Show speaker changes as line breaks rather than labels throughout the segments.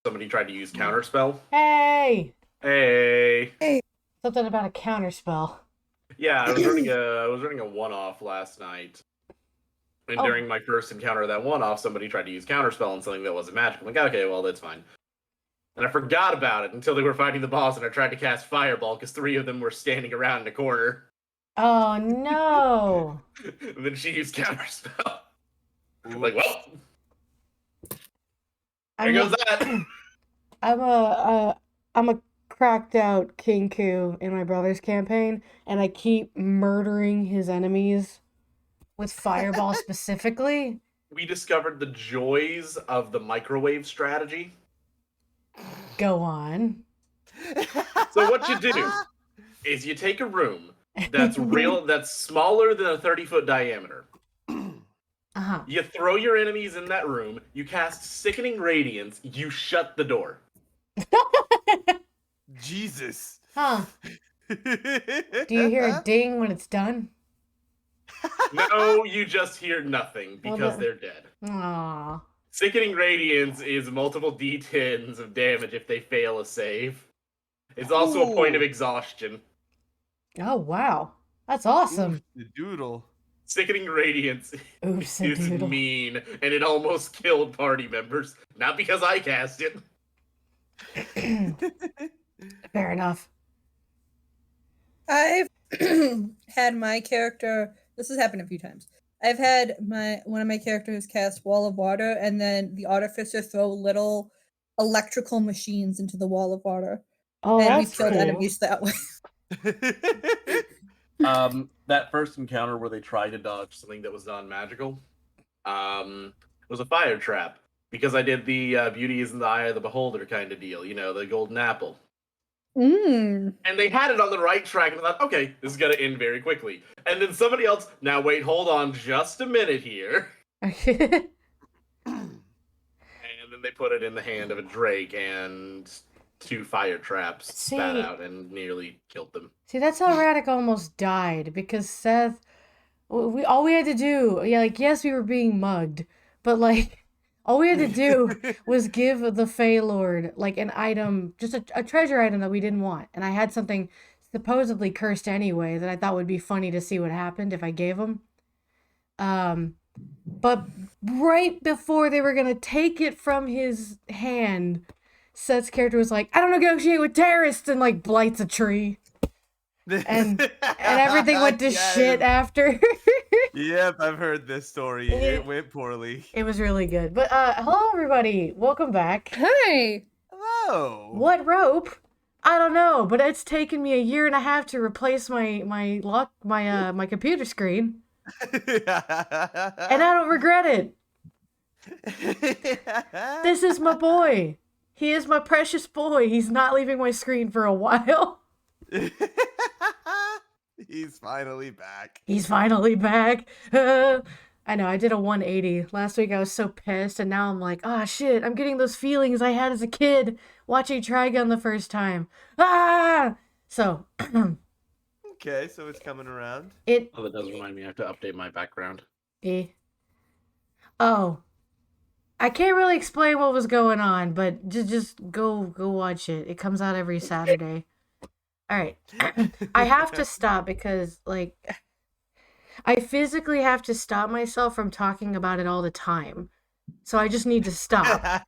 somebody tried to use counterspell.
Hey!
Hey.
Something about a counterspell.
Yeah, I was running a one-off last night. And
Oh.
during my first encounter of that one-off, somebody tried to use counterspell on something that wasn't magic. I'm like, okay, well, that's fine. And I forgot about it until they were fighting the boss, and I tried to cast Fireball because 3 of them were standing around in a corner.
Oh no!
And then she used counterspell. Like, well, there goes that.
I'm a cracked out Kinku in my brother's campaign, and I keep murdering his enemies with Fireball specifically.
We discovered the joys of the microwave strategy.
Go on.
So what you do is you take a room that's smaller than a 30-foot diameter.
Uh-huh.
You throw your enemies in that room, you cast Sickening Radiance, you shut the door.
Jesus.
Huh. Do you hear a ding when it's done?
No, you just hear nothing because they're dead.
Aww.
Sickening Radiance is multiple d10s of damage if they fail a save. It's also a point of exhaustion.
Oh wow. That's awesome.
Oof, the doodle.
Sickening Radiance is
doodle.
mean, and it almost killed party members. Not because I cast it.
Fair enough.
I've had my character. This has happened a few times. I've had one of my characters cast Wall of Water, and then the Artificer throw little electrical machines into the Wall of Water.
Oh,
and
that's
we've killed
cool.
enemies that way.
That first encounter where they tried to dodge something that was non-magical was a fire trap. Because I did the beauty is in the eye of the beholder kind of deal, the golden apple.
Mm.
And they had it on the right track, and I thought, okay, this is going to end very quickly. And then somebody else, now wait, hold on just a minute here. And then they put it in the hand of a drake, and 2 fire traps spat out and nearly killed them.
See, that's how Radic almost died, because Seth, all we had to do, yes, we were being mugged, but, all we had to do was give the Fey Lord, an item, just a treasure item that we didn't want. And I had something supposedly cursed anyway that I thought would be funny to see what happened if I gave him. But right before they were going to take it from his hand, Seth's character was like, I don't negotiate with terrorists, and, blights a tree. And everything went to shit after.
Yep, I've heard this story. It went poorly.
It was really good. But hello everybody. Welcome back.
Hi.
Hello.
What rope? I don't know, but it's taken me a year and a half to replace my computer screen. And I don't regret it. This is my boy. He is my precious boy. He's not leaving my screen for a while.
He's finally back.
He's finally back. I know, I did a 180. Last week I was so pissed, and now I'm like, oh shit, I'm getting those feelings I had as a kid watching Trigun the first time. Ah! So.
Okay, so it's coming around.
That does remind me, I have to update my background.
Oh. I can't really explain what was going on, but just go watch it. It comes out every Saturday. Alright, I have to stop because, I physically have to stop myself from talking about it all the time. So I just need to stop.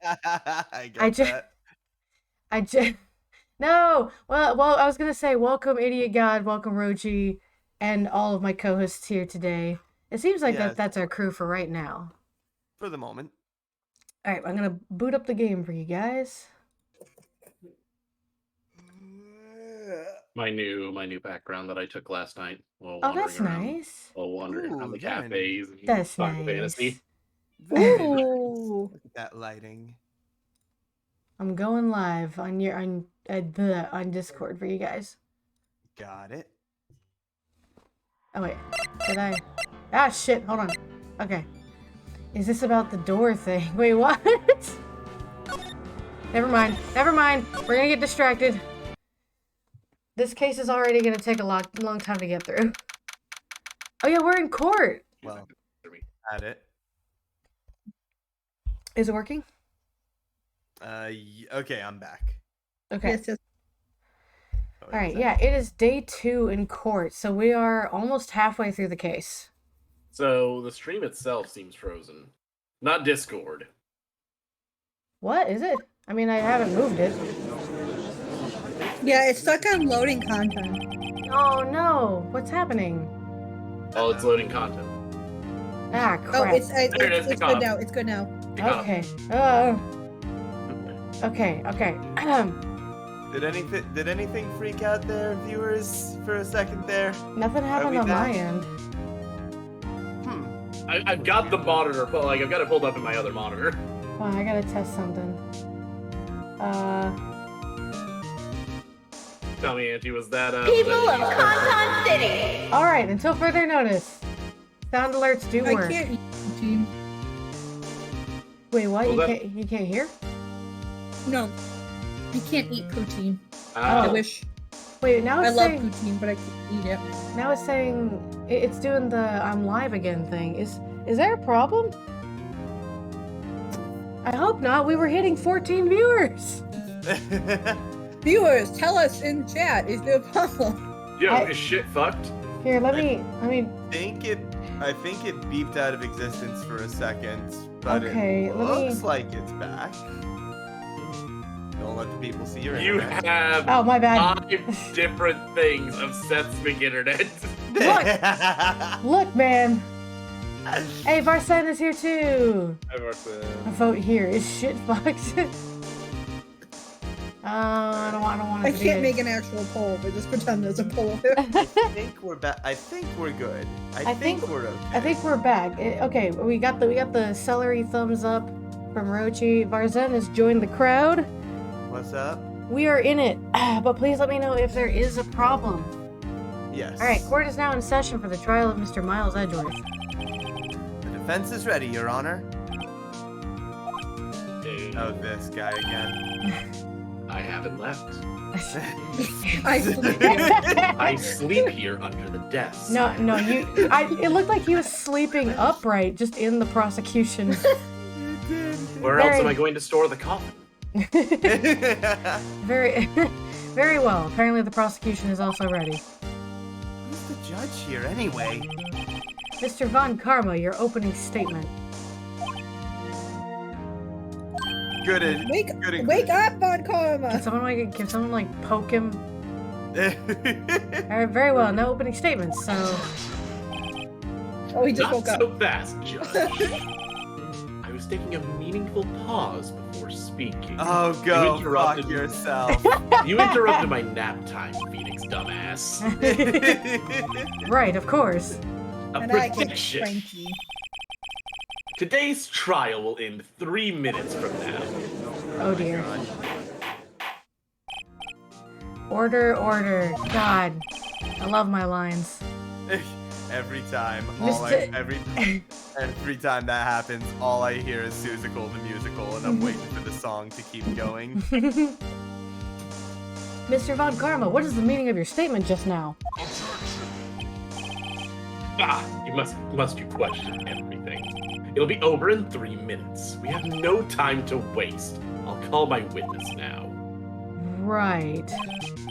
No! Well, I was gonna say, welcome Idiot God, welcome Roji, and all of my co-hosts here today. It seems like that's our crew for right now.
For the moment.
Alright, I'm gonna boot up the game for you guys.
My new background that I took last night.
Oh, that's nice.
While wandering around the cafes and
that's
talking
nice.
fantasy.
Ooh.
Look at that lighting.
I'm going live on Discord for you guys.
Got it.
Oh wait, did I? Ah shit! Hold on. Okay. Is this about the door thing? Wait, what? Never mind. We're gonna get distracted. This case is already gonna take a long time to get through. Oh yeah, we're in court.
Well, at it.
Is it working?
Okay, I'm back.
Okay.
Yes, yes.
Oh,
All right.
is that-
Yeah, it is day 2 in court, so we are almost halfway through the case.
So the stream itself seems frozen. Not Discord.
What is it? I mean, I haven't moved it.
Yeah, it's stuck on loading content.
Oh no! What's happening?
Oh, it's loading content.
Ah,
Oh,
crap.
it's
There it is,
it's
it caught
good
up.
now. It's good now.
It got up.
Okay. Okay.
Did anything freak out there, viewers, for a second there?
Nothing happened
we
on my
back?
end.
I've got the monitor, but like I've got it pulled up in my other monitor.
Wow, I gotta test something.
Tell me, Auntie, was that
People
was
of
that
Conton City.
All right. Until further notice, sound alerts do
I
work.
can't eat poutine.
Wait, what?
Well,
You can't hear?
No, you can't eat poutine.
Ah,
I wish.
Wait, now
I
it's
love
saying
poutine, but I can't eat it.
now it's saying it's doing the I'm live again thing. Is there a problem? I hope not. We were hitting 14 viewers.
Viewers, tell us in chat. Is there a problem?
yo,
I-
is shit fucked?
Here, let me.
I think it beeped out of existence for a second, but
Okay,
it
let me-
looks like it's back. Don't let the people see your
You
internet.
have
Oh, my bad.
5 different things of Seth's big internet.
Look, man. Hey, Varsen is here too. A vote here. Is shit fucked? I don't want
I
to
can't make an actual poll, but just pretend there's a poll here.
I think we're back. I think we're good. I think we're okay.
I think we're back. Okay, we got the celery thumbs up from Rochi. Varzen has joined the crowd.
What's up?
We are in it, but please let me know if there is a problem.
Yes.
All right, court is now in session for the trial of Mr. Miles Edgeworth.
The defense is ready, Your Honor. Oh, this guy again.
I haven't left.
I sleep here.
I sleep here under the desk.
No, you. It looked like he was sleeping upright, just in the prosecution.
Where else am I going to store the coffin?
Very, very well. Apparently, the prosecution is also ready.
Who's the judge here, anyway?
Mr. Von Karma, your opening statement.
Good.
Wake
Good
up, Von Karma!
Can someone like poke him? All right, very well. No opening statements. So
Oh, he just
Not
woke up.
so fast, Judge. I was taking a meaningful pause before speaking.
Oh,
You
go
interrupted
fuck
me.
yourself.
You interrupted my nap time, Phoenix dumbass.
right, of course.
A
And I get
prediction.
cranky.
Today's trial will end 3 minutes from now.
Oh dear. Order, order. God, I love my lines.
Every time,
Mr.
every time that happens, all I hear is Seussical the musical, and I'm waiting for the song to keep going.
Mr. Von Karma, what is the meaning of your statement just now?
Ah, you must you question everything. It'll be over in 3 minutes. We have no time to waste. I'll call my witness now.
Right.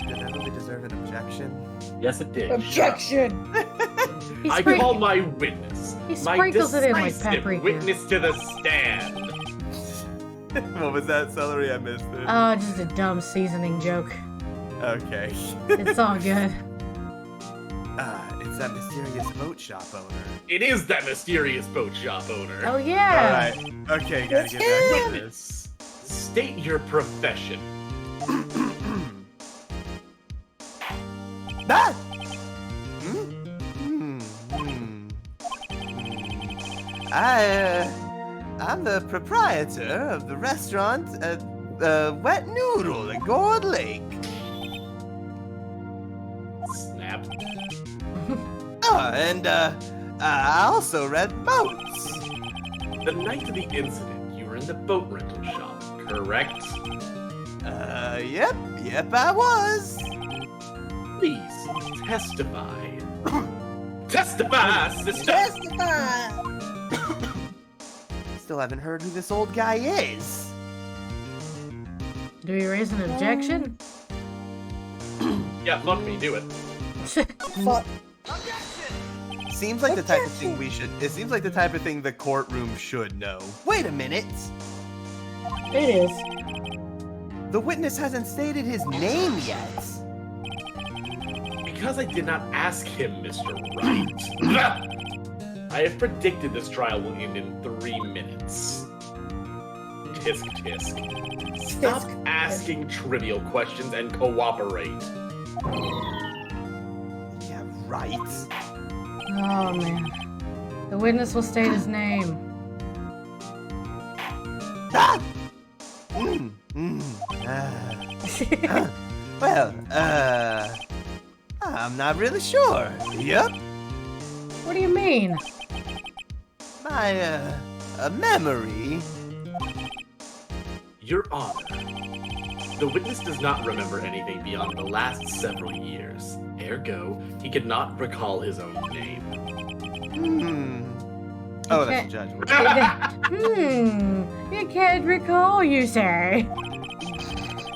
Did that really deserve an objection?
Yes, it did.
Objection!
He
I
sprin-
call my witness.
He
My
sprinkles it in like
decisive
paprika.
witness to the stand.
What was that, Celery? I missed it.
Oh, just a dumb seasoning joke.
Okay.
It's all good.
It's that mysterious boat shop owner.
It is that mysterious boat shop owner.
Oh yeah.
Alright. Okay, gotta get back to this.
State your profession.
Ah! I'm the proprietor of the restaurant Wet Noodle at Gourd Lake.
Snap.
And I also rent boats.
The night of the incident, you were in the boat rental shop, correct?
Yep, I was.
Please testify. Testify, sister.
Testify!
Still haven't heard who this old guy is.
Do we raise an objection?
Yeah, fuck me, do it.
Fuck.
Seems like the type of thing we should. It seems like the type of thing the courtroom should know. Wait a minute.
It is.
The witness hasn't stated his name yet.
Because I did not ask him, Mr. Wright. I have predicted this trial will end in 3 minutes. Tisk tisk. Stop asking trivial questions and cooperate.
Yeah, right.
Oh man. The witness will state his name.
Ah! Well, I'm not really sure. Yep.
What do you mean?
My, a memory.
Your Honor, the witness does not remember anything beyond the last several years. Ergo, he could not recall his own name.
Oh,
Okay.
that's a judgment.
You can't recall, you say?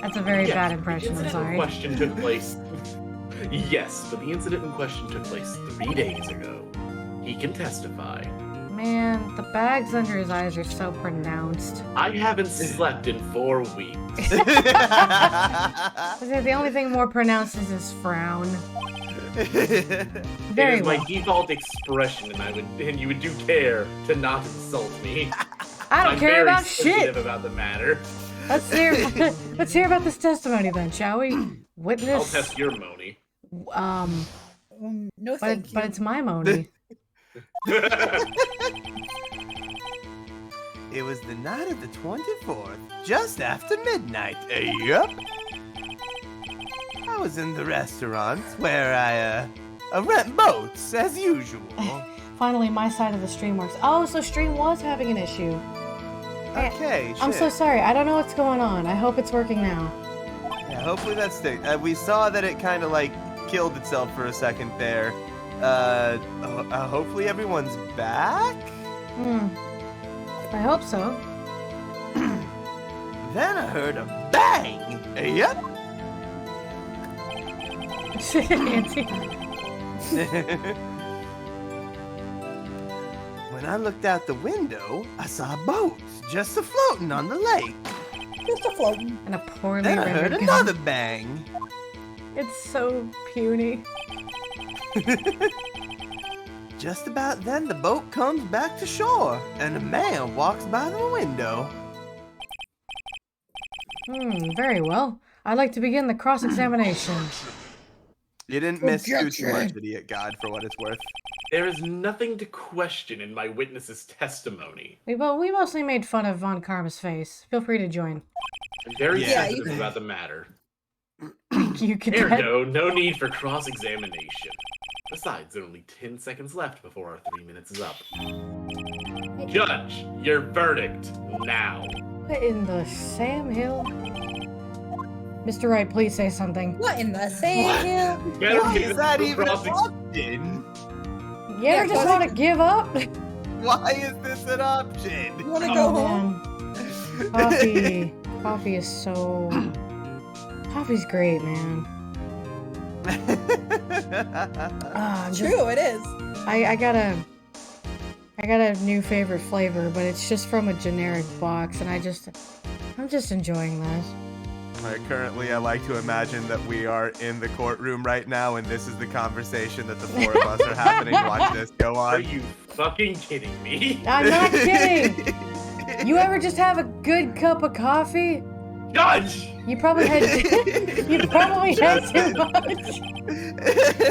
That's a very bad impression,
The
I'm
incident
sorry.
in question took place. Yes, but the incident in question took place 3 days ago. He can testify.
Man, the bags under his eyes are so pronounced.
I haven't slept in 4 weeks.
I said the only thing more pronounced is his frown.
It
Very
is my
well.
default expression, and you would do care to not insult me.
I don't
I'm
care
very
about
sensitive
shit.
about the matter.
Let's hear about this testimony then, shall we?
I'll
Witness.
test your Moni.
No,
But
thank you.
it's my Moni.
It was the night of the 24th, just after midnight. Yup. I was in the restaurant where I rent boats as usual.
Finally, my side of the stream works. Oh, so stream was having an issue.
Okay,
I'm so
shit.
sorry. I don't know what's going on. I hope it's working now.
Yeah, hopefully that's the. We saw that it kind of like killed itself for a second there. Hopefully everyone's back.
I hope so.
Then I heard a bang. Yep.
Nancy.
When I looked out the window, I saw a boat just a-floating on the lake.
Just a floating.
And a poorly
Then I heard
rendered
another
gun.
bang.
It's so puny.
Just about then, the boat comes back to shore, and a man walks by the window.
Very well. I'd like to begin the cross-examination.
You didn't miss too much,
Objection.
idiot God, for what it's worth.
There is nothing to question in my witness's testimony.
We mostly made fun of Von Karma's face. Feel free to join.
I'm very
Yeah,
sensitive about the matter.
You could
Ergo, no need for cross-examination. Besides, there are only 10 seconds left before our 3 minutes is up. Judge, your verdict now.
What in the Sam Hill? Mr. Wright, please say something.
What in the sand hill?
Better
Why
be
is that
for
even an
cross-ex-
option?
You ever
Yeah,
just want to give up?
Why is this an option?
You wanna go
Oh,
home?
man. Coffee is so... Coffee's great, man. Ah, I'm just-
True, it is.
I got a new favorite flavor, but it's just from a generic box, and I'm just enjoying this.
Currently, I like to imagine that we are in the courtroom right now, and this is the conversation that the four of us are having. Watch this go
Are
on.
you fucking kidding me?
I'm not kidding. You ever just have a good cup of coffee?
Judge!
You probably had you probably had too much.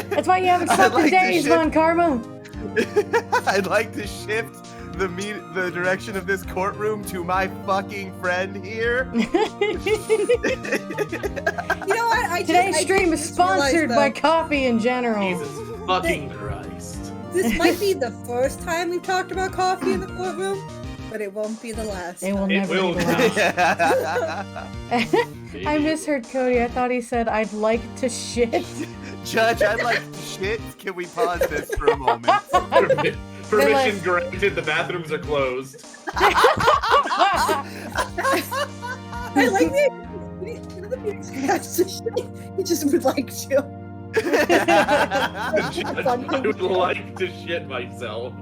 That's why you haven't
I'd
slept in
like to
days,
shift-
Von Karma.
I'd like to shift the direction of this courtroom to my fucking friend here.
You know what? I
Today's stream is
just realized,
sponsored by
though,
coffee in general.
Jesus fucking Christ.
This might be the first time we've talked about coffee in the courtroom, but it won't be the last.
It will
It
never
will
be the last. I misheard Cody. I thought he said I'd like to shit.
Judge, I'd like to shit. Can we pause this for a moment?
Permission
Let's-
granted, the bathrooms are closed.
I like the The Phoenix has to shit. He just would like to.
I would like to shit myself.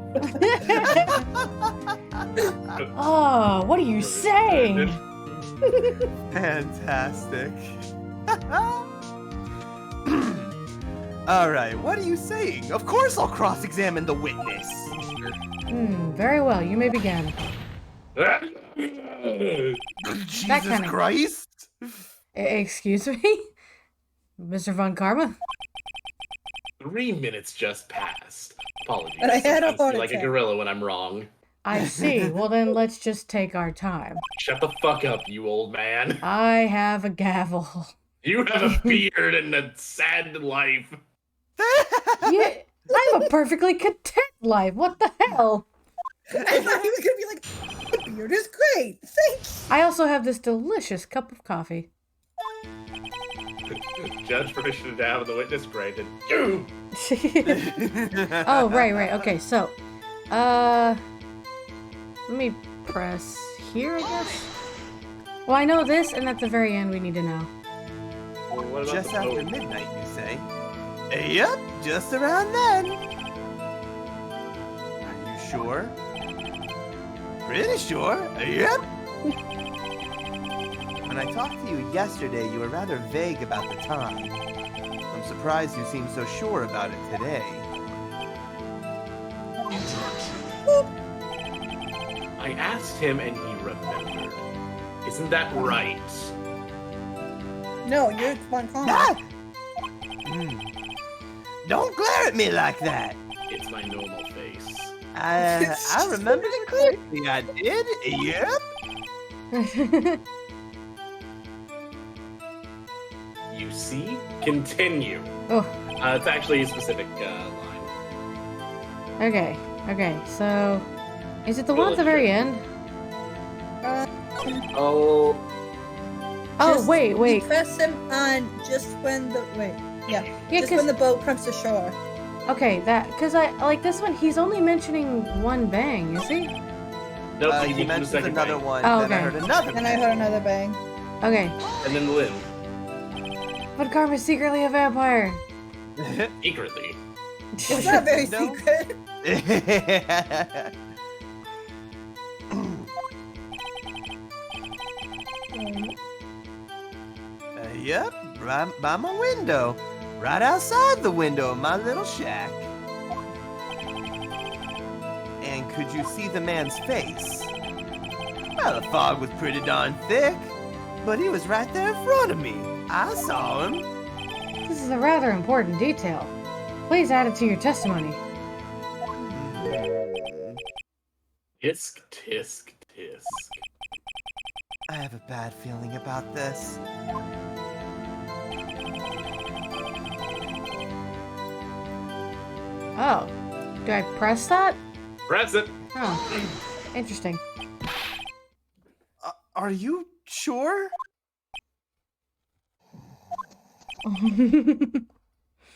Oh, what are you saying?
Fantastic. All right, what are you saying? Of course I'll cross-examine the witness.
Very well. You may begin.
Jesus
kinda-
Christ.
Excuse me, Mr. Von Karma.
3 minutes just passed. Apologies.
And I had a
Sometimes I
heart
feel like a
attack.
gorilla when I'm wrong.
I see. Well, then let's just take our time.
Shut the fuck up, you old man.
I have a gavel.
You have a beard and a sad life.
Yeah, I have a perfectly content life. What the hell?
I thought he was gonna be like, the beard is great. Thanks.
I also have this delicious cup of coffee.
Judge permission to have the witness granted.
Oh, right. Okay, so, let me press here, I guess. Well, I know this, and at the very end, we need to know.
Well, what about
Just
the
after
vote?
midnight, you say? Yep, just around then. Are you sure? Pretty sure. Yep. When I talked to you yesterday, you were rather vague about the time. I'm surprised you seem so sure about it today.
I asked him and he remembered. Isn't that right?
No, you're Von Karma.
Ah! Don't glare at me like that.
It's my normal face.
I remember it clearly. I did. Yep.
You see? Continue.
Oh,
It's actually a specific line.
okay, so, is it the one at the very end?
Oh,
Oh,
Just-
wait.
You press him on just when the
Yeah,
just when the boat comes to shore.
okay, because I like this one, he's only mentioning one bang, is he?
no,
He
he mentioned the
mentioned
second
another
bang.
one.
Oh,
Then I
okay.
heard another.
And I heard another bang.
Okay,
And then the limb.
but Karma's secretly a vampire.
Secretly.
It's not very
No.
secret.
Yep, right by my window. Right outside the window of my little shack. And could you see the man's face? Well, the fog was pretty darn thick, but he was right there in front of me. I saw him.
This is a rather important detail. Please add it to your testimony.
Tisk, tisk, tisk.
I have a bad feeling about this.
Oh, do I press that?
Press it.
Oh, interesting.
Are you sure?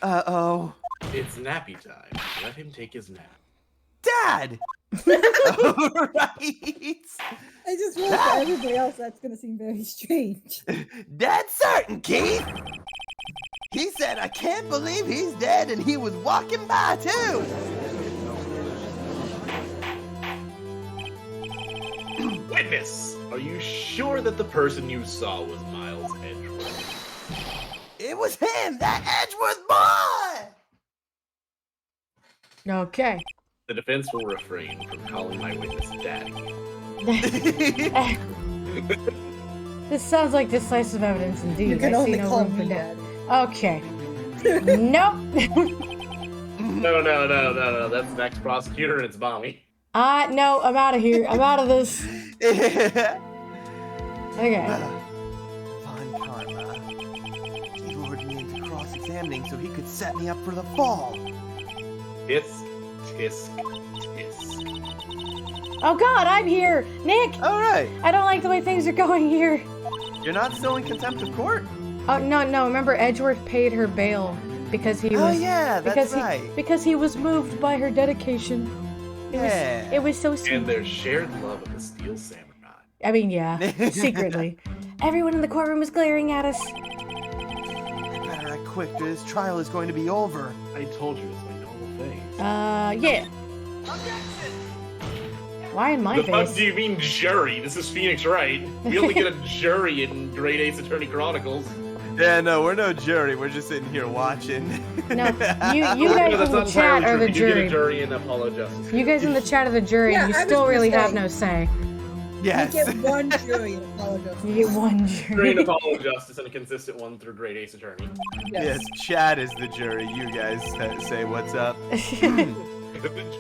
Uh-oh.
It's nappy time. Let him take his nap.
Dad! All right.
I just realized for everybody else that's gonna seem very strange.
Dead certain, Keith! He said, I can't believe he's dead, and he was walking by, too!
Witness! Are you sure that the person you saw was Miles Edgeworth?
It was him, that Edgeworth boy!
Okay.
The defense will refrain from calling my witness daddy.
This sounds like decisive evidence indeed.
You can
I see
only
no
call
room for
me
doubt.
dad.
Okay. Nope.
No. That's the next prosecutor and it's mommy.
No, I'm out of here. I'm out of this. Okay.
Von Karma. He lured me into cross-examining so he could set me up for the fall.
Tisk, tisk, tisk.
Oh God, I'm here, Nick.
All right.
I don't like the way things are going here.
You're not still in contempt of court?
Oh no. Remember, Edgeworth paid her bail because he was.
Oh, yeah, that's
because
right.
because he was moved by her dedication.
Yeah.
It was so sweet.
And their shared love of the Steel Samurai.
I mean, yeah, secretly. Everyone in the courtroom is glaring at us.
I better act quick, or this trial is going to be over.
I told you it's my normal thing.
Yeah. Why in my
The fuck
face?
do you mean jury? This is Phoenix Wright. We only get a jury in Great Ace Attorney Chronicles.
Yeah, no, we're no jury. We're just sitting here watching.
No, you
No,
guys
that's
in the
not
chat
entirely
are
true.
the
We do get a
jury.
jury in Apollo Justice.
You guys in the chat are the jury,
Yeah,
and you
I was
still
gonna
really have
say.
no say.
Yes.
You get one jury and apologize.
You get one
Jury in
jury.
Apollo Justice and a consistent one through Great Ace Attorney.
Yes, Chad is the jury. You guys say what's up.
The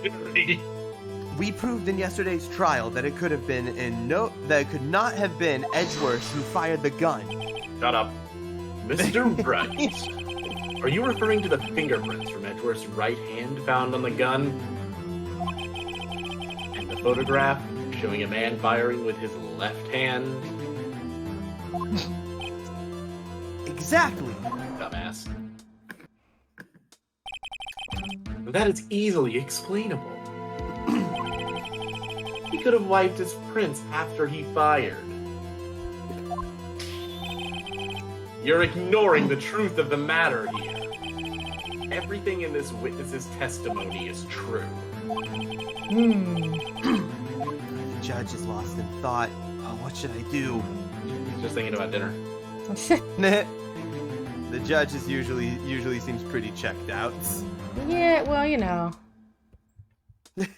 jury.
We proved in yesterday's trial that it could have been that it could not have been Edgeworth who fired the gun.
Shut up. Mr. Wright, are you referring to the fingerprints from Edgeworth's right hand found on the gun? And the photograph showing a man firing with his left hand?
Exactly.
Dumbass. That is easily explainable. He could have wiped his prints after he fired. You're ignoring the truth of the matter here. Everything in this witness's testimony is true.
The judge is lost in thought. Oh, what should I do?
He's just thinking about dinner.
The judge is usually seems pretty checked out.
Yeah, well, you know.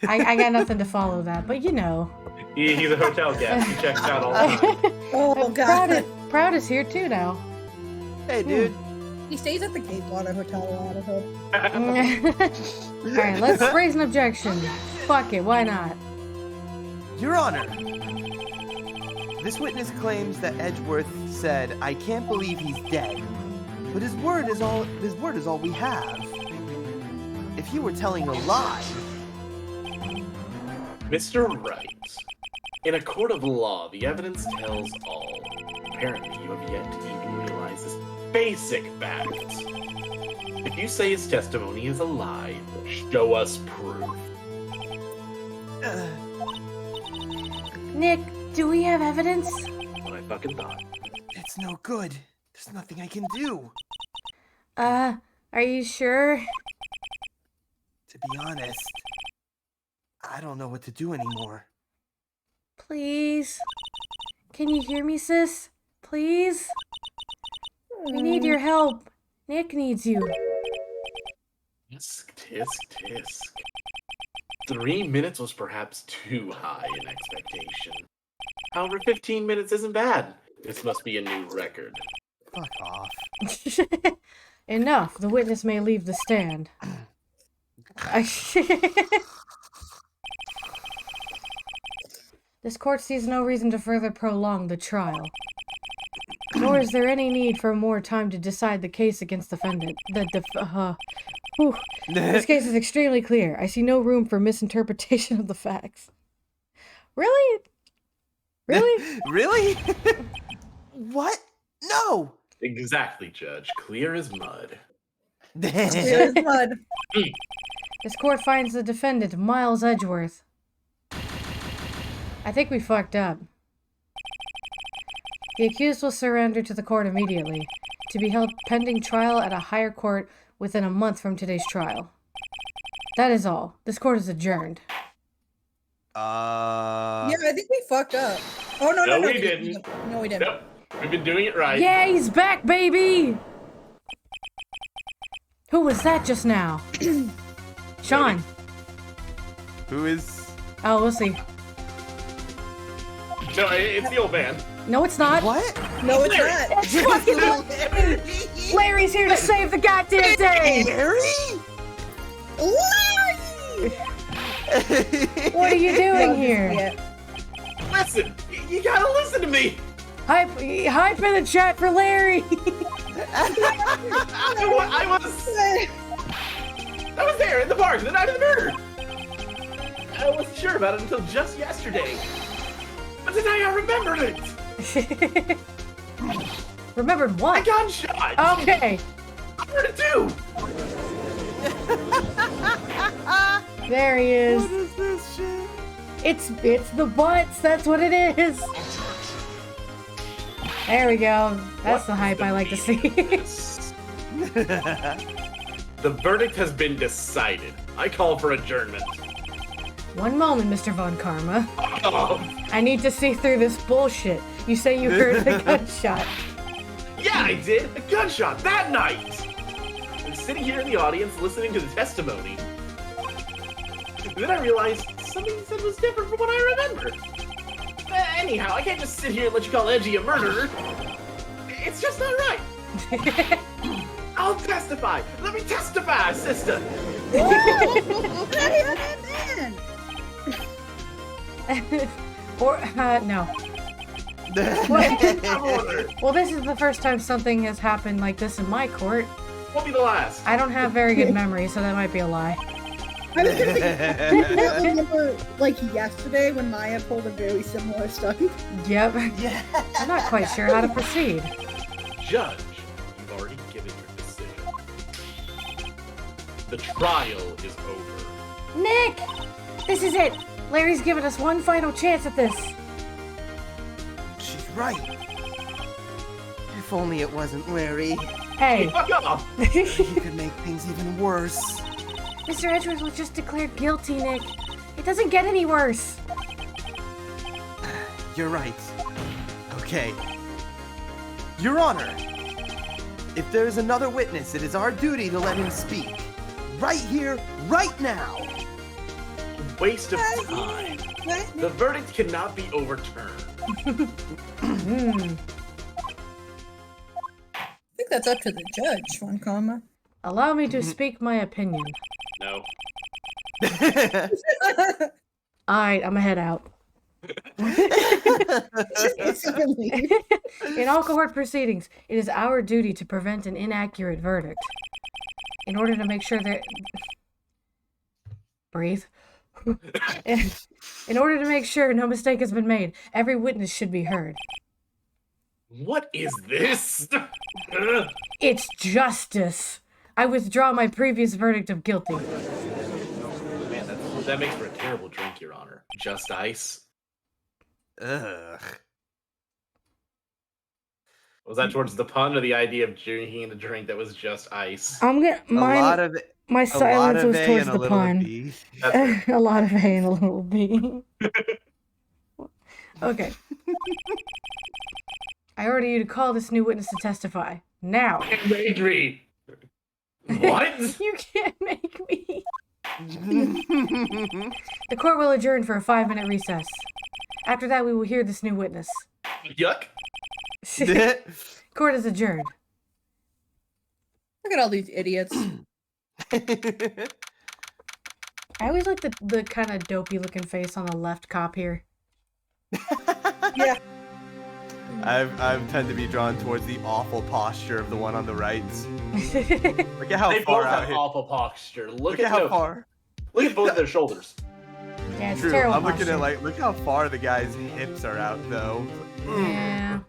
I got nothing to follow that, but you know.
He's a hotel guest. He checks out all the time.
Oh god.
Proud is here too now.
Hey, dude.
He stays at the Gatewater Hotel a lot, I hope.
Alright, let's raise an objection. Fuck it, why not?
Your Honor. This witness claims that Edgeworth said, "I can't believe he's dead." But his word is all we have. If he were telling a lie,
Mr. Wright, in a court of law, the evidence tells all. Apparently, you have yet to even realize this basic fact. If you say his testimony is a lie, show us proof.
Nick, do we have evidence?
What I fucking thought.
it's no good. There's nothing I can do.
Are you sure?
To be honest, I don't know what to do anymore.
Please? Can you hear me, sis? Please? We need your help. Nick needs you.
Tisk, tisk, tisk. 3 minutes was perhaps too high an expectation. However, 15 minutes isn't bad. This must be a new record.
Fuck off.
Enough. The witness may leave the stand. This court sees no reason to further prolong the trial. Nor is there any need for more time to decide the case against defendant. This case is extremely clear. I see no room for misinterpretation of the facts. Really? Really?
Really? What? No!
Exactly, Judge. Clear as mud.
Clear as mud.
This court finds the defendant, Miles Edgeworth. I think we fucked up. The accused will surrender to the court immediately, to be held pending trial at a higher court within a month from today's trial. That is all. This court is adjourned.
Yeah, I think we fucked up. Oh no,
No,
no,
we
no,
didn't.
No, we didn't.
Nope. We've been doing it right.
Yeah, he's back, baby! Who was that just now? Sean.
Who is...
Oh, we'll see.
No, it's the old man.
No, it's not.
What?
No, it's
Larry.
not.
It's fucking Larry's here to save the goddamn day!
Larry?
Larry!
What are you doing here?
Yeah.
Listen, you gotta listen to me.
Hype in the chat for Larry!
I was there in the park the night of the murder. I wasn't sure about it until just yesterday. But today I remembered it.
Remembered
I
what?
got shot.
Okay.
I heard it too.
There he is.
What is this shit?
It's the butts, that's what it is. There we go. That's the hype I like to see.
The verdict has been decided. I call for adjournment.
One moment, Mr. Von Karma.
Oh,
I need to see through this bullshit. You say you heard the gunshot.
yeah, I did. A gunshot that night. I'm sitting here in the audience listening to the testimony. And then I realized something you said was different from what I remember. Anyhow, I can't just sit here and let you call Edgy a murderer. It's just not right. I'll testify. Let me testify, sister.
Or, no. Well, this is the first time something has happened like this in my court.
Won't be the last.
I don't have very good memory, so that might be a lie.
I was gonna say, I remember like yesterday when Maya pulled a very similar stunt.
Yep.
Yeah.
I'm not quite sure how to proceed.
Judge, you've already given your decision. The trial is over.
Nick! This is it! Larry's given us one final chance at this.
She's right. If only it wasn't Larry.
Hey.
Fuck off!
He could make things even worse.
Mr. Edgeworth was just declared guilty, Nick. It doesn't get any worse.
You're right. Okay. Your Honor, if there is another witness, it is our duty to let him speak. Right here, right now.
Waste of time. The verdict cannot be overturned.
Hmm.
I think that's up to the judge, Von Karma.
Allow me to speak my opinion.
No.
Alright, I'm gonna head out. In all court proceedings, it is our duty to prevent an inaccurate verdict. In order to make sure that... Breathe. In order to make sure no mistake has been made, every witness should be heard.
What is this?
It's justice! I withdraw my previous verdict of guilty.
Man, that makes for a terrible drink, Your Honor. Just ice.
Ugh.
Was that towards the pun or the idea of drinking a drink that was just ice?
I'm gonna... My silence was towards the pun. A lot of A and a little B. Okay. I order you to call this new witness to testify. Now.
Make me. What?
You can't make me. The court will adjourn for a 5-minute recess. After that, we will hear this new witness.
Yuck.
Court is adjourned.
Look at all these idiots.
I always like the kind of dopey looking face on the left cop here.
Yeah.
I tend to be drawn towards the awful posture of the one on the right. Look at how
They
far
both
out
have
here.
awful posture.
Look at how far.
Look at both their shoulders.
Yeah, it's
True.
terrible.
I'm looking
posture.
at like, look how far the guy's hips are out though.
Yeah.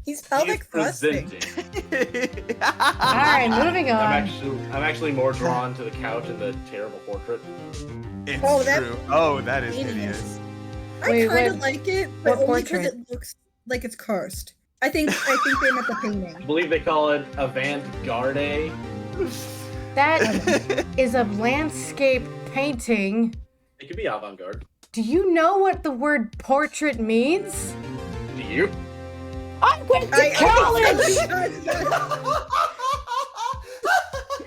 He's
He is
pelvic thrusting.
presenting.
Alright, moving on.
I'm actually more drawn to the couch and the terrible portrait.
It's
Oh, that-
true. Oh, that is
Hideous.
hideous.
I
Wait,
kind of
what-
like it, but
what
only because
portrait?
it looks like it's cursed. I think they meant the
I
painting.
believe they call it avant-garde.
That is a landscape painting.
It could be avant-garde.
Do you know what the word portrait means?
Do you?
I went to college!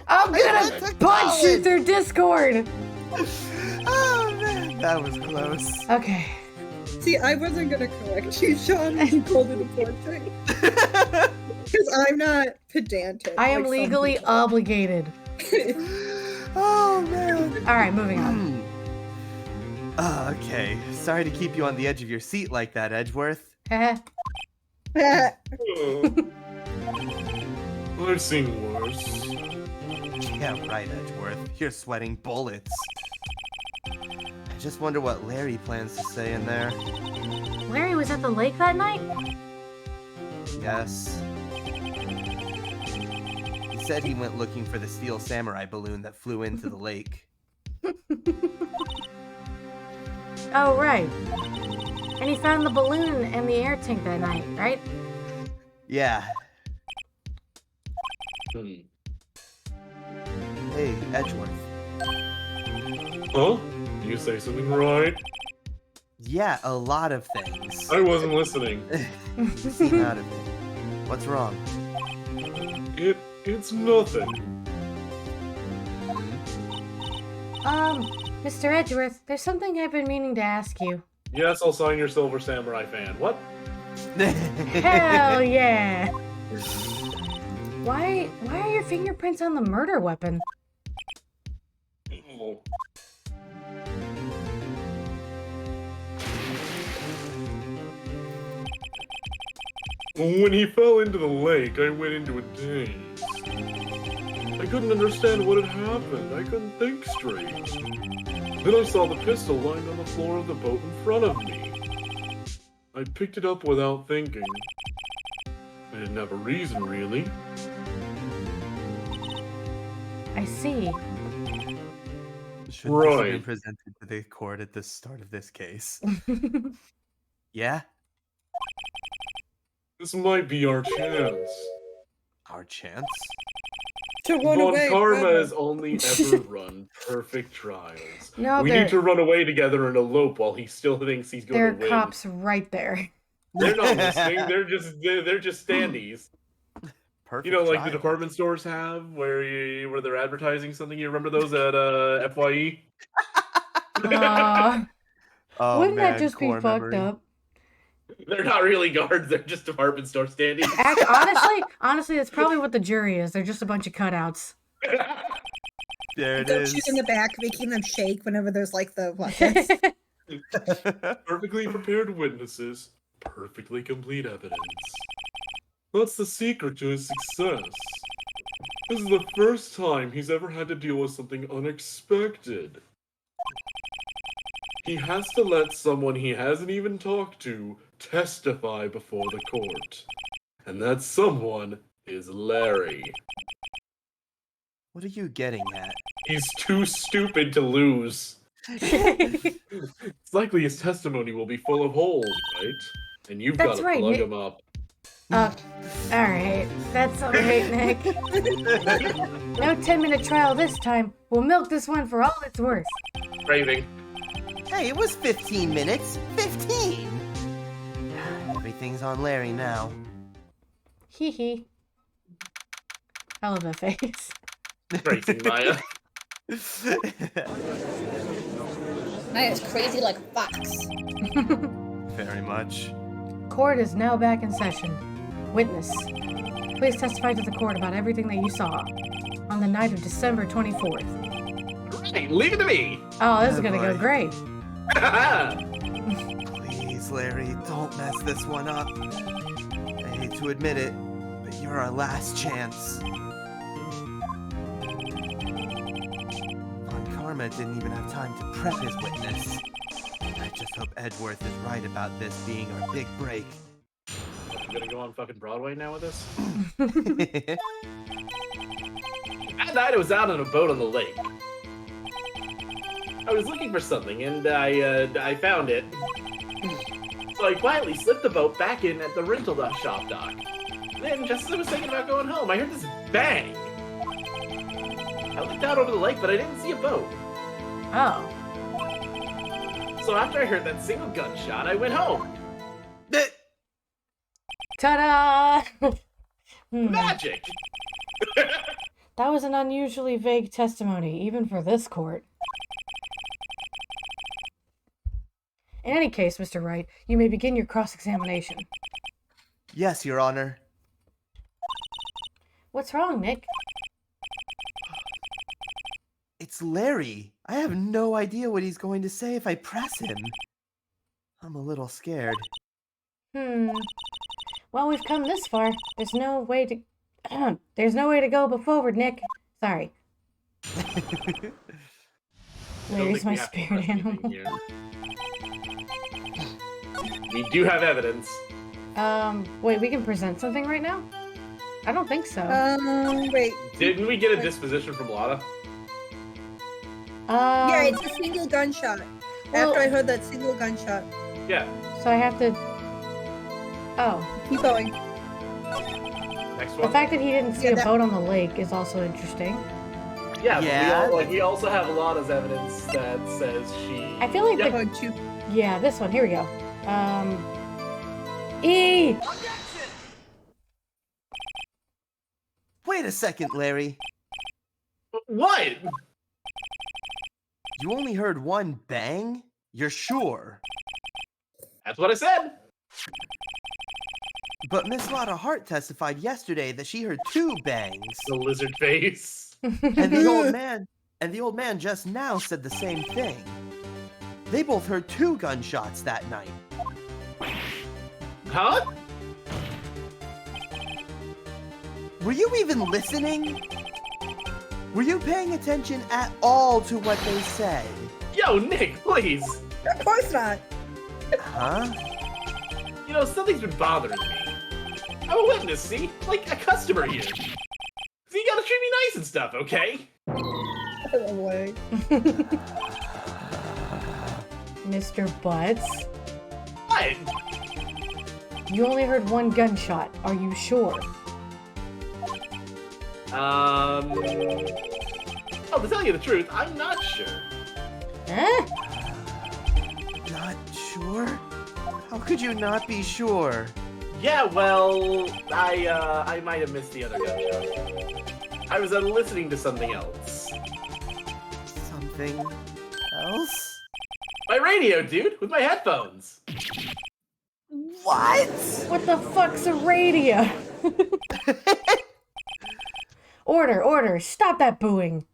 I'm gonna
to
punch you
college.
through Discord!
Oh man, that was close.
Okay.
See, I wasn't gonna correct you, Sean, when you called it a portrait. Because I'm not pedantic.
I am
like some
legally
people.
obligated.
Oh man.
Alright, moving on.
Okay. Sorry to keep you on the edge of your seat like that, Edgeworth.
Heh.
I've seen worse.
Yeah, right, Edgeworth. You're sweating bullets. I just wonder what Larry plans to say in there.
Larry was at the lake that night?
Yes. He said he went looking for the steel samurai balloon that flew into the lake.
Oh, right. And he found the balloon and the air tank that night, right?
Yeah.
Hmm.
Hey, Edgeworth.
Huh? You say something right?
Yeah, a lot of things.
I wasn't listening.
You seem out of it. What's wrong?
It's nothing.
Mr. Edgeworth, there's something I've been meaning to ask you.
Yes, I'll sign your Silver Samurai fan. What?
Hell yeah! Why are your fingerprints on the murder weapon?
Oh. When he fell into the lake, I went into a daze. I couldn't understand what had happened. I couldn't think straight. Then I saw the pistol lying on the floor of the boat in front of me. I picked it up without thinking. I didn't have a reason, really.
Shouldn't
I see.
this have been
Right.
presented to the court at the start of this case? Yeah?
This might be our chance.
Our chance?
To run
Von
away.
Karma
forever.
has only ever run perfect trials.
No,
We need to run away together and elope while he still thinks he's going
there are
to win.
cops right there.
They're not listening. They're just standees.
Perfect
You know, like the
trials.
department stores have, where they're advertising something. You remember those at FYE?
Oh,
Wouldn't
man,
that just be
core
fucked
memory.
up?
They're not really guards. They're just department store standees.
Honestly, that's probably what the jury is. They're just a bunch of cutouts.
There it
The
is.
chick in the back making them shake whenever there's like the buckets.
Perfectly prepared witnesses, perfectly complete evidence. That's the secret to his success. This is the first time he's ever had to deal with something unexpected. He has to let someone he hasn't even talked to testify before the court. And that someone is Larry.
What are you getting at?
He's too stupid to lose. It's likely his testimony will be full of holes, right? And you've got
That's
to
right,
plug
Nick.
him up.
Alright. That's alright, Nick. No 10-minute trial this time. We'll milk this one for all it's worth.
Craving.
Hey, it was 15 minutes. 15! Everything's on Larry now.
Hee hee. I love that face.
Racing Maya.
Maya's crazy like a fox.
Very much.
Court is now back in session. Witness, please testify to the court about everything that you saw on the night of December 24th.
Right, leave it to me.
Oh, this is
Oh,
gonna go
boy.
great.
Please, Larry, don't mess this one up. I hate to admit it, but you're our last chance. Von Karma didn't even have time to prep his witness. I just hope Edgeworth is right about this being our big break.
I'm gonna go on fucking Broadway now with this. That night I was out on a boat on the lake. I was looking for something and I found it. So I quietly slipped the boat back in at the rental shop dock. Then, just as I was thinking about going home, I heard this bang. I looked out over the lake, but I didn't see a boat.
Oh.
So after I heard that single gunshot, I went home.
Ta-da!
Magic!
That was an unusually vague testimony, even for this court. In any case, Mr. Wright, you may begin your cross-examination.
Yes, Your Honor.
What's wrong, Nick?
It's Larry. I have no idea what he's going to say if I press him. I'm a little scared.
Well, we've come this far. There's no way to... There's no way to go but forward, Nick. Sorry. Larry's my spirit animal.
We do have evidence.
Wait, we can present something right now? I don't think so.
Wait.
Didn't we get a disposition from Lotta?
Yeah, it's a single gunshot.
well-
After I heard that single gunshot.
Yeah.
So I have to... Oh.
Keep going.
Next
The
one.
fact that he didn't see
Yeah,
a
that-
boat on the lake is also interesting.
Yeah,
Yeah.
we also have a lot of evidence that says she.
I feel like
Yeah.
Code 2.
Yeah, this one. Here we go. E.
Wait a second, Larry.
What?
You only heard one bang? You're sure?
That's what I said.
But Miss Lotta Hart testified yesterday that she heard 2 bangs.
The lizard face.
And the old man just now said the same thing. They both heard 2 gunshots that night.
Huh?
Were you even listening? Were you paying attention at all to what they said?
Yo, Nick, please.
Of course not.
Huh?
You know, something's been bothering me. I'm a witness, see? Like a customer here. So you gotta treat me nice and stuff, okay?
Oh, boy.
Mr. Butts,
What?
you only heard 1 gunshot. Are you sure?
Oh, to tell you the truth, I'm not sure.
Huh?
Not sure? How could you not be sure?
Yeah, well, I might have missed the other gunshot. I was listening to something else.
Something else?
My radio, dude, with my headphones.
What?
What the fuck's a radio? Order, stop that booing.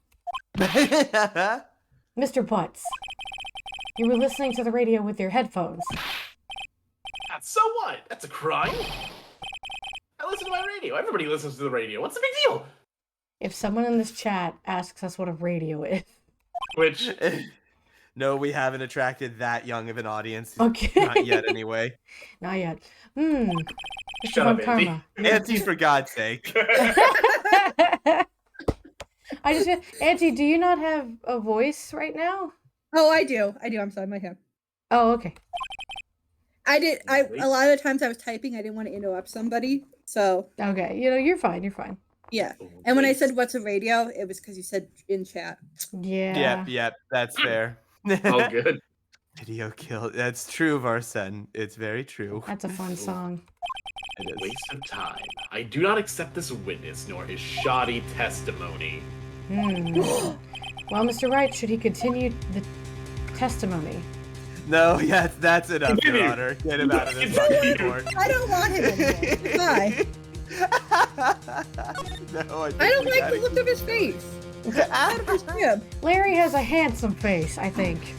Mr. Butts, you were listening to the radio with your headphones.
So what? That's a crime. I listen to my radio. Everybody listens to the radio. What's the big deal?
If someone in this chat asks us what a radio is.
Which,
No, we haven't attracted that young of an audience.
Okay.
Not yet, anyway.
Not yet. Mr.
Shut
Von
up, Andy.
Karma.
Auntie, for God's sake.
Auntie, do you not have a voice right now?
Oh, I do. I'm sorry, my hair.
Oh, okay.
A lot of the times I was typing, I didn't want to interrupt somebody. So,
Okay. You're fine.
yeah. And when I said, what's a radio? It was because you said in chat.
Yeah.
Yep, that's fair.
all good.
Video kill. That's true, Varsen. It's very true.
That's a fun song.
It is.
Waste of time. I do not accept this witness nor his shoddy testimony.
Well, Mr. Wright, should he continue the testimony?
No, yeah, that's enough, Your
Continue.
Honor. Get him out of this
Continue.
fucking court.
I don't want him anymore. Bye.
No,
I don't like the look of his face. Out of his rib.
Larry has a handsome face, I think.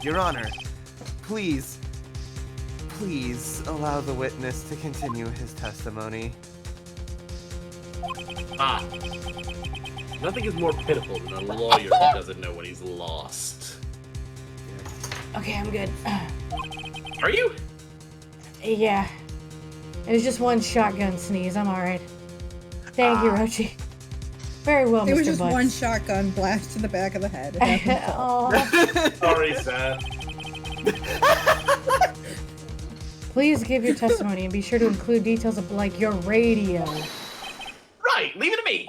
Your Honor, please allow the witness to continue his testimony.
Ah. Nothing is more pitiful than a lawyer who doesn't know when he's lost.
Okay, I'm good.
Are you?
Yeah. It was just 1 shotgun sneeze. I'm alright. Thank you, Rochi. Very well,
It
Mr.
was just
Butts.
1 shotgun blast to the back of the head.
Aw.
Sorry, Seth.
Please give your testimony and be sure to include details of, like, your radio.
Right, leave it to me.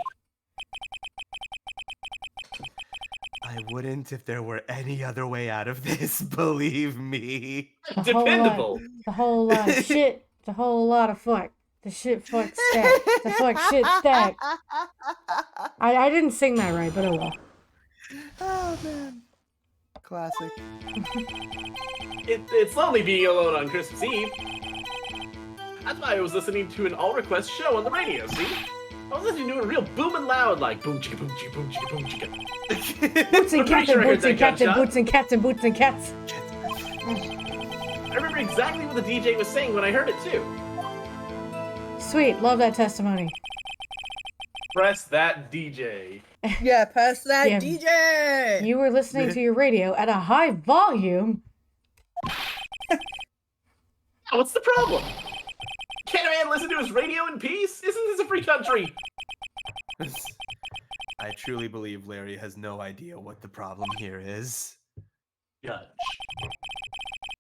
I wouldn't if there were any other way out of this, believe me.
The whole lot.
Dependable.
The whole lot of shit. The whole lot of fuck. The shit fuck stack. The fuck shit stack. I didn't sing that right, but oh well.
Oh, man. Classic.
It's lonely being alone on Christmas Eve. That's why I was listening to an all-request show on the radio, see? I was listening to it real booming loud, like boom chicka boom chicka boom chicka boom chicka.
Boots and
I'm pretty
cats
sure
and
I heard
boots and
that
cats and
gunshot.
boots and cats and boots and cats.
I remember exactly what the DJ was saying when I heard it too.
Sweet, love that testimony.
Press that DJ.
Yeah, pass that
Yeah.
DJ.
You were listening to your radio at a high volume.
What's the problem? Can't a man listen to his radio in peace? Isn't this a free country?
I truly believe Larry has no idea what the problem here is.
Judge,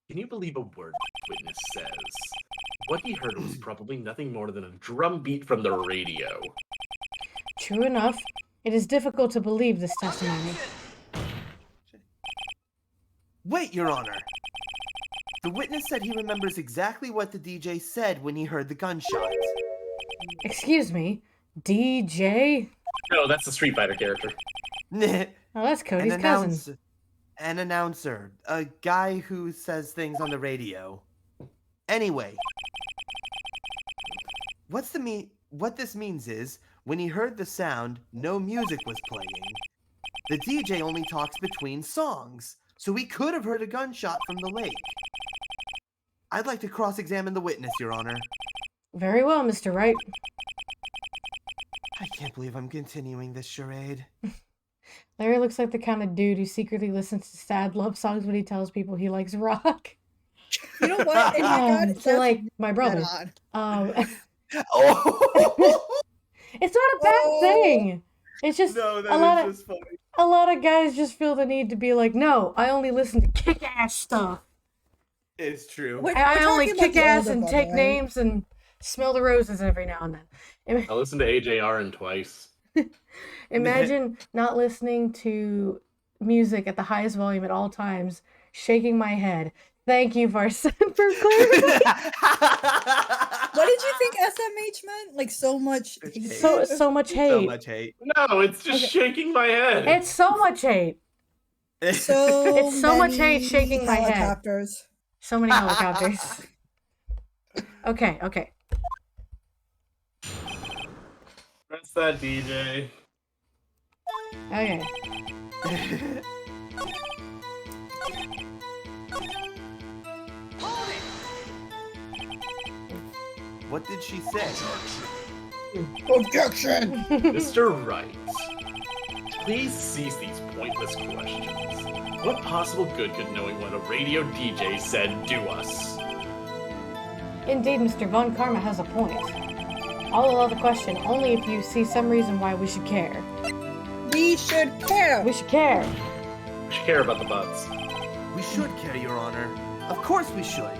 can you believe a word the witness says? What he heard was probably nothing more than a drum beat from the radio.
True enough. It is difficult to believe this testimony.
Wait, Your Honor. The witness said he remembers exactly what the DJ said when he heard the gunshot.
Excuse me, DJ?
No, that's the Street Fighter character.
Oh, that's Cody's cousin.
An announcer. A guy who says things on the radio. Anyway. What this means is, when he heard the sound, no music was playing. The DJ only talks between songs, so he could have heard a gunshot from the lake. I'd like to cross-examine the witness, Your Honor.
Very well, Mr. Wright.
I can't believe I'm continuing this charade.
Larry looks like the kind of dude who secretly listens to sad love songs when he tells people he likes rock.
You know what? And God,
So like my brother.
Oh!
It's not a bad thing. It's just
No,
a lot
just funny.
a lot of guys just feel the need to be like, no, I only listen to kick-ass stuff.
It's true.
I only
talking about
kick ass
the
and
older
take
brother, right?
names and smell the roses every now and then.
I listened to AJR twice.
Imagine not listening to music at the highest volume at all times, shaking my head. Thank you, Varsan, for clarifying.
What did you think SMH meant? Like so much.
It's
So much hate.
So much hate.
No, it's just shaking my head.
It's so much hate.
So
It's so much hate
many
shaking my head.
helicopters.
So many helicopters. Okay.
Press that, DJ.
Okay.
What did she say?
Objection!
Mr. Wright, please cease these pointless questions. What possible good could knowing what a radio DJ said do us?
Indeed, Mr. Von Karma has a point. I'll allow the question only if you see some reason why we should care.
We should care!
We should care.
We should care about the butts.
We should care, Your Honor. Of course we should.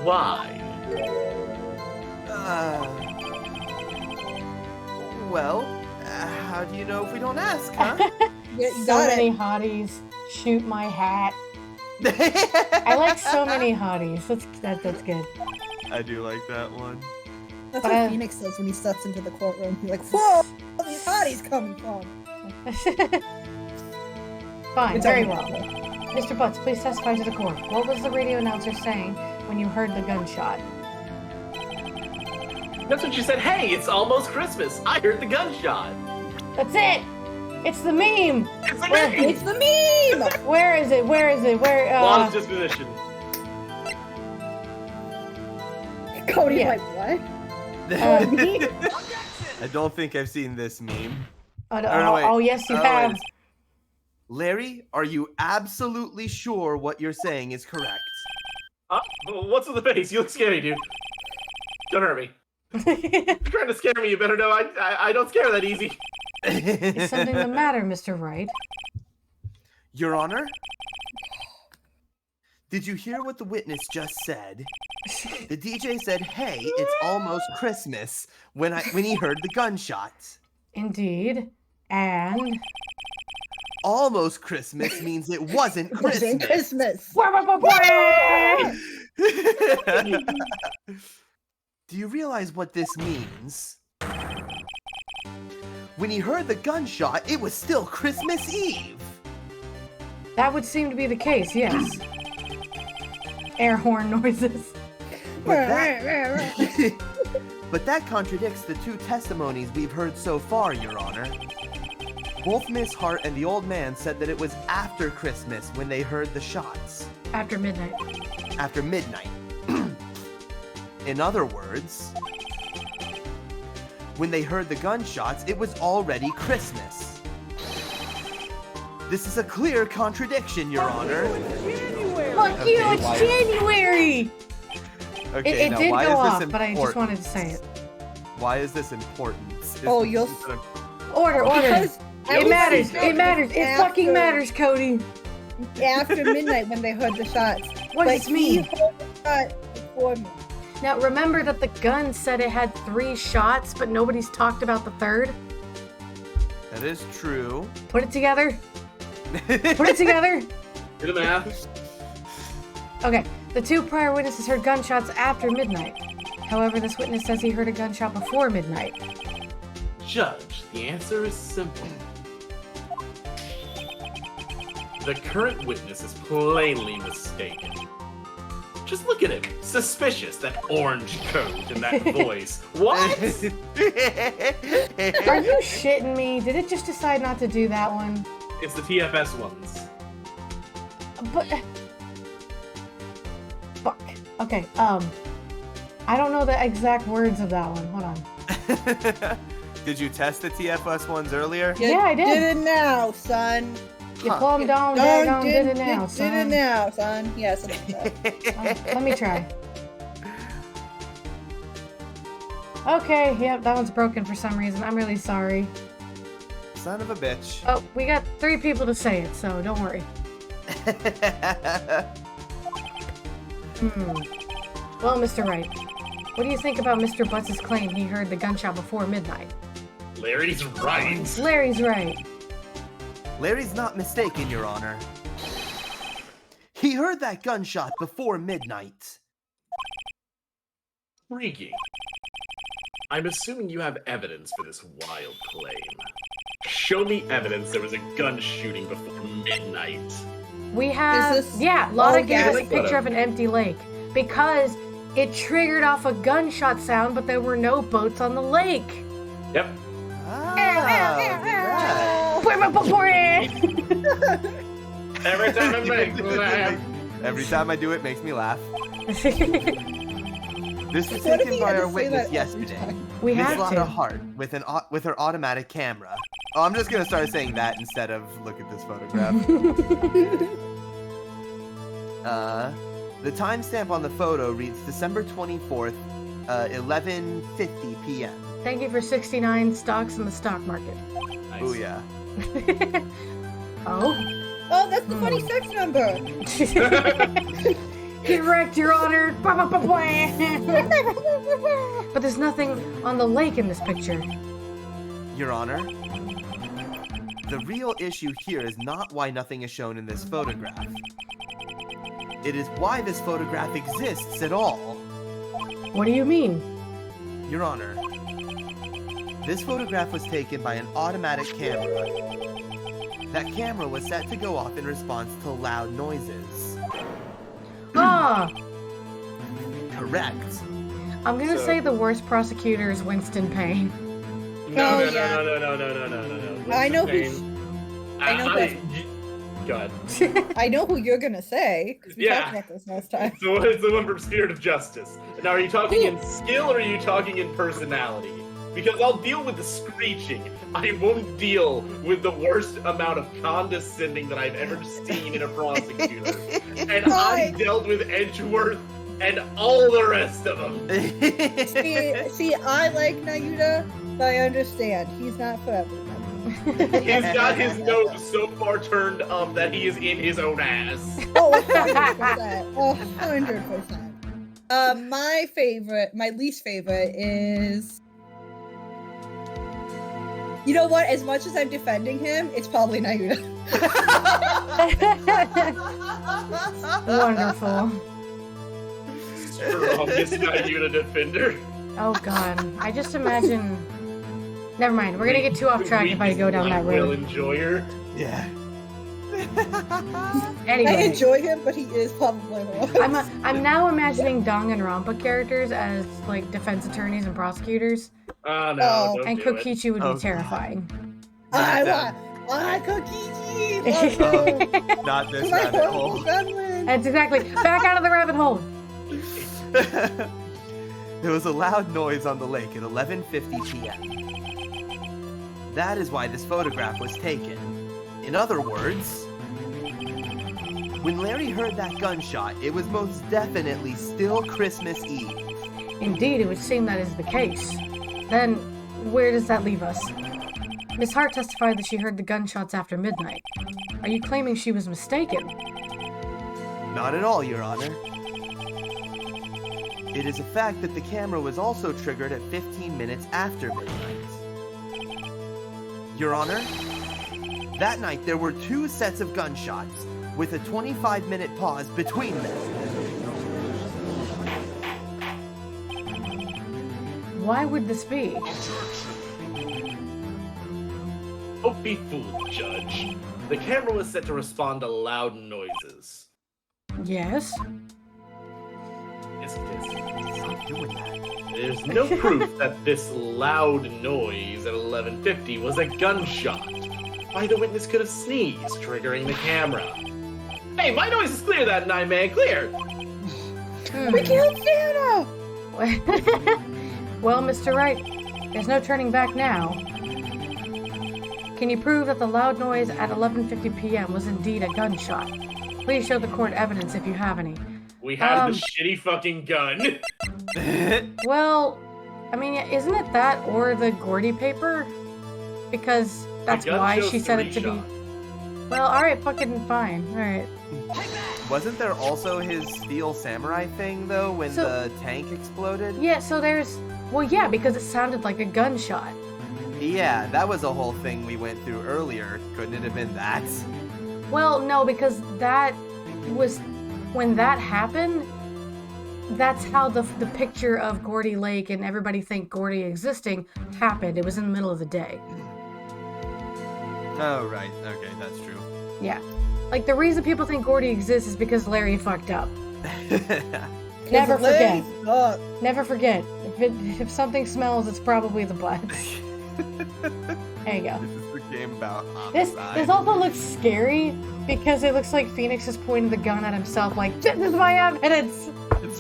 Why?
Well, how do you know if we don't ask, huh?
Yeah, you
So
got
many
it.
hotties. Shoot my hat. I like so many hotties. That's good.
I do like that one.
That's
But
what
I-
Phoenix says when he steps into the courtroom. He's like, whoa! Where are these hotties coming from?
Fine,
It's
very
all
well.
right.
Mr. Butts, please testify to the court. What was the radio announcer saying when you heard the gunshot?
That's what you said. Hey, it's almost Christmas. I heard the gunshot.
That's it! It's the meme!
It's the
Where-
meme.
It's the meme!
Where is it? Where is it? Where,
Law's disposition.
Cody,
Yeah.
like, what?
I don't think I've seen this meme.
oh,
wait.
oh, yes, you
Oh,
have.
wait. Larry, are you absolutely sure what you're saying is correct?
What's with the face? You look scary, dude. Don't hurt me. You're trying to scare me. You better know I don't scare that easy.
Is something the matter, Mr. Wright?
Your Honor? Did you hear what the witness just said? The DJ said, "Hey, it's almost Christmas," when he heard the gunshot.
Indeed. And...
Almost Christmas means it wasn't
Wasn't
Christmas.
Christmas!
Do you realize what this means? When he heard the gunshot, it was still Christmas Eve.
That would seem to be the case, yes. Air horn noises.
But that contradicts the two testimonies we've heard so far, Your Honor. Both Miss Hart and the old man said that it was after Christmas when they heard the shots.
After midnight.
After midnight. In other words, when they heard the gunshots, it was already Christmas. This is a clear contradiction, Your Honor.
Fuck you, it's January!
Okay,
It
now
did
why
go
is this
off, but I just
important?
wanted to say it.
Why is this important?
Oh, you'll-
Order.
Because I
It
was
matters.
thinking
It matters. It
after-
fucking matters, Cody.
After midnight when they heard the shots.
What does
But
this mean?
he heard the shot before me.
Now, remember that the gun said it had 3 shots, but nobody's talked about the third?
That is true.
Put it together. Put it together.
Do the math.
Okay, the 2 prior witnesses heard gunshots after midnight. However, this witness says he heard a gunshot before midnight.
Judge, the answer is simple. The current witness is plainly mistaken. Just look at him. Suspicious, that orange coat and that voice. What?
Are you shitting me? Did it just decide not to do that one?
It's the TFS ones.
But... Fuck. Okay, I don't know the exact words of that one. Hold on.
Did you test the TFS ones earlier?
Yeah, I did.
Did it now, son.
You plumb down, daggone, did it now,
Did it
son.
now, son. Yes.
Let me try. Okay, yep, that one's broken for some reason. I'm really sorry.
Son of a bitch.
Oh, we got 3 people to say it, so don't worry. Well, Mr. Wright, what do you think about Mr. Butts' claim he heard the gunshot before midnight?
Larry's right.
Larry's right.
Larry's not mistaken, Your Honor. He heard that gunshot before midnight.
Freaky. I'm assuming you have evidence for this wild claim. Show me evidence there was a gun shooting before midnight.
We have,
Is this-
Lotta
Oh,
gave us a
yeah.
picture of an empty lake because it triggered off a gunshot sound, but there were no boats on the lake.
Yep. Every time I make laugh.
Every time I do it, makes me laugh. This was
What if
taken
he
by
had to
our
say
witness
that every
yesterday.
time?
We
Miss
have
Lotta
to.
Hart with her automatic camera. Oh, I'm just gonna start saying that instead of look at this photograph. The timestamp on the photo reads December 24th, 11:50 p.m.
Thank you for 69 stocks in the stock market.
Nice.
Oh yeah.
Oh?
Oh, that's the funny sex number.
Correct, Your Honor. But there's nothing on the lake in this picture.
Your Honor, the real issue here is not why nothing is shown in this photograph. It is why this photograph exists at all.
What do you mean?
Your Honor, this photograph was taken by an automatic camera. That camera was set to go off in response to loud noises.
Ah!
Correct.
I'm gonna
So-
say the worst prosecutor is Winston Payne.
No,
Oh,
no,
yeah.
no, no, no, no, no, no, no, no.
I know
Winston
who.
Payne.
I know who.
Go ahead.
I know who you're gonna say. 'Cause we
Yeah.
talked about this last time.
So it's the one from Spirit of Justice. Now, are you talking in skill or are you talking in personality? Because I'll deal with the screeching. I won't deal with the worst amount of condescending that I've ever seen in a prosecutor. And I dealt with Edgeworth and all the rest of them.
See, I like Nayuta, but I understand he's not for everybody.
He's got his nose so far turned up that he is in his own ass.
Oh, 100%. 100%. My least favorite is. You know what? As much as I'm defending him, it's probably Nayuta.
Wonderful.
Strongest Nayuta defender.
Oh god. I just imagine... Never mind. We're gonna get too off track if I go down that
Will
road.
enjoyer.
Yeah.
I
Anyway.
enjoy him, but he is probably the worst.
I'm now imagining Dong and Rampa characters as, like, defense attorneys and prosecutors.
Oh no,
Oh.
don't
And
do it.
Kokichi would
Oh,
be
God.
terrifying.
I
Not
want Kokichi! Let's go!
Not this
My
rabbit
horrible
hole.
gremlin!
That's exactly. Back out of the rabbit hole.
There was a loud noise on the lake at 11:50 p.m. That is why this photograph was taken. In other words, when Larry heard that gunshot, it was most definitely still Christmas Eve.
Indeed, it would seem that is the case. Then, where does that leave us? Miss Hart testified that she heard the gunshots after midnight. Are you claiming she was mistaken?
Not at all, Your Honor. It is a fact that the camera was also triggered at 15 minutes after midnight. Your Honor, that night there were 2 sets of gunshots, with a 25-minute pause between them.
Why would this be?
Don't be fooled, Judge. The camera was set to respond to loud noises.
Yes.
Tisk, tisk.
Stop doing that.
There's no proof that this loud noise at 11:50 was a gunshot. Why, the witness could have sneezed, triggering the camera. Hey, my noise is clear that night, man, clear!
We killed Santa!
Well, Mr. Wright, there's no turning back now. Can you prove that the loud noise at 11:50 p.m. was indeed a gunshot? Please show the court evidence if you have any.
We have the shitty fucking gun.
Well, I mean, isn't it that or the Gordy paper? Because that's
The gun
why
shows
she said it
3
to be.
shots.
Well, alright, fucking fine. Alright.
Wasn't there also his steel samurai thing, though, when
So-
the tank exploded?
Yeah, so there's. Well, yeah, because it sounded like a gunshot.
Yeah, that was a whole thing we went through earlier. Couldn't it have been that?
Well, no, because that was. When that happened, that's how the picture of Gordy Lake and everybody think Gordy existing happened. It was in the middle of the day.
Oh, right. Okay, that's true.
Yeah. Like, the reason people think Gordy exists is because Larry fucked up. Never forget. Never forget. If something smells, it's probably the butts. There you go.
This is the game about
This
homicide.
also looks scary because it looks like Phoenix is pointing the gun at himself like, this is my evidence!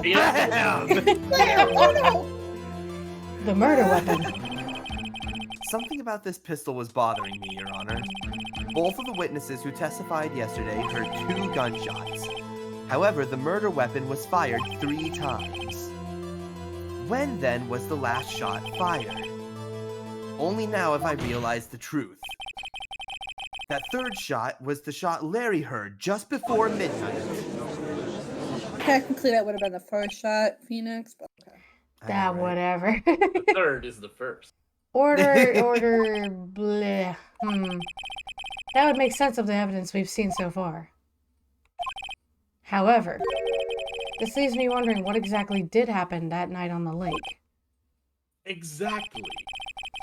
Bam!
The murder weapon.
Something about this pistol was bothering me, Your Honor. Both of the witnesses who testified yesterday heard 2 gunshots. However, the murder weapon was fired 3 times. When then was the last shot fired? Only now have I realized the truth. That 3rd shot was the shot Larry heard just before midnight.
Technically, that would have been the first shot, Phoenix, but okay.
Ah,
Alright.
whatever.
The 3rd is the first.
order, bleh. That would make sense of the evidence we've seen so far. However, this leaves me wondering what exactly did happen that night on the lake.
Exactly.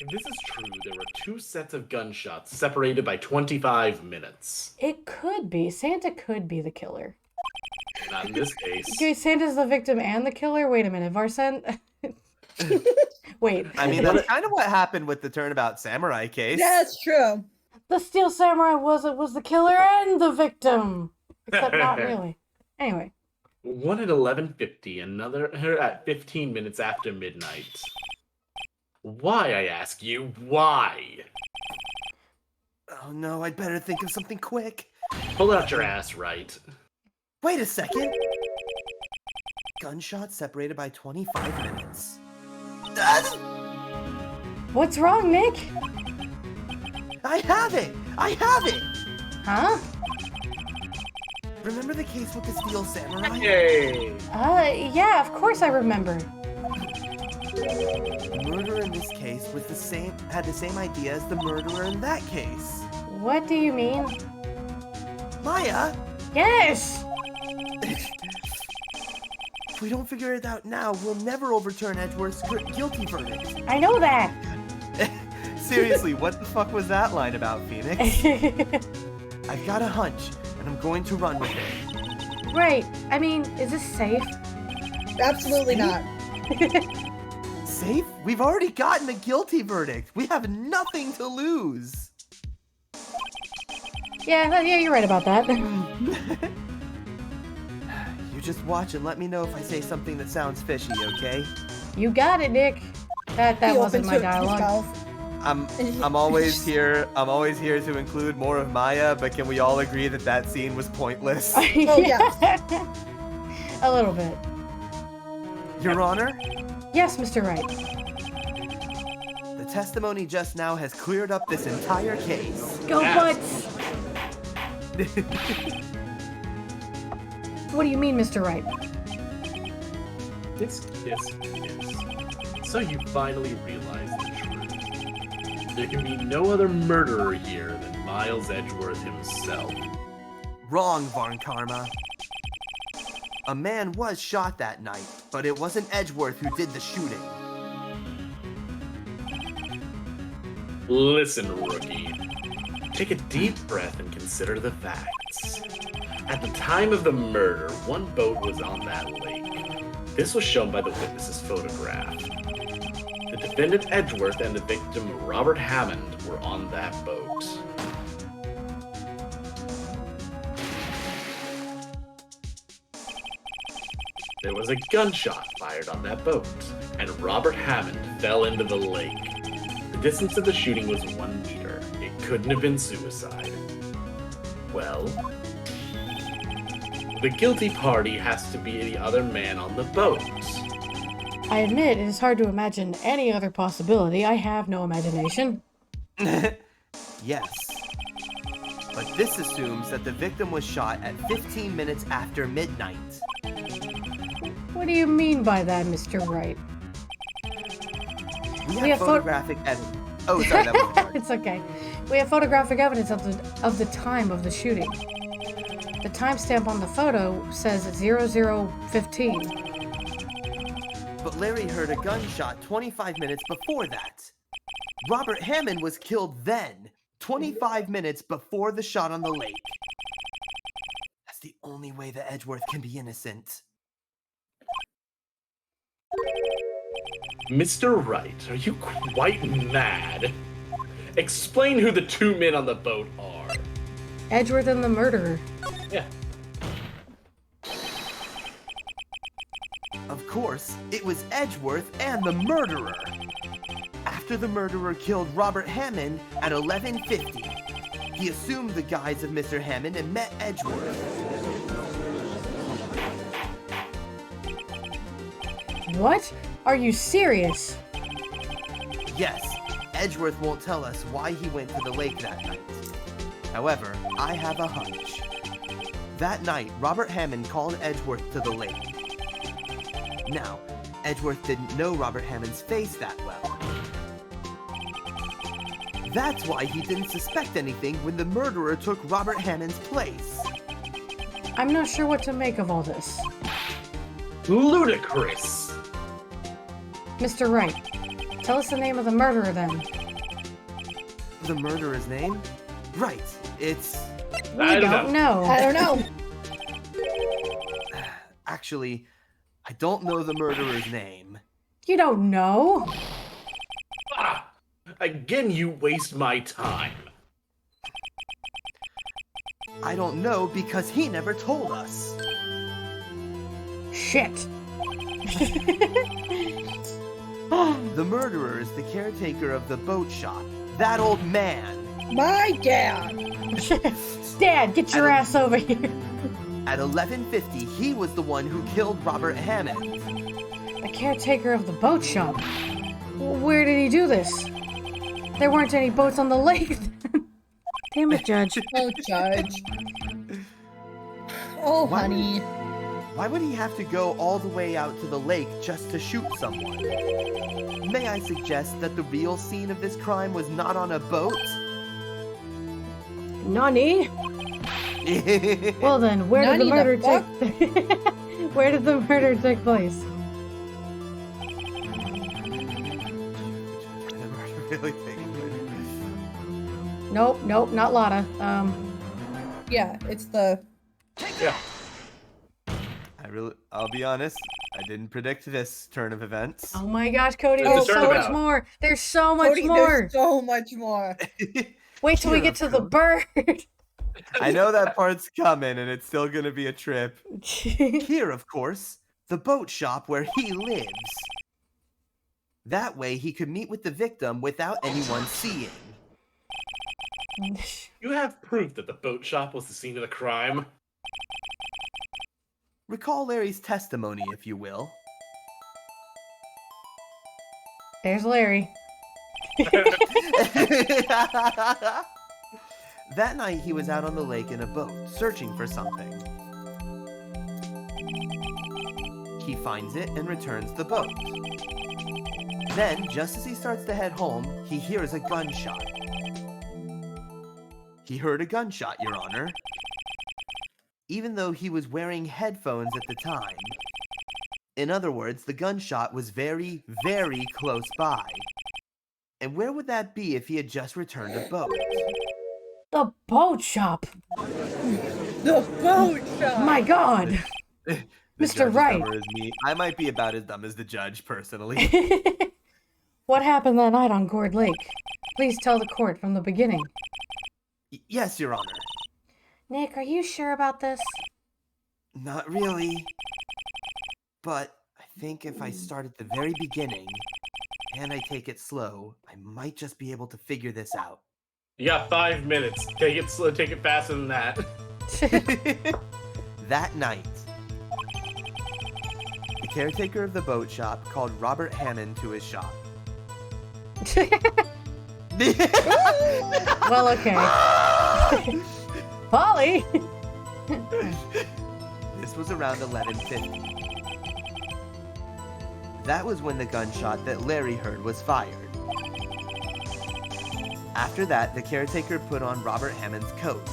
If this is true, there were 2 sets of gunshots separated by 25 minutes.
It could be. Santa could be the killer.
Not in this case.
Okay, Santa's the victim and the killer? Wait a minute, Varsen? Wait.
I mean, that's kind of what happened with the Turnabout Samurai case.
Yeah, it's true.
The Steel Samurai was the killer and the victim! Except not really. Anyway.
One at 11:50, another at 15 minutes after midnight. Why, I ask you, why?
Oh no, I'd better think of something quick.
Pull out your ass, Wright.
Wait a second. Gunshot separated by 25 minutes.
What's wrong, Nick?
I have it! I have it!
Huh?
Remember the case with the Steel Samurai?
Yay!
Yeah, of course I remember.
The murderer in this case was had the same idea as the murderer in that case.
What do you mean?
Maya,
Yes!
if we don't figure it out now, we'll never overturn Edgeworth's guilty verdict.
I know that!
Seriously, what the fuck was that line about, Phoenix? I've got a hunch, and I'm going to run with it.
Right. I mean, is this safe?
Absolutely not.
Safe? We've already gotten a guilty verdict. We have nothing to lose.
Yeah, you're right about that.
You just watch and let me know if I say something that sounds fishy, okay?
You got it, Nick. That
He
wasn't
opens
my
his
dialogue.
mouth.
I'm always here. I'm always here to include more of Maya, but can we all agree that that scene was pointless?
Yeah. A little bit.
Your Honor,
Yes, Mr. Wright.
the testimony just now has cleared up this entire case.
Go
Yes.
Butts! What do you mean, Mr. Wright?
Tisk, tisk, tisk. So you finally realize the truth. There can be no other murderer here than Miles Edgeworth himself.
Wrong, Varn Karma. A man was shot that night, but it wasn't Edgeworth who did the shooting.
Listen, rookie. Take a deep breath and consider the facts. At the time of the murder, one boat was on that lake. This was shown by the witness's photograph. The defendant Edgeworth and the victim Robert Hammond were on that boat. There was a gunshot fired on that boat, and Robert Hammond fell into the lake. The distance of the shooting was 1 meter. It couldn't have been suicide. Well, the guilty party has to be the other man on the boat.
I admit it is hard to imagine any other possibility. I have no imagination.
Yes. But this assumes that the victim was shot at 15 minutes after midnight.
What do you mean by that, Mr. Wright?
We have photographic evidence. Oh, sorry, that was hard.
It's okay. We have photographic evidence of the time of the shooting. The timestamp on the photo says 00:15.
But Larry heard a gunshot 25 minutes before that. Robert Hammond was killed then, 25 minutes before the shot on the lake. That's the only way that Edgeworth can be innocent.
Mr. Wright, are you quite mad? Explain who the two men on the boat are.
Edgeworth and the murderer.
Yeah.
Of course, it was Edgeworth and the murderer. After the murderer killed Robert Hammond at 11:50, he assumed the guise of Mr. Hammond and met Edgeworth.
What? Are you serious?
Yes, Edgeworth won't tell us why he went to the lake that night. However, I have a hunch. That night, Robert Hammond called Edgeworth to the lake. Now, Edgeworth didn't know Robert Hammond's face that well. That's why he didn't suspect anything when the murderer took Robert Hammond's place.
I'm not sure what to make of all this.
Ludicrous!
Mr. Wright, tell us the name of the murderer then.
The murderer's name? Right, it's...
We don't know.
I don't know.
Actually, I don't know the murderer's name.
You don't know?
Ah, again, you waste my time.
I don't know because he never told us.
Shit.
The murderer is the caretaker of the boat shop. That old man.
My dad.
Dad, get your ass over here.
At 11:50, he was the one who killed Robert Hammond.
The caretaker of the boat shop. Where did he do this? There weren't any boats on the lake. Damn it, Judge.
Oh, Judge. Oh,
Why would-
honey.
Why would he have to go all the way out to the lake just to shoot someone? May I suggest that the real scene of this crime was not on a boat?
Nani? Well then, where did the
Nani
murder
the
take? Where did the murder take place?
Really think.
Nope, not Lotta.
Yeah, it's the...
Yeah.
I'll be honest, I didn't predict this turn of events.
Oh my gosh, Cody,
What's
there's
the
so much
turnabout?
more. There's so much
Cody,
more.
There's so much more.
Wait till we get to the bird.
I know that part's coming and it's still gonna be a trip. Here, of course, the boat shop where he lives. That way he could meet with the victim without anyone seeing.
You have proof that the boat shop was the scene of the crime.
Recall Larry's testimony, if you will.
There's Larry.
That night he was out on the lake in a boat, searching for something. he finds it and returns the boat. Then, just as he starts to head home, he hears a gunshot. He heard a gunshot, Your Honor, even though he was wearing headphones at the time. In other words, the gunshot was very, very close by. And where would that be if he had just returned a boat?
The boat shop.
The boat shop.
My God.
The
Mr.
judge is
Wright.
dumber as me. I might be about as dumb as the judge, personally.
What happened that night on Gourd Lake? Please tell the court from the beginning.
Yes, Your Honor.
Nick, are you sure about this?
Not really. But I think if I start at the very beginning, and I take it slow, I might just be able to figure this out.
You got 5 minutes. Take it slow. Take it faster than that.
That night, the caretaker of the boat shop called Robert Hammond to his shop.
Well, okay. Polly!
This was around 11:50. That was when the gunshot that Larry heard was fired. After that, the caretaker put on Robert Hammond's coat.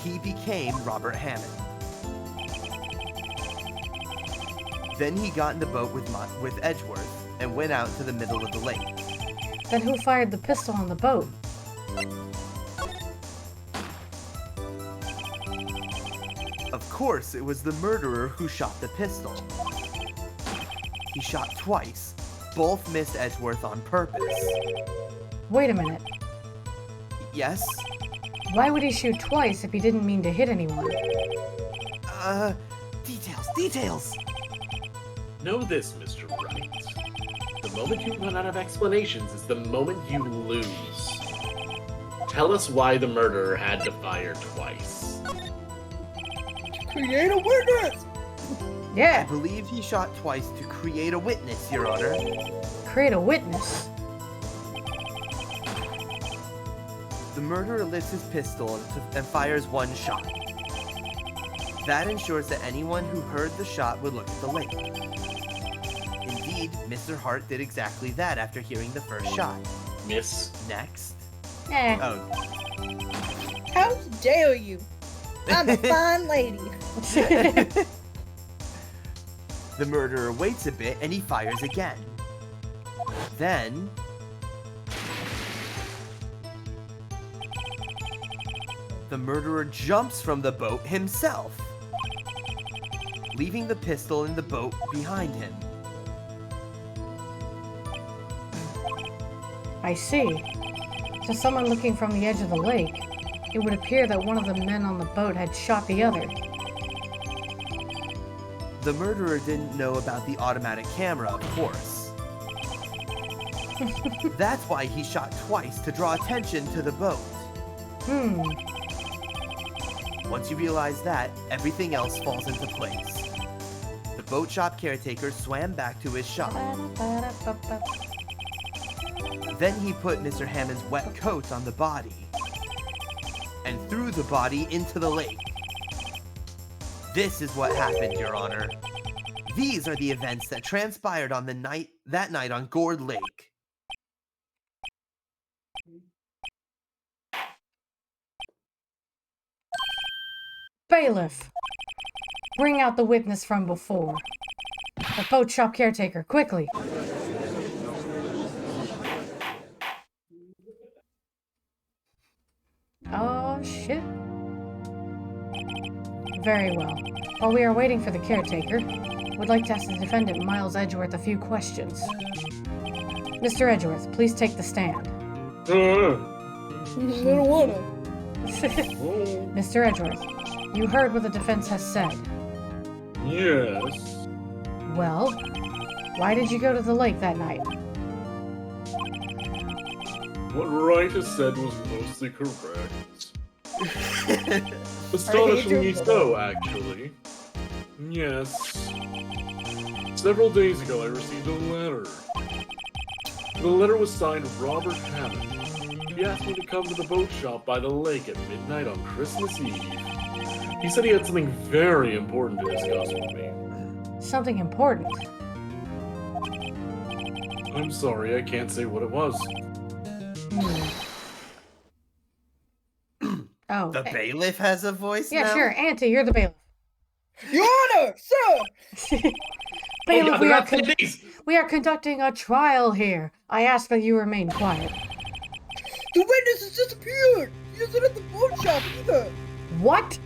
He became Robert Hammond. Then he got in the boat with Edgeworth and went out to the middle of the lake.
Then who fired the pistol on the boat?
Of course, it was the murderer who shot the pistol. He shot twice. Both missed Edgeworth on purpose.
Wait a minute.
Yes?
Why would he shoot twice if he didn't mean to hit anyone?
Details!
Know this, Mr. Wright. The moment you run out of explanations is the moment you lose. Tell us why the murderer had to fire twice.
Create a witness.
I
Yeah,
believe he shot twice to create a witness, Your Honor.
create a witness.
The murderer lifts his pistol and fires one shot. That ensures that anyone who heard the shot would look at the lake. Indeed, Mr. Hart did exactly that after hearing the first shot.
Miss.
Next.
Eh.
Oh,
How dare you? I'm a fine lady.
the murderer waits a bit and he fires again. Then, the murderer jumps from the boat himself, leaving the pistol in the boat behind him.
I see. To someone looking from the edge of the lake, it would appear that one of the men on the boat had shot the other.
The murderer didn't know about the automatic camera, of course. That's why he shot twice, to draw attention to the boat. Once you realize that, everything else falls into place. The boat shop caretaker swam back to his shop. Then he put Mr. Hammond's wet coat on the body and threw the body into the lake. This is what happened, Your Honor. These are the events that transpired on that night on Gourd Lake.
Bailiff! Bring out the witness from before. The boat shop caretaker, quickly! Oh, shit. Very well. While we are waiting for the caretaker, we'd like to ask the defendant Miles Edgeworth a few questions. Mr. Edgeworth, please take the stand.
I don't wanna.
Mr. Edgeworth, you heard what the defense has said.
Yes.
Well, why did you go to the lake that night?
What Wright has said was mostly correct. Astonishingly so, actually. Yes. Several days ago, I received a letter. The letter was signed Robert Hammond. He asked me to come to the boat shop by the lake at midnight on Christmas Eve. He said he had something very important to discuss with me.
something important.
I'm sorry, I can't say what it was.
Oh.
The bailiff has a voice
Yeah,
now?
sure. Auntie, you're the bailiff.
Your Honor, sir!
Bailiff,
they're not attendees!
we are conducting a trial here. I ask that you remain quiet.
The witness has disappeared! He isn't at the boat shop either!
What?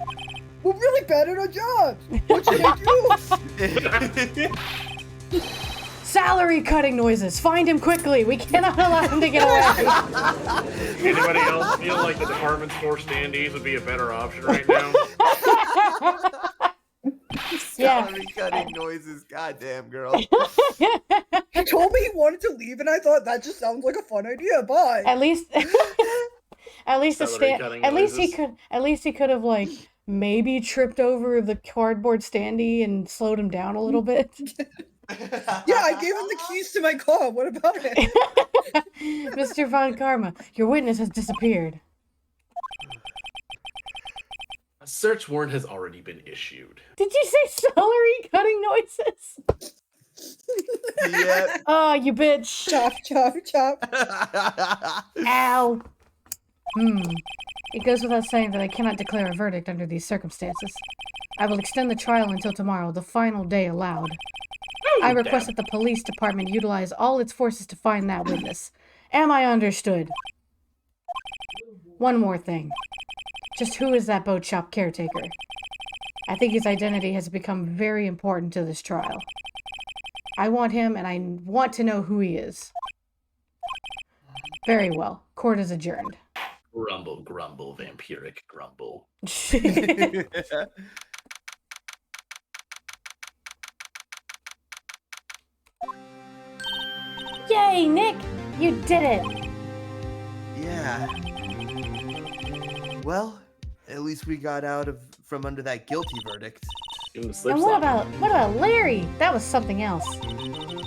We're really bad at our jobs! What should I do?
Salary cutting noises. Find him quickly. We cannot allow him to get away.
Anybody else feel like the department store standees would be a better option right now?
Salary cutting noises, goddamn girl.
He told me he wanted to leave, and I thought that just sounds like a fun idea. Bye.
At least, at least he could have like maybe tripped over the cardboard standee and slowed him down a little bit.
Yeah, I gave him the keys to my car. What about it?
Mr. Von Karma, your witness has disappeared.
A search warrant has already been issued.
Did you say celery cutting noises?
Yeah.
Oh, you bitch.
Chop, chop, chop.
Ow. It goes without saying that I cannot declare a verdict under these circumstances. I will extend the trial until tomorrow, the final day allowed. I request that the police department utilize all its forces to find that witness. Am I understood? One more thing. Just who is that boat shop caretaker? I think his identity has become very important to this trial. I want him, and I want to know who he is. Very well. Court is adjourned.
Grumble, grumble, vampiric grumble.
Yay, Nick! You did it!
Yeah. Well, at least we got out from under that guilty verdict.
Give him the slip
And
slap.
what about Larry? That was something else.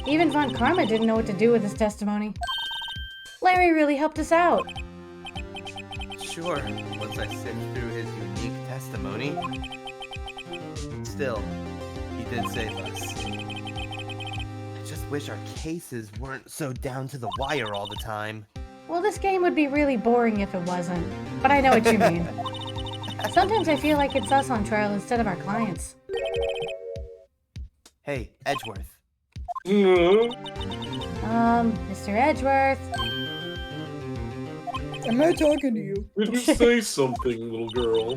Even Von Karma didn't know what to do with his testimony. Larry really helped us out.
Sure, once I sift through his unique testimony. Still, he did save us. I just wish our cases weren't so down to the wire all the time.
Well, this game would be really boring if it wasn't. But I know what you mean. Sometimes I feel like it's us on trial instead of our clients.
Hey, Edgeworth.
Mr. Edgeworth.
I'm not talking to you.
Did you say something, little girl?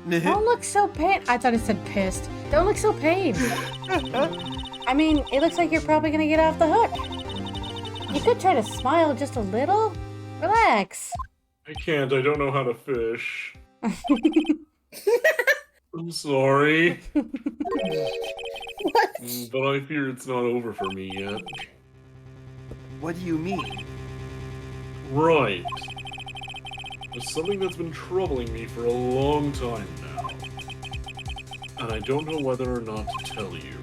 Don't look so I thought it said pissed. Don't look so pained. I mean, it looks like you're probably gonna get off the hook. You could try to smile just a little. Relax.
I can't, I don't know how to fish. I'm sorry.
What?
But I fear it's not over for me yet.
What do you mean?
Right. There's something that's been troubling me for a long time now. And I don't know whether or not to tell you.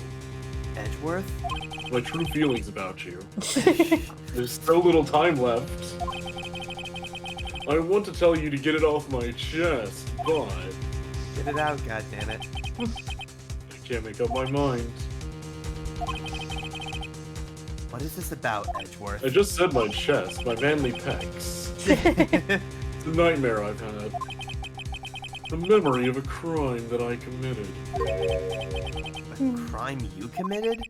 Edgeworth?
My true feelings about you. There's so little time left. I want to tell you to get it off my chest, but
Get it out, goddammit.
I can't make up my mind.
What is this about, Edgeworth?
I just said my chest, my manly pecs. It's a nightmare I've had. The memory of a crime that I committed.
A crime you committed?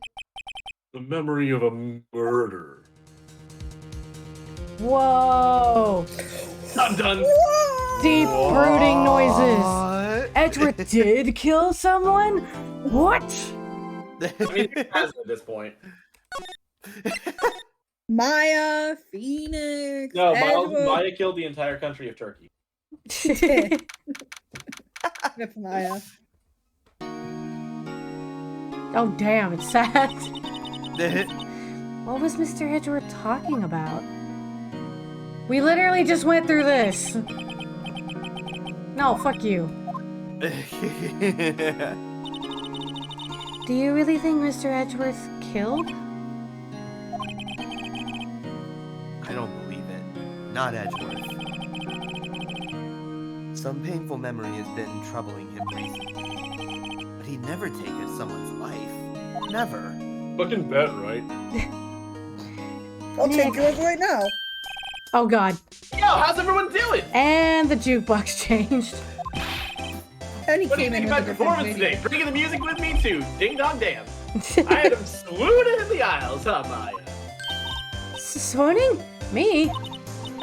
The memory of a murder.
Whoa.
I'm done.
Deep brooding noises.
What?
Edgeworth did kill someone? What?
I mean, it has at this point.
Maya, Phoenix.
No,
Edgeworth.
Maya killed the entire country of Turkey.
Rip Maya.
Oh, damn, it's sad. What was Mr. Edgeworth talking about? We literally just went through this. No, fuck you. Do you really think Mr. Edgeworth killed?
I don't believe it. Not Edgeworth. Some painful memory has been troubling him recently. But he'd never take someone's life. Never.
Fucking bet, right?
I'll take yours right now.
Oh God.
Yo, how's everyone doing?
And the jukebox changed.
And he
What do you
came
think
in
of my
with a different
performance
video.
today? Bringing the music with me too. Ding dong damn. I had him swooning in the aisles, huh, Maya?
Swooning? Me?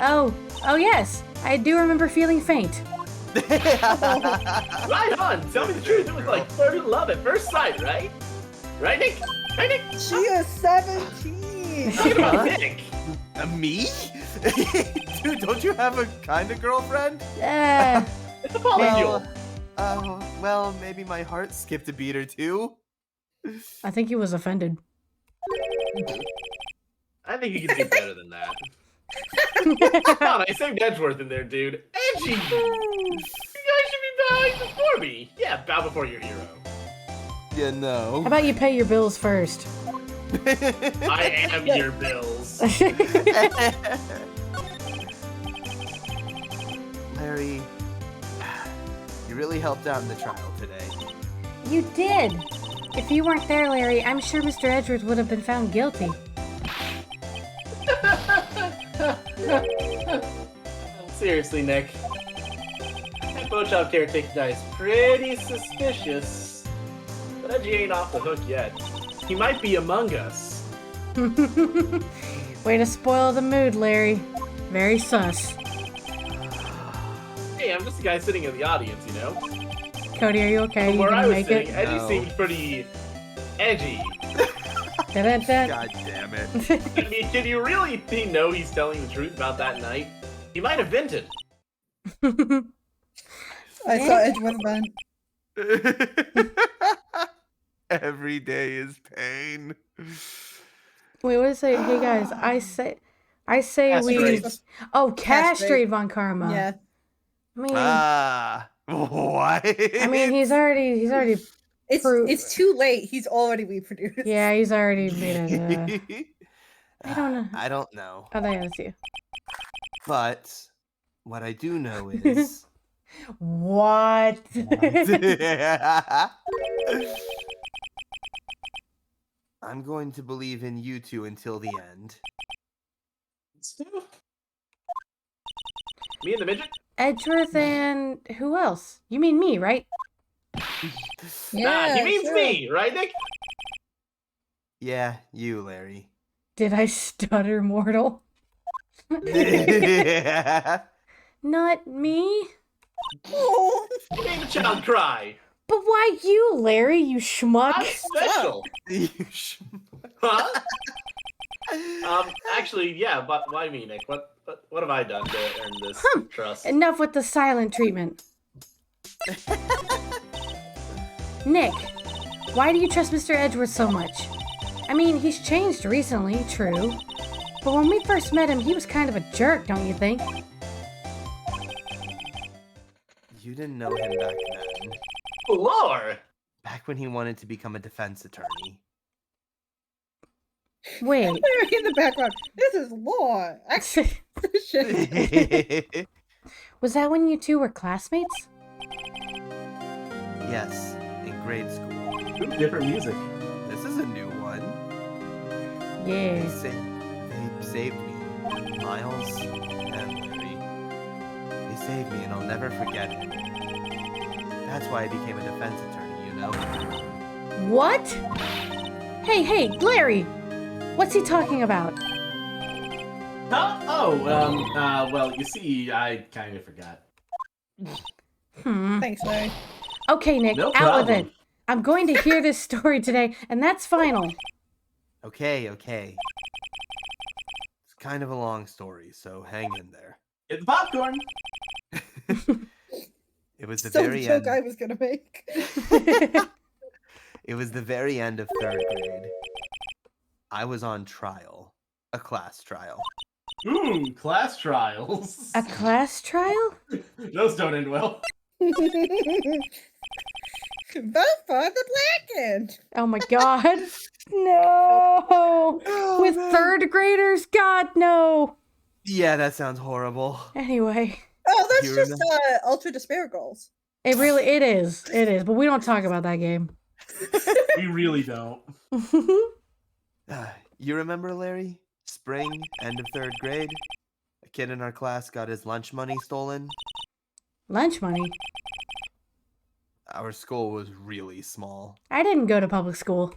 Oh yes. I do remember feeling faint.
Right on. Tell me the truth. It was like flirting love at first sight, right? Right, Nick? Right, Nick?
She is 17.
Talking about Nick.
Me? Dude, don't you have a kind of girlfriend?
It's a polycule.
Well, maybe my heart skipped a beat or two.
I think he was offended.
I think you can do better than that. Come on, I saved Edgeworth in there, dude. Edgy! You guys should be bowing before me. Yeah, bow before your hero.
Yeah, no.
How about you pay your bills first?
I am your bills.
Larry, you really helped out in the trial today.
You did. If you weren't there, Larry, I'm sure Mr. Edgeworth would have been found guilty.
Seriously, Nick. That blowjob caretaker guy is pretty suspicious. But Edgy ain't off the hook yet. He might be among us.
Way to spoil the mood, Larry. Very sus.
Hey, I'm just a guy sitting in the audience, you know?
Cody, are you okay?
From
You
where I
gonna
was
make
sitting,
it?
Edgy
No.
seemed pretty edgy.
Da-da-da.
God damn it.
I mean, can you really know he's telling the truth about that night? He might have vented.
I saw Edgeworth run.
Every day is pain.
Wait, what is it? Hey guys, I say we.
Castrate.
Oh,
Castrate.
castrate Von Karma.
Yeah.
What?
I mean, he's already.
It's too late. He's already reproduced.
Yeah, he's already made it. I don't know.
I don't know.
Oh, that's you.
But what I do know is
What?
I'm going to believe in you two until the end.
Me and the midget?
Edgeworth and who else? You mean me, right?
Nah, he means
sure.
me, right, Nick?
Yeah, you, Larry.
Did I stutter, mortal? Not me.
Oh,
You made the child cry.
But why you, Larry? You
I'm
schmuck.
special.
You sh-
Huh? Actually, yeah, but why me, Nick? What have I done to earn this trust?
Enough with the silent treatment. Nick, why do you trust Mr. Edgeworth so much? I mean, he's changed recently, true. But when we first met him, he was kind of a jerk, don't you think?
You didn't know him back then.
Lore!
Back when he wanted to become a defense attorney.
Wait.
Larry in the background. This is law. Shit.
Was that when you two were classmates?
Yes, in grade school.
Ooh, different music.
This is a new one.
Yeah.
They saved me. Miles and Larry. They saved me and I'll never forget it. That's why I became a defense attorney, you know?
What? Hey, Larry! What's he talking about?
Huh? Oh, well, you see, I kind of forgot.
Thanks, Larry.
Okay, Nick,
No
out
problem.
with it. I'm going to hear this story today, and that's final.
Okay. It's kind of a long story, so hang in there.
Get the popcorn.
It was the
So the
very
joke
end.
I was gonna make.
It was the very end of 3rd grade. I was on trial. A class trial.
Ooh, class trials.
A class trial?
Those don't end well.
Vote for the blackened.
Oh my god. No! With
man.
3rd graders? God, no!
Yeah, that sounds horrible.
Anyway,
Oh, that's
You
just
remember-
Ultra Despair Goals.
it is, but we don't talk about that game.
We really don't.
You remember, Larry? Spring, end of 3rd grade? A kid in our class got his lunch money stolen.
Lunch money?
Our school was really small.
I didn't go to public school.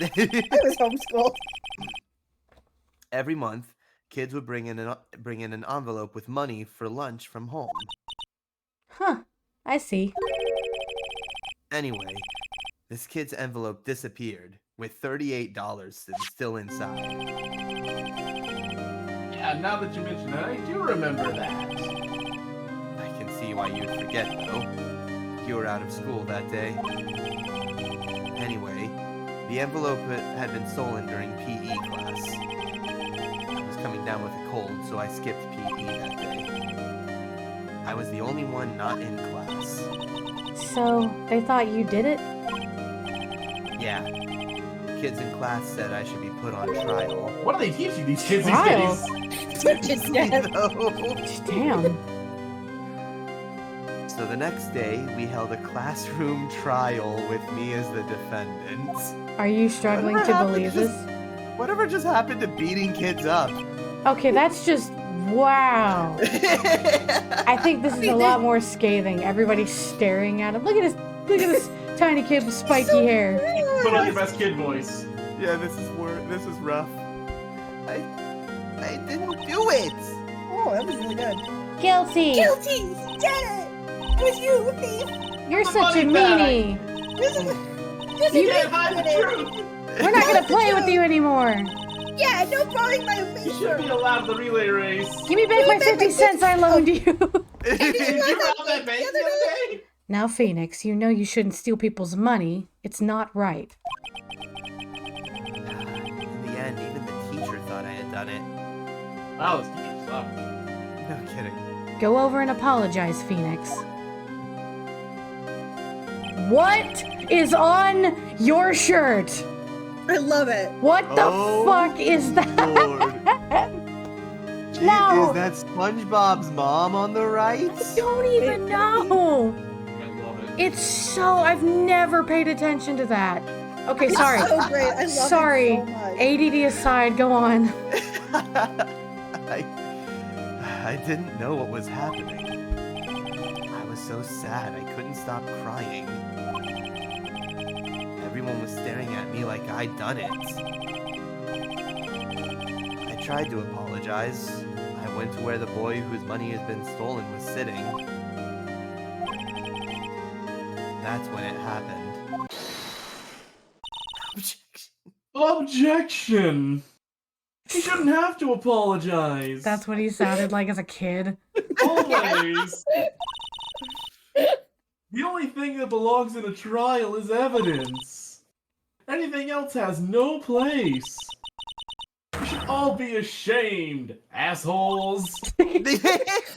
I was homeschooled.
Every month, kids would bring in an envelope with money for lunch from home.
Huh. I see.
Anyway, this kid's envelope disappeared with $38 still inside.
Yeah, now that you mention it, I do remember that.
I can see why you'd forget, though. You were out of school that day. Anyway, the envelope had been stolen during PE class. I was coming down with a cold, so I skipped PE that day. I was the only one not in class.
So, they thought you did it?
Yeah. Kids in class said I should be put on trial.
What do they teach you, these kids
Trial?
these days?
Just dead.
Damn.
So the next day, we held a classroom trial with me as the defendant.
Are you struggling to believe this?
Whatever just happened to beating kids up?
Okay, that's just... Wow. I think this is a lot more scathing. Everybody's staring at him. Look at this tiny kid with spiky hair.
Put on your best kid voice.
Yeah, this is rough. I didn't do it.
Oh, that was really good.
Guilty.
Guilty! He did it! It was you, thief!
You're
The
such a
money back.
meanie.
You can't hide the truth.
We're not gonna play with you anymore.
Yeah, no borrowing my
You
face.
should be allowed the relay race.
Give me back my 50 cents I loaned you.
Did you rob that bank the other day?
Now, Phoenix, you know you shouldn't steal people's money. It's not right.
In the end, even the teacher thought I had done it.
Wow, this teacher sucked.
No kidding.
Go over and apologize, Phoenix. What is on your shirt?
I love it.
What the fuck is that?
Lord. Gee,
No.
Is that SpongeBob's mom on the right?
Don't even know.
I love it.
It's so... I've never paid attention to that. Okay, sorry.
It's so great. I love
Sorry.
it so much.
ADD aside, go on.
I didn't know what was happening. I was so sad I couldn't stop crying. Everyone was staring at me like I'd done it. I tried to apologize. I went to where the boy whose money had been stolen was sitting. That's when it happened.
Objection! You shouldn't have to apologize.
That's what he sounded like as a kid.
Always. The only thing that belongs in a trial is evidence. Anything else has no place. You should all be ashamed, assholes.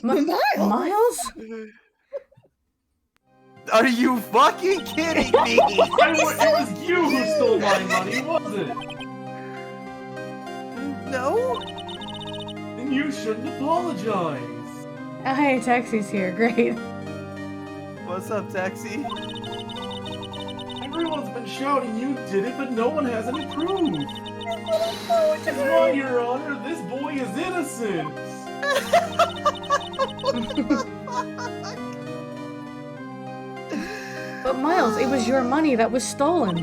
Miles?
Are you fucking kidding me?
It was you who stole my money, wasn't it?
No?
Then you shouldn't apologize.
Oh, hey, Taxi's here. Great.
What's up, Taxi?
Everyone's been shouting you did it, but no one has any proof. Which is why, Your Honor, this boy is innocent.
But Miles, it was your money that was stolen.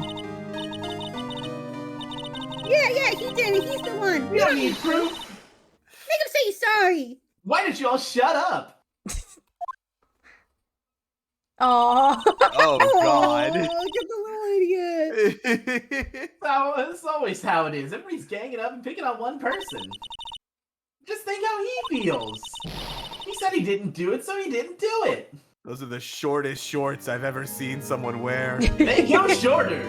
Yeah, he did it. He's the one.
We don't need proof.
Make him say sorry.
Why don't you all shut up?
Aww.
Oh, God.
Get the little idiot.
That's always how it is. Everybody's ganging up and picking on one person. Just think how he feels. He said he didn't do it, so he didn't do it.
Those are the shortest shorts I've ever seen someone wear.
Make him shorter.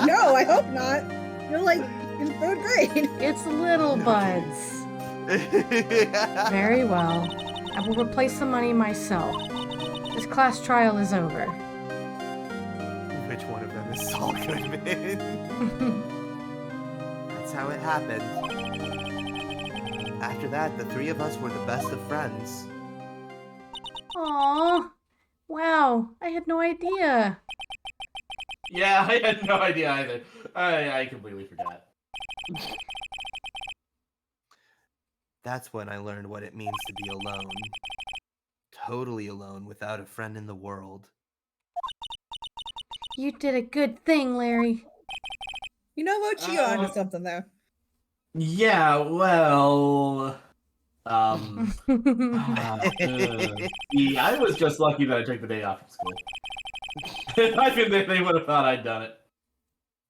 No, I hope not. You're like in 3rd grade.
It's little buds. Very well. I will replace the money myself. This class trial is over.
Which one of them is Saul Goodman? That's how it happened. After that, the three of us were the best of friends.
Aww. Wow, I had no idea.
Yeah, I had no idea either. I completely forgot.
That's when I learned what it means to be alone. Totally alone without a friend in the world.
You did a good thing, Larry.
You know what? You're onto something there.
Yeah, well... Yeah, I was just lucky that I took the day off from school. I think they would have thought I'd done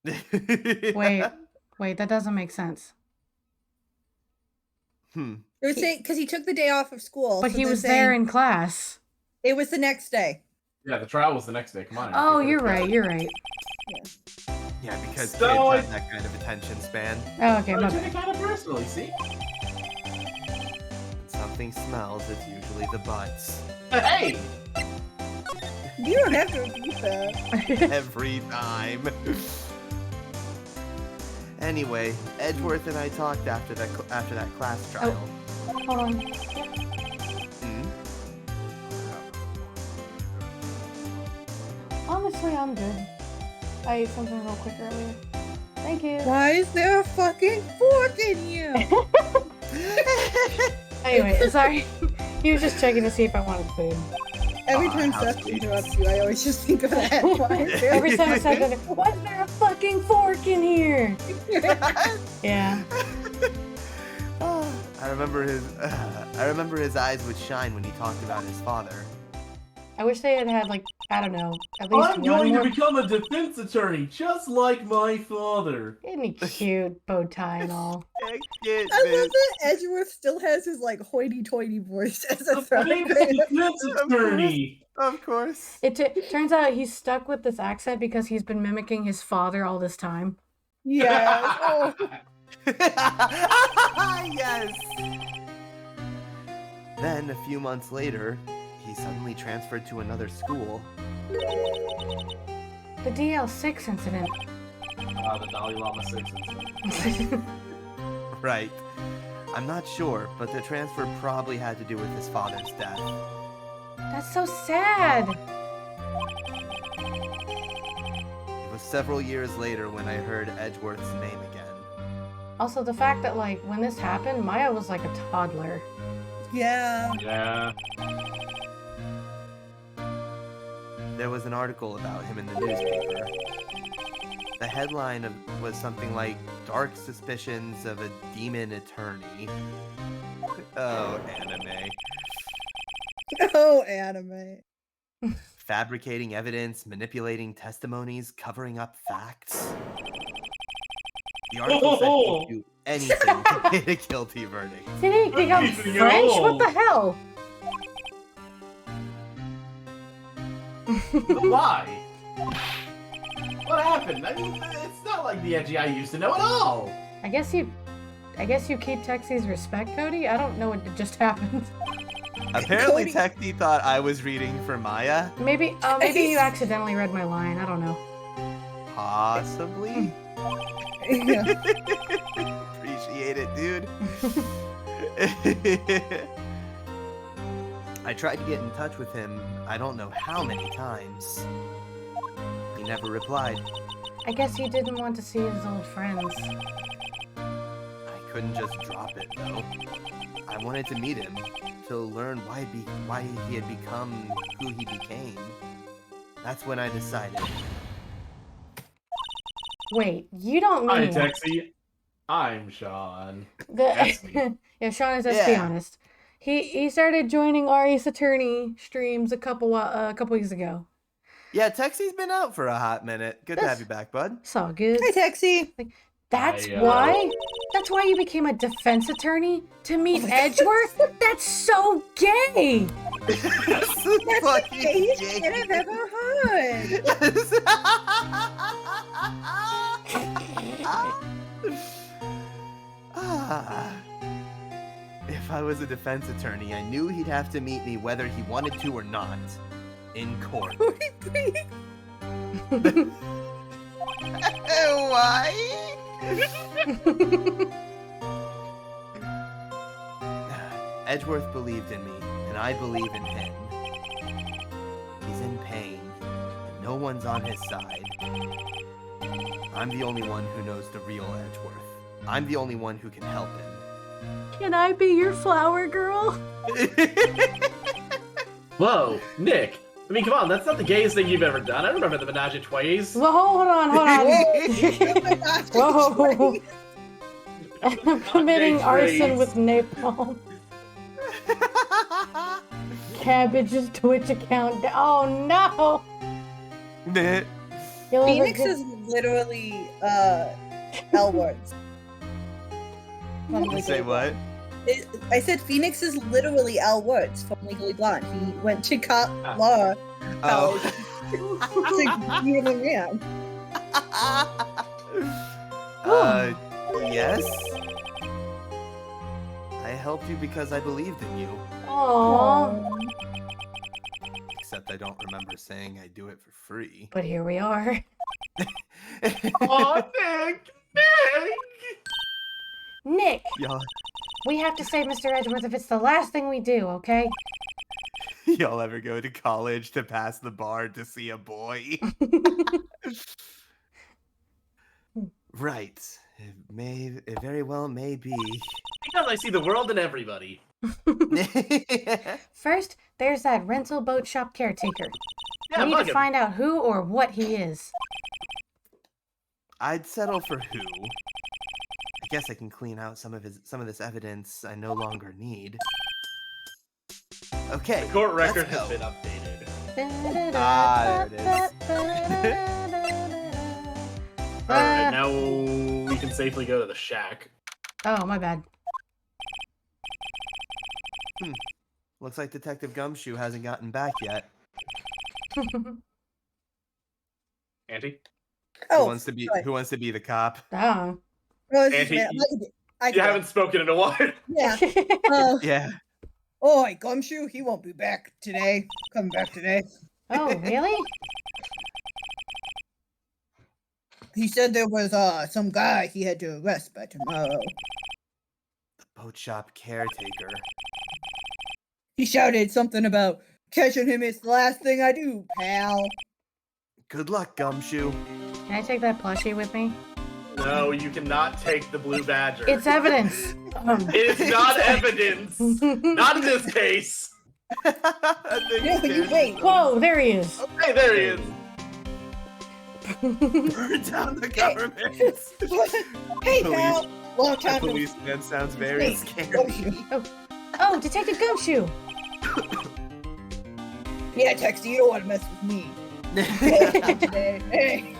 it.
Wait, that doesn't make sense.
It was saying because he took the day off of school,
But
so
he
they're
was
saying
there in class.
It was the next day.
Yeah, the trial was the next day. Come on.
Oh, you're right. You're right.
Yeah, because
So
kids
I-
have that kind of attention span.
Oh, okay,
I
my
took
bad.
it kind of personally, see?
When something smells, it's usually the butts.
Hey!
You don't have to repeat that.
Every time. Anyway, Edgeworth and I talked after that class trial.
Hold on.
Hmm?
Honestly, I'm good. I ate something real quick earlier. Thank you.
Why is there a fucking fork in you?
Anyway, sorry. He was just checking to see if I wanted food.
Every
Aw,
time
how
Seth
sweet.
interrupts you, I always just think of that. Why is there
Every time I said that, why is there a fucking fork in here? Yeah.
I remember his eyes would shine when he talked about his father.
I wish they had had, like, I don't know, at least
I'm
one
going
more...
to become a defense attorney, just like my father.
Isn't he cute? Bow tie and all.
I love that Edgeworth still has his like hoity-toity voice as a third
I'm a
grader.
defense attorney.
Of course.
It turns out he's stuck with this accent because he's been mimicking his father all this time.
Yeah. Oh.
Yes. Then a few months later, he suddenly transferred to another school.
The DL6 incident.
The Dalai Lama 6 incident.
Right. I'm not sure, but the transfer probably had to do with his father's death.
That's so sad.
It was several years later when I heard Edgeworth's name again.
Also, the fact that, like, when this happened, Maya was like a toddler.
Yeah.
Yeah.
There was an article about him in the newspaper. The headline was something like, "Dark Suspicions of a Demon Attorney." Oh, anime.
Oh, anime.
Fabricating evidence, manipulating testimonies, covering up facts. The article said he'd do anything to get a guilty verdict.
Did he become
keeping it
French? What
all.
the hell?
But why? What happened? I mean, it's not like the Edgy I used to know at all.
I guess you keep Texie's respect, Cody? I don't know what just happened.
Apparently,
Cody-
Techie thought I was reading for Maya.
Maybe you accidentally read my line. I don't know.
Possibly.
Yeah.
Appreciate it, dude. I tried to get in touch with him, I don't know how many times. He never replied.
I guess he didn't want to see his old friends.
I couldn't just drop it, though. I wanted to meet him, to learn why he had become who he became. That's when I decided.
Wait, you don't
Hi,
mean
Texie. I'm Sean.
the
me.
yeah, Sean is. Let's be
Yeah.
honest. He started joining Ace Attorney streams a couple weeks ago.
Yeah, Texie's been out for a hot minute. Good to have you back, bud.
It's all good.
Hi, Taxi.
That's
I,
why. That's why you became a defense attorney to meet Edgeworth. That's so gay.
That's
That's the gayest shit I've ever heard.
If I was a defense attorney, I knew he'd have to meet me whether he wanted to or not. In court. Why? Edgeworth believed in me, and I believe in him. He's in pain, and No one's on his side. I'm the only one who knows the real Edgeworth. I'm the only one who can help him.
Can I be your flower girl?
Whoa, Nick. I mean, come on, that's not the gayest thing you've ever done. I remember the Menage a Trois.
Well, hold on. Whoa. I'm committing arson with napalm. Cabbage's Twitch account. Oh no!
Nah.
Phoenix is literally L words.
You say what?
I said Phoenix is literally Al Woods from Legally Blonde. He went to law college to be a man.
Yes. I helped you because I believed in you.
Aww.
Except I don't remember saying I do it for free.
But here we are.
Aw, Nick!
Nick,
Y'all,
we have to save Mr. Edgeworth if it's the last thing we do, okay?
y'all ever go to college to pass the bar to see a boy? Right. It very well may be.
Because I see the world in everybody.
First, there's that rental boat shop caretaker.
Yeah,
we need
bug
to
him.
find out who or what he is.
I'd settle for who. I guess I can clean out some of this evidence I no longer need. Okay.
The court record
let's
has
go.
been updated.
Ah,
Alright, now we can safely go to the shack.
Oh, my bad.
Looks like Detective Gumshoe hasn't gotten back yet.
Auntie?
Who
Oh,
wants to be
sorry.
Who wants to be the cop?
Oh.
Auntie, you haven't spoken in a while.
Yeah.
Yeah.
Oh, Gumshoe, he won't be back today. Coming back today.
Oh, really?
He said there was some guy he had to arrest by tomorrow.
The boat shop caretaker.
He shouted something about catching him is the last thing I do, pal.
Good luck, Gumshoe.
Can I take that plushie with me?
No, you cannot take the blue badger.
It's evidence.
It is not evidence. Not in this case.
No, you wait.
Whoa, there he is.
Hey, there he is.
Burn down the government.
Hey,
Police-
pal. Long
A
time no
policeman sounds very
Hey,
scary.
Gumshoe.
Oh, Detective Gumshoe.
Yeah, Texty, you don't want to mess with me. Today. Hey.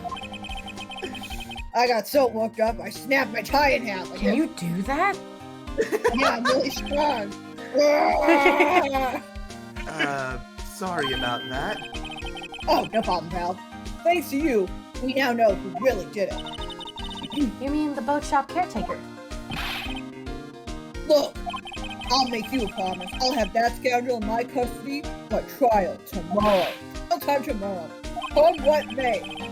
I got so woke up, I snapped my tie in half. Like
Can you do that?
Yeah, I'm really strong.
Sorry about that.
Oh, no problem, pal. Thanks to you, we now know who really did it.
You mean the boat shop caretaker?
Look, I'll make you a promise. I'll have that scoundrel in my custody for trial tomorrow. Sometime tomorrow. Come what may.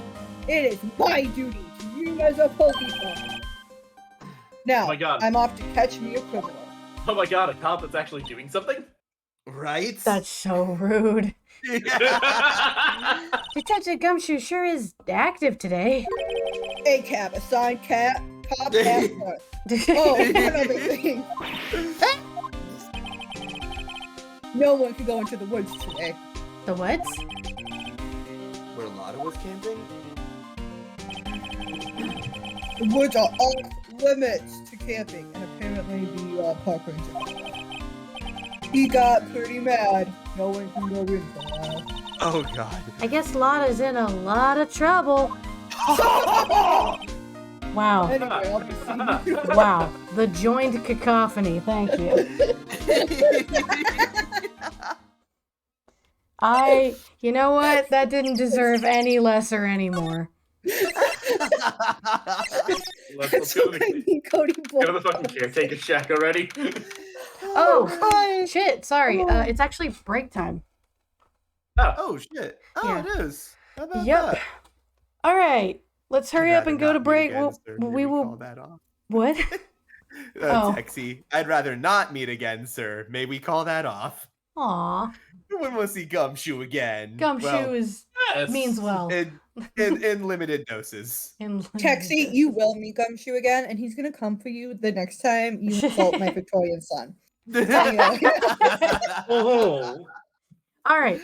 It is my duty to you as a police officer. Now,
Oh my God.
I'm off to catch me a criminal.
Oh my god, a cop that's actually doing something?
Right?
That's so rude. Detective Gumshoe sure is active today.
A cab, assigned cop, passport. Oh, one other thing. No one can go into the woods today.
The woods?
Where Lotta was camping?
The woods are off limits to camping, and apparently the park ranger. He got pretty mad. No one can go in for a while.
Oh god.
I guess Lotta's in a lot of trouble. Wow.
Anyway, I'll be seeing you.
Wow. The joined cacophony. Thank you. You know what? That didn't deserve any lesser anymore.
Let's go to the,
Cody
go to the fucking caretaker shack already.
Oh, shit. Sorry. It's actually break time.
Oh shit. Oh,
Yeah.
it is. How about
Yep.
that?
All right. Let's hurry
I'd
up and
rather
go to
not meet
break.
again, sir. May
We
call
will.
that off.
What? Oh.
Texie, I'd rather not meet again, sir. May we call that off?
Aw.
Who wouldn't want to see Gumshoe again?
Gumshoe
Well,
is
Yes.
Means well.
In limited doses.
In limited
Texie, you
doses.
will meet Gumshoe again, and he's gonna come for you the next time you insult my Victorian son.
Oh.
All right.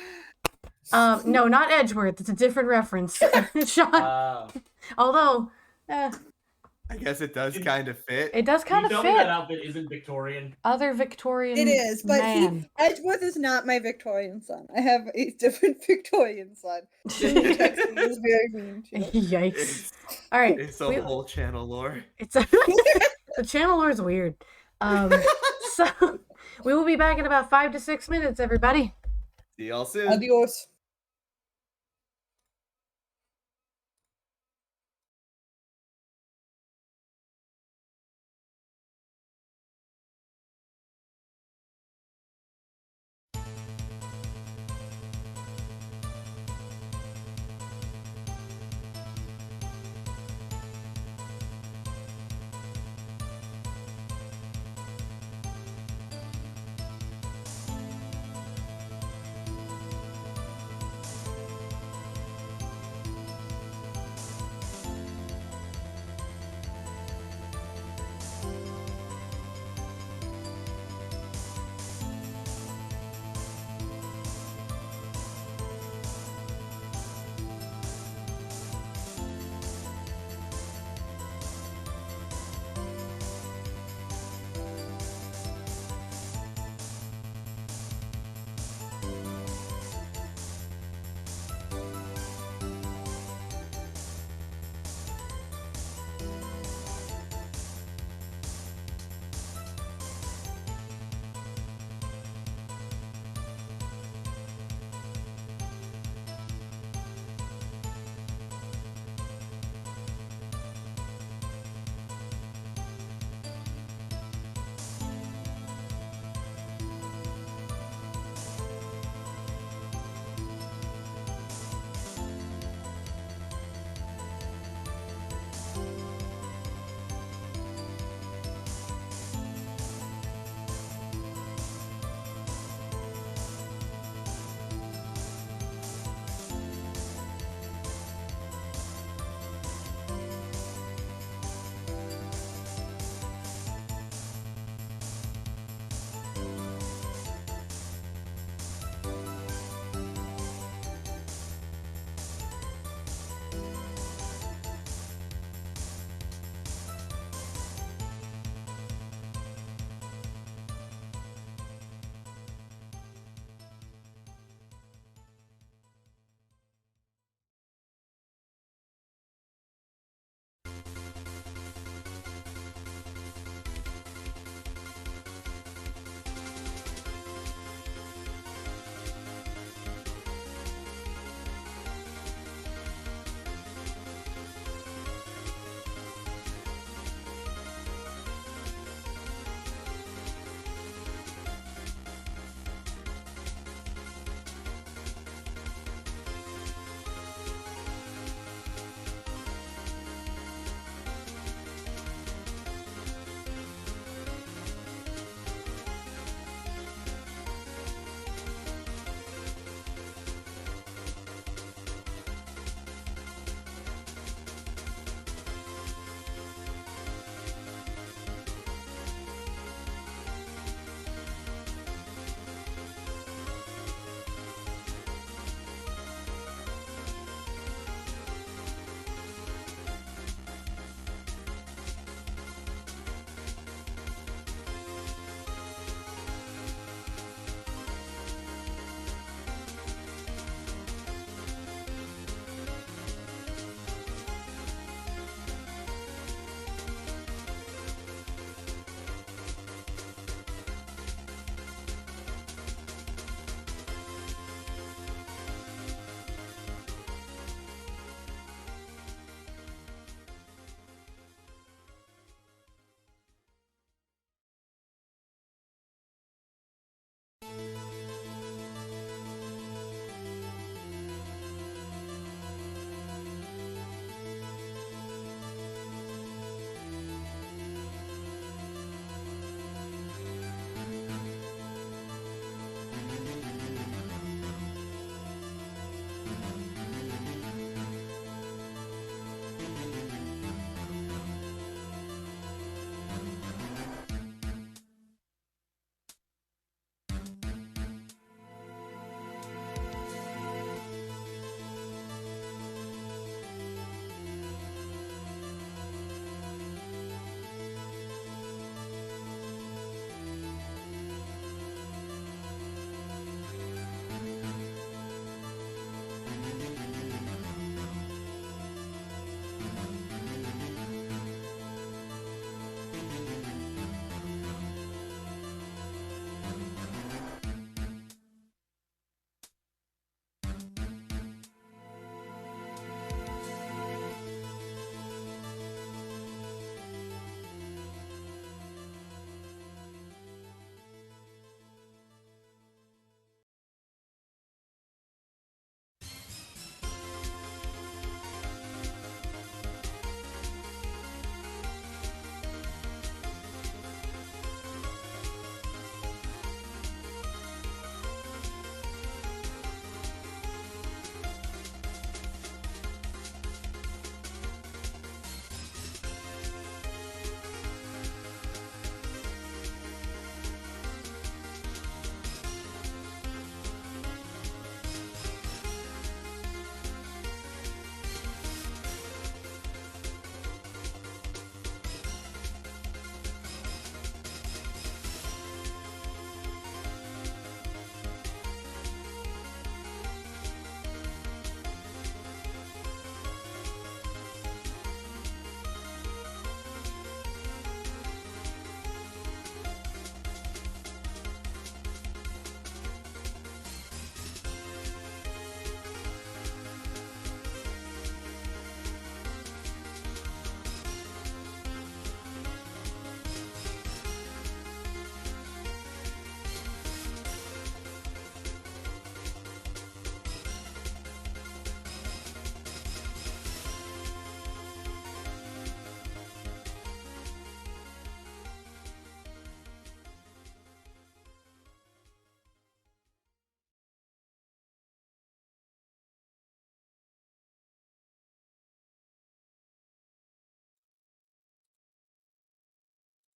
No, not Edgeworth. It's a different reference. Sean. Although,
I guess it does kind of fit.
it does kind of
Tell me that
fit.
outfit isn't Victorian.
Other Victorian
It is, but
man.
Edgeworth is not my Victorian son. I have a different Victorian son. Texie is very mean to.
Yikes. All right.
It's a whole channel lore.
It's the channel lore is weird. So we will be back in about 5 to 6 minutes, everybody.
See y'all soon.
Adios.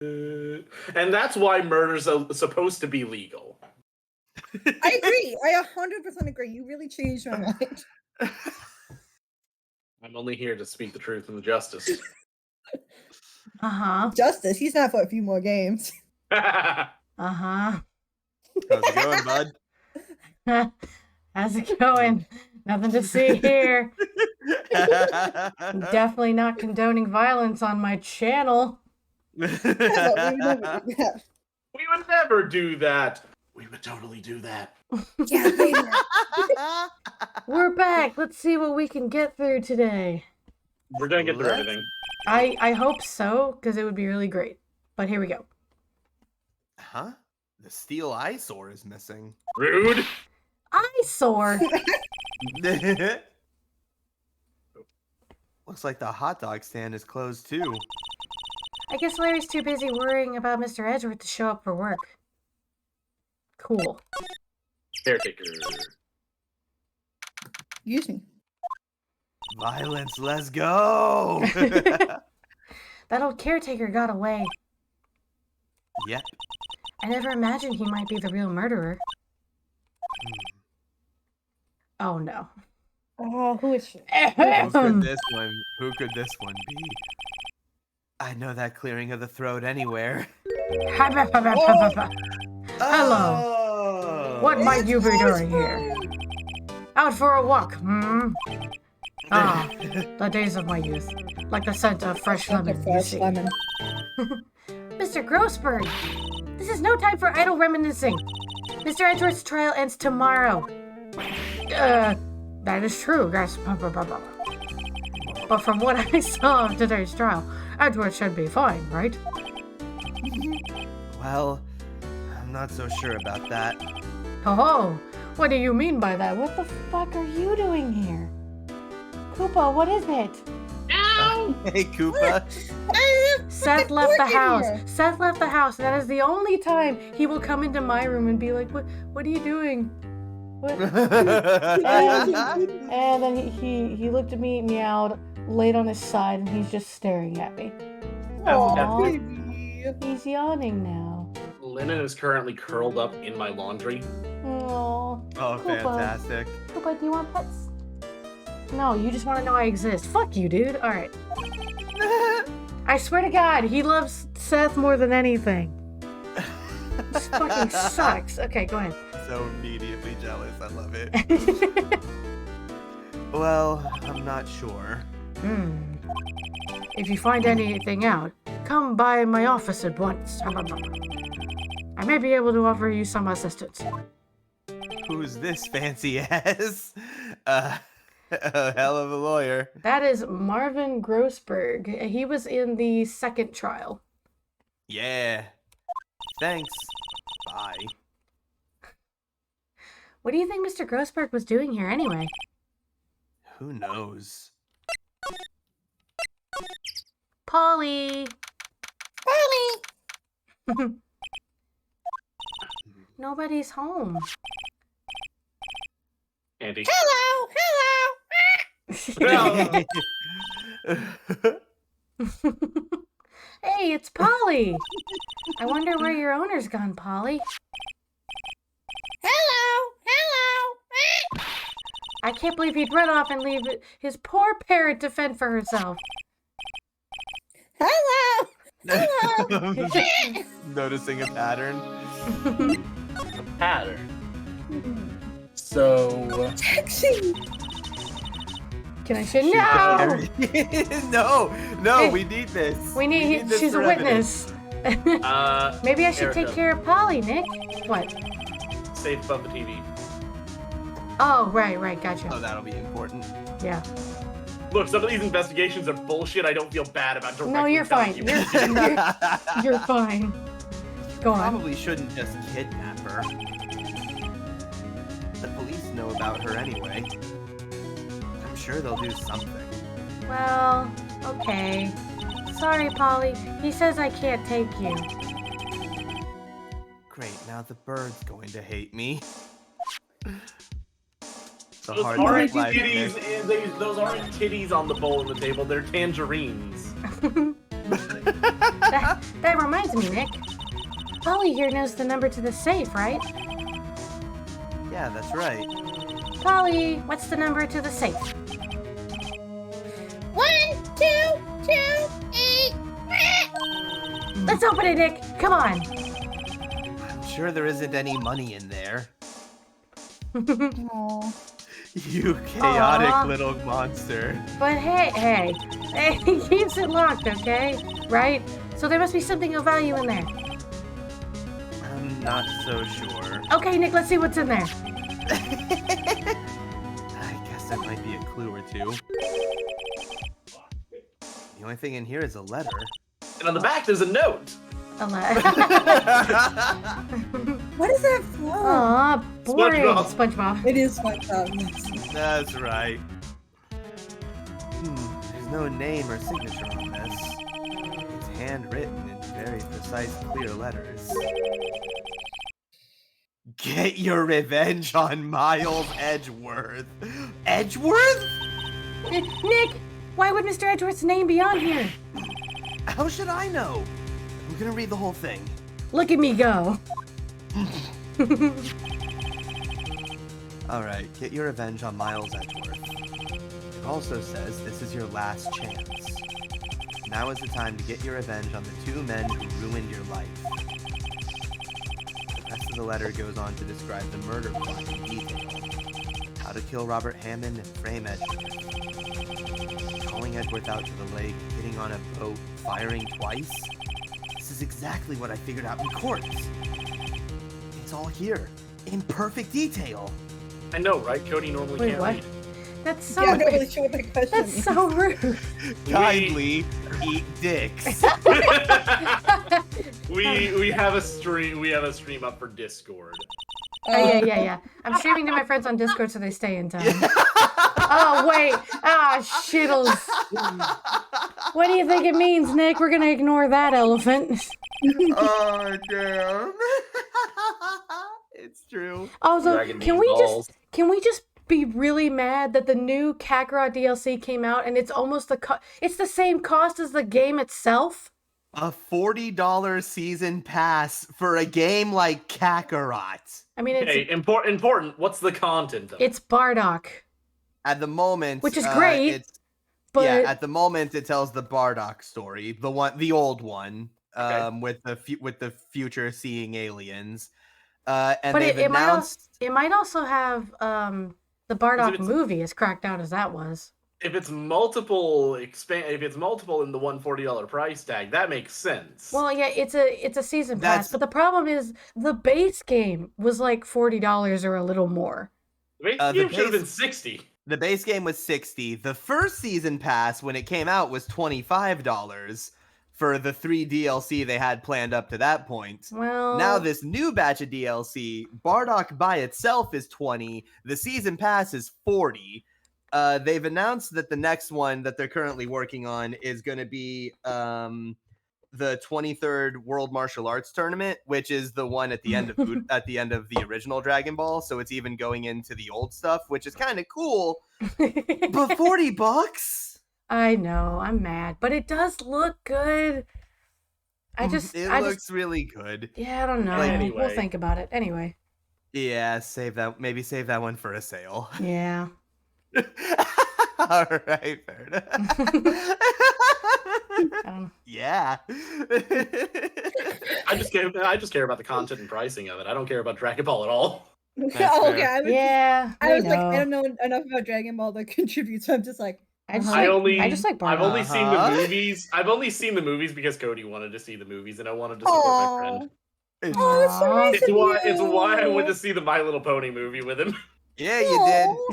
And that's why murder's supposed to be legal.
I agree. I 100% agree. You really changed my mind.
I'm only here to speak the truth and the justice.
Uh-huh.
Justice. He's not for a few more games.
Uh-huh.
How's it going, bud?
How's it going? Nothing to see here. I'm definitely not condoning violence on my channel.
We would never do that.
We would never do that. We would totally do that.
Yeah, later.
We're back. Let's see what we can get through today.
We're gonna get through everything.
I hope so, because it would be really great. But here we go.
Huh? The steel eyesore is missing.
Rude.
Eyesore.
Looks like the hot dog stand is closed too.
I guess Larry's too busy worrying about Mr. Edgeworth to show up for work. Cool.
Caretaker.
Excuse me.
Violence, let's go!
That old caretaker got away.
Yep.
I never imagined he might be the real murderer. Oh no.
Oh, who is she?
Who could this one be? I know that clearing of the throat anywhere.
Hello.
Oh.
What might you be doing here? Out for a walk, hmm? Ah, the days of my youth. Like the scent of fresh lemon, you
Fresh
see.
lemon.
Mr. Grossberg, this is no time for idle reminiscing. Mr. Edgeworth's trial ends tomorrow. That is true, guys. But from what I saw of today's trial, Edgeworth should be fine, right?
Well, I'm not so sure about that.
Oh, what do you mean by that? What the fuck are you doing here? Koopa, what is it?
Hey, Koopa.
Seth left the house. Seth left the house. That is the only time he will come into my room and be like, what are you doing? What? And then he looked at me, meowed, laid on his side, and he's just staring at me.
Aw,
Aw.
baby.
He's yawning now.
Linen is currently curled up in my laundry.
Oh,
Oh, fantastic.
Koopa, do you want pets? No, you just want to know I exist. Fuck you, dude. All right. I swear to God, he loves Seth more than anything. This fucking sucks. Okay, go ahead.
So immediately jealous. I love it. Well, I'm not sure.
If you find anything out, come by my office at once. I may be able to offer you some assistance.
Who's this fancy ass? A hell of a lawyer.
That is Marvin Grossberg. He was in the second trial.
Yeah. Thanks. Bye.
What do you think Mr. Grossberg was doing here anyway?
Who knows?
Polly!
Polly!
Nobody's home.
Andy.
Hello!
Hey, it's Polly! I wonder where your owner's gone, Polly.
Hello!
I can't believe he'd run off and leave his poor parrot to fend for herself.
Hello!
Noticing a pattern.
A pattern. So.
Taxi!
Can I say
Shoot
no?
the no,
Hey,
we need this.
We need
this
she's
for
a witness. Maybe I should take
Erica,
care of Polly, Nick. What?
safe above the TV.
Oh, right, gotcha.
Oh, that'll be important.
Yeah.
Look, some of these investigations are bullshit. I don't feel bad about directly
No, you're fine.
telling you.
You're fine. Go on.
Probably shouldn't just kidnap her. The police know about her anyway. I'm sure they'll do something.
Well, okay. Sorry, Polly. He says I can't take you.
Great, now the bird's going to hate me. It's a
Those
hard
aren't
life,
titties.
Nick.
Those aren't titties on the bowl on the table. They're tangerines.
That reminds me, Nick. Polly here knows the number to the safe, right?
Yeah, that's right.
Polly, what's the number to the safe?
1, 2, 2, 8.
Let's open it, Nick. Come on.
I'm sure there isn't any money in there.
Aw.
You chaotic
Aw.
little monster.
But hey, he keeps it locked, okay? Right? So there must be something of value in there.
I'm not so sure.
Okay, Nick, let's see what's in there.
I guess that might be a clue or two. The only thing in here is a letter.
And on the back, there's a note.
What
What is that from?
Aw, boring.
SpongeBob.
SpongeBob.
It is SpongeBob.
That's right. There's no name or signature on this. It's handwritten in very precise, clear letters. Get your revenge on Miles Edgeworth. Edgeworth?
Nick, why would Mr. Edgeworth's name be on here?
How should I know? I'm gonna read the whole thing.
Look at me go.
Alright, get your revenge on Miles Edgeworth. It also says this is your last chance. Now is the time to get your revenge on the two men who ruined your life. The rest of the letter goes on to describe the murder plot in detail. How to kill Robert Hammond and frame Edgeworth. Calling Edgeworth out to the lake, getting on a boat, firing twice. This is exactly what I figured out in court. It's all here, in perfect detail.
I know, right? Cody normally
Wait,
can't
what?
read.
That's so
Yeah, I'm not
rude.
really sure what that question
That's
means.
so rude.
Kindly eat dicks.
we have a stream. We have a stream up for Discord.
Yeah. I'm streaming to my friends on Discord so they stay in time. Oh, wait. Ah, shittles. What do you think it means, Nick? We're gonna ignore that elephant.
Oh, damn. It's true.
Also,
Dragon
can
means
we
balls.
just be really mad that the new Kakarot DLC came out and it's almost it's the same cost as the game itself?
A $40 season pass for a game like Kakarot.
I mean,
Hey, important. What's the content though?
it's Bardock,
At the moment,
which is great,
It's,
but
yeah, at the moment, it tells the Bardock story, the old one,
Okay.
with the future seeing aliens. And
but
they've
it
announced.
might also have the Bardock
it's-
movie, as cracked out as that was.
If it's multiple if it's multiple in the $140 price tag, that makes sense.
Well, yeah, it's a season pass,
That's-
but the problem is the base game was like $40 or a little more.
the base
the
game should have
base-
been 60.
The base game was $60. The first season pass, when it came out, was $25 for the 3 DLC they had planned up to that point.
Well,
Now this new batch of DLC, Bardock by itself is $20. The season pass is $40. They've announced that the next one that they're currently working on is going to be the 23rd World Martial Arts Tournament, which is the one at the end of at the end of the original Dragon Ball. So it's even going into the old stuff, which is kind of cool. But $40?
I know, I'm mad, but it does look good.
It
I
looks
just,
really good.
yeah, I don't know.
Like,
We'll
anyway.
think about it anyway.
Yeah, save that one for a sale.
Yeah.
All right, fair enough.
I don't know.
Yeah.
I just care about the content and pricing of it. I don't care about Dragon Ball at all.
Oh,
fair.
okay, I was,
Yeah,
I was
know.
like, I don't know enough about Dragon Ball to contribute, so I'm just like,
I just
I
like, I just like
I've
Bardock.
only seen
Uh-huh.
the movies. I've only seen the movies because Cody wanted to see the movies, and I wanted to support my friend.
It's-
oh, it's so
Aw.
nice
It's
of
why
you.
it's why I went to see the My Little Pony movie with him.
yeah, you did.
Aw.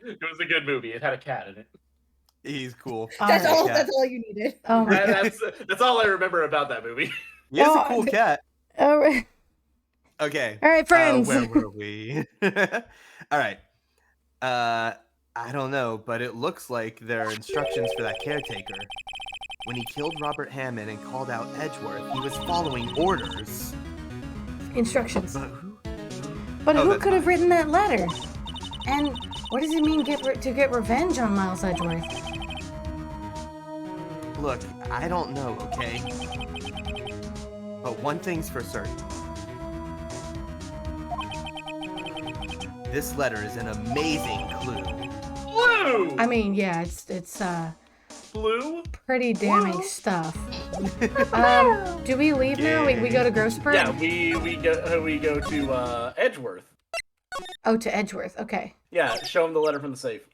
It was a good movie. It had a cat in it.
He's cool.
That's
Alright.
all.
Yeah.
That's all you needed.
Oh my god.
That's all I remember about that movie.
He has
Well,
a cool cat.
All right,
Okay.
friends.
Where were we? All right. I don't know, but it looks like there are instructions for that caretaker. When he killed Robert Hammond and called out Edgeworth, he was following orders.
Instructions.
But who?
But
Oh,
who
that's
could have
fine.
written that letter? And what does it mean to get revenge on Miles Edgeworth?
Look, I don't know, okay? But one thing's for certain. This letter is an amazing clue.
Blue!
I mean, yeah, it's
Blue?
pretty damning
Blue?
stuff. Do we leave now? We go to Grossburg?
Yeah, we go to Edgeworth.
Oh, to Edgeworth. Okay.
Yeah, show him the letter from the safe.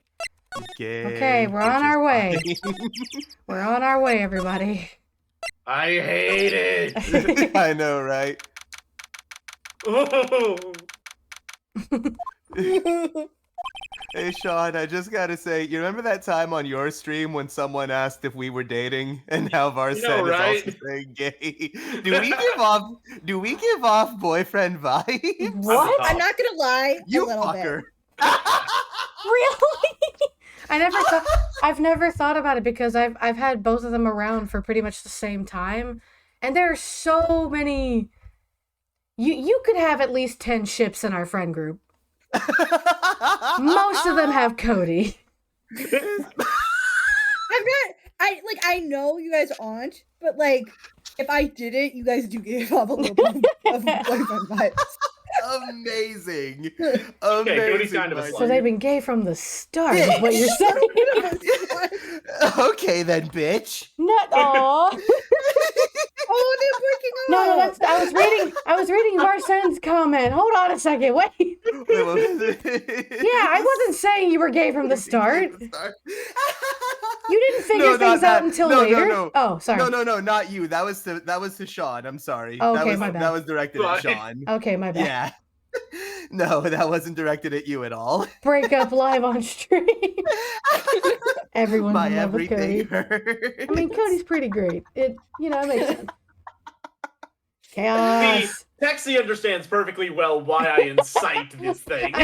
Okay, we're on our way. We're on our way, everybody.
I hate it.
I know, right? Hey, Sean, I just gotta say, you remember that time on your stream when someone asked if we were dating, and now Var
You know,
said
right?
is also saying gay? Do we give off boyfriend vibes?
What?
I'm not gonna lie,
You
a little
fucker.
bit.
Really? I've never thought about it because I've had both of them around for pretty much the same time, and there are so many. You could have at least 10 ships in our friend group. Most of them have Cody.
I know you guys aren't, but like, if I didn't, you guys do give off a little bit of boyfriend vibes.
Amazing.
Cody's kind of a
Mikey.
So they've been gay from the start, is what you're saying.
Okay then, bitch.
Not all.
Oh, they're breaking up.
No, that's I was reading Varsen's comment. Hold on a second. Wait. Yeah, I wasn't saying you were gay from the start. You didn't figure things out until later.
No.
Oh, sorry.
No, not you. That was to Sean. I'm sorry.
Oh,
that
okay,
was,
my bad.
That was directed at Sean.
Okay, my bad.
Yeah. No, that wasn't directed at you at all.
Break up live on stream. Everyone's
My
in love with Cody.
everything hurts.
I mean, Cody's pretty great. It makes sense. Chaos.
Texie understands perfectly well why I incite this thing.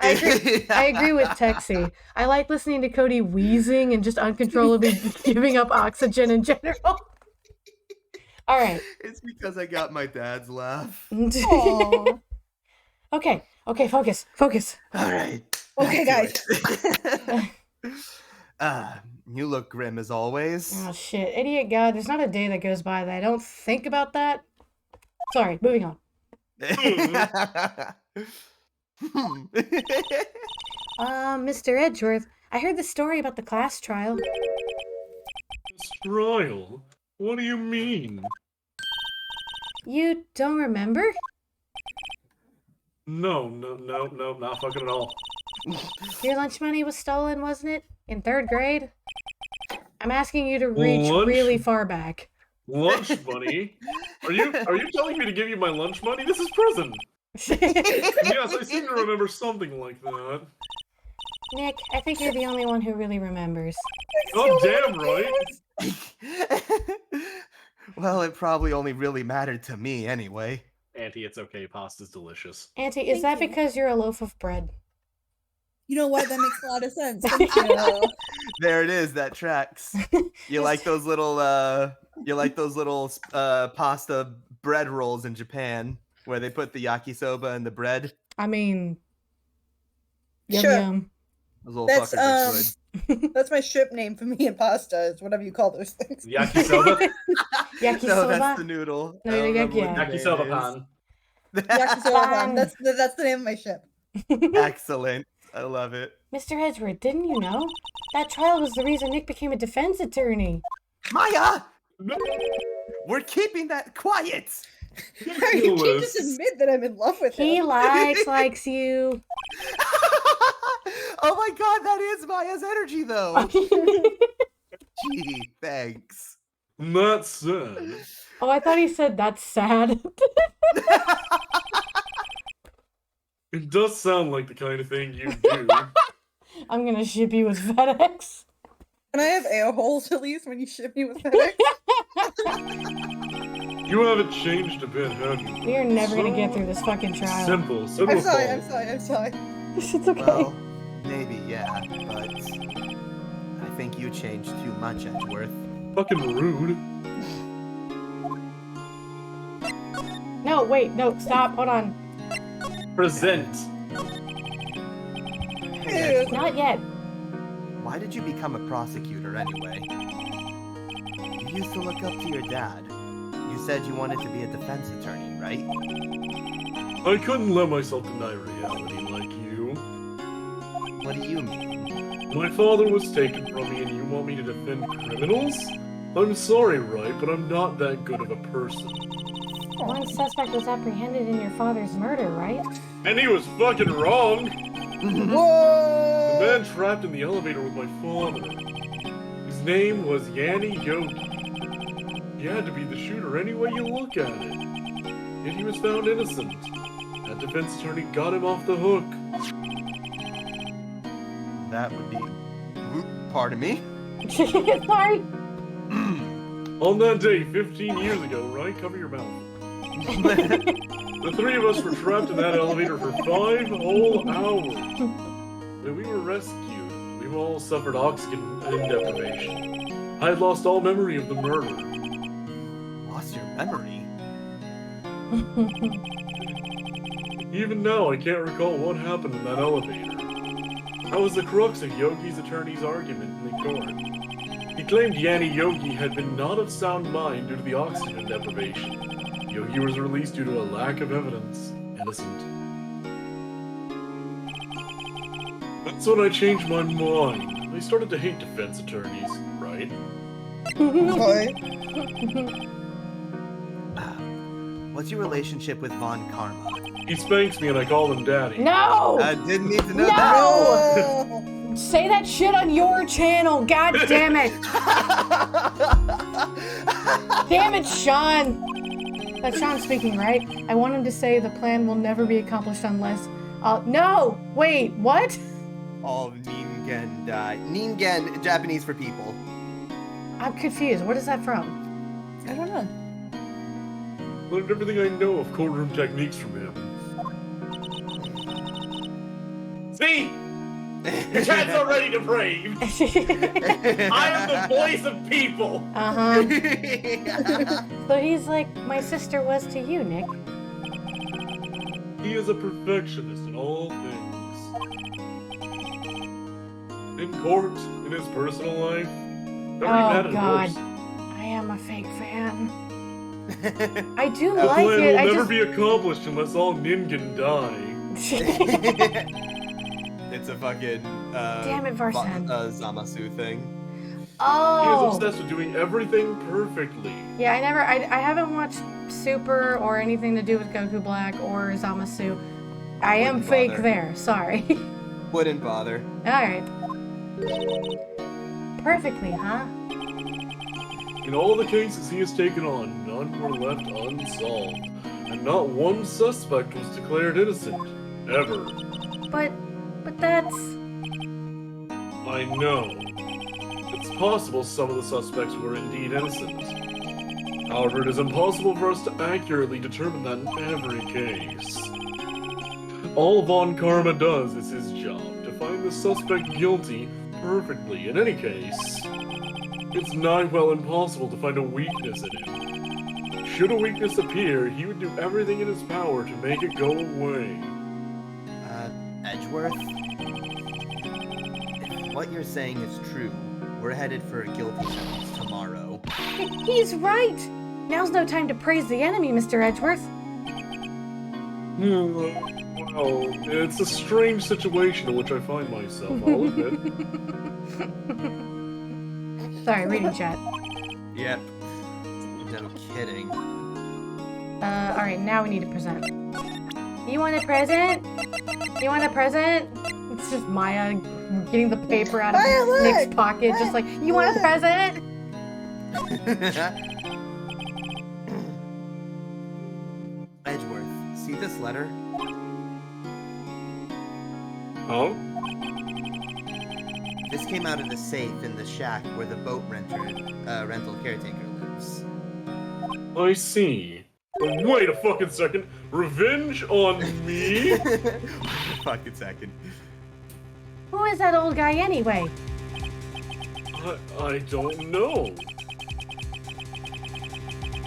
I agree with Texie. I like listening to Cody wheezing and just uncontrollably giving up oxygen in general. All right.
It's because I got my dad's laugh.
Aw.
Okay, focus.
All right.
Okay, guys.
You look grim as always.
Oh shit, idiot god, there's not a day that goes by that I don't think about that. Sorry, moving on. Mr. Edgeworth, I heard the story about the class trial.
Trial? What do you mean?
You don't remember?
No, not fucking at all.
Your lunch money was stolen, wasn't it? In 3rd grade? I'm asking you to reach
Lunch?
really far back.
Lunch money? Are you telling me to give you my lunch money? This is prison. Yes, I seem to remember something like that.
Nick, I think you're the only one who really remembers.
Oh, damn right.
Well, it probably only really mattered to me anyway.
Auntie, it's okay. Pasta's delicious.
Auntie, is
Thank
that
you.
because you're a loaf of bread?
You know what? That makes a lot of sense. Thank you.
There it is. That tracks. You like those little pasta bread rolls in Japan where they put the yakisoba in the bread?
I mean, yum
Sure.
yum.
Those little
That's
fuckers are good.
that's my ship name for me and pasta. Is whatever you call those things.
Yakisoba?
Yakisoba.
No, that's the noodle.
No,
I don't remember
yeah.
what the
Yakisoba
name is.
pan.
Yakisoba.
Fine.
That's the name of my ship.
Excellent. I love it.
Mr. Edgeworth, didn't you know? That trial was the reason Nick became a defense attorney.
Maya!
No.
We're keeping that quiet!
You can't just admit that I'm in love with
He
him.
likes you.
Oh my god, that is Maya's energy though! Gee, thanks.
Not sad.
Oh, I thought he said that's sad.
It does sound like the kind of thing you do.
I'm gonna ship you with FedEx.
Can I have air holes at least when you ship me with FedEx?
You haven't changed a bit, have you?
We are never gonna get through this fucking trial.
Simple.
I'm sorry.
It's okay.
Well, maybe, yeah, but I think you changed too much, Edgeworth.
Fucking rude.
No, wait, no, stop, hold on.
Present.
Ew.
Not yet.
Why did you become a prosecutor anyway? You used to look up to your dad. You said you wanted to be a defense attorney, right?
I couldn't let myself deny reality like you.
What do you mean?
My father was taken from me and you want me to defend criminals? I'm sorry, Wright, but I'm not that good of a person.
One suspect was apprehended in your father's murder, right?
And he was fucking wrong!
Whoa!
The man trapped in the elevator with my father. His name was Yanni Yogi. He had to be the shooter any way you look at it. Yet he was found innocent. That defense attorney got him off the hook.
That would be... Pardon me?
Sorry.
On that day, 15 years ago, right? Cover your mouth. The three of us were trapped in that elevator for 5 whole hours. When we were rescued, we all suffered oxygen deprivation. I had lost all memory of the murder.
Lost your memory?
Even now, I can't recall what happened in that elevator. That was the crux of Yogi's attorney's argument in the court. He claimed Yanni Yogi had been not of sound mind due to the oxygen deprivation. Yogi was released due to a lack of evidence. Innocent. That's when I changed my mind. I started to hate defense attorneys, right?
What's your relationship with Von Karma?
He spanks me and I call him daddy.
No!
I didn't need to know
No! Say that shit on your channel, god damn it! Damn it, Sean! That's Sean speaking, right? I want him to say the plan will never be accomplished unless... no! Wait, what?
All of Ningen die. Ningen, Japanese for people.
I'm confused. What is that from?
I don't know.
Learned everything I know of courtroom techniques from him. See? Your chat's already depraved! I am the voice of people!
Uh-huh. So he's like my sister was to you, Nick.
He is a perfectionist in all things. In court, in his personal life.
Oh, God. I am a fake fan. I do
The
like
plan
it.
will
I
never
just...
be accomplished unless all Ningen die.
It's a fucking
Damn it, Varsan.
Zamasu thing.
He
Oh!
is obsessed with doing everything perfectly.
Yeah, I haven't watched Super or anything to do with Goku Black or Zamasu. I am
Wouldn't
fake
bother.
there, sorry.
Wouldn't bother.
Alright. Perfectly, huh?
In all the cases he has taken on, none were left unsolved. And not one suspect was declared innocent. Ever.
But that's...
I know. It's possible some of the suspects were indeed innocent. However, it is impossible for us to accurately determine that in every case. All Von Karma does is his job, to find the suspect guilty perfectly in any case. It's nigh well impossible to find a weakness in him. Should a weakness appear, he would do everything in his power to make it go away.
Edgeworth? If what you're saying is true, we're headed for a guilty sentence tomorrow.
He's right! Now's no time to praise the enemy, Mr. Edgeworth.
Well, it's a strange situation in which I find myself, I'll admit.
Sorry, reading chat.
Yep. No kidding.
Alright, now we need to present. You want a present? You want a present? It's just Maya getting the paper out of
Maya, look!
Nick's pocket, just like, you want a present?
Edgeworth, see this letter?
Oh?
This came out of the safe in the shack where the boat rental caretaker lives.
I see. Wait a fucking second. Revenge on me?
Fucking second.
Who is that old guy anyway?
I don't know.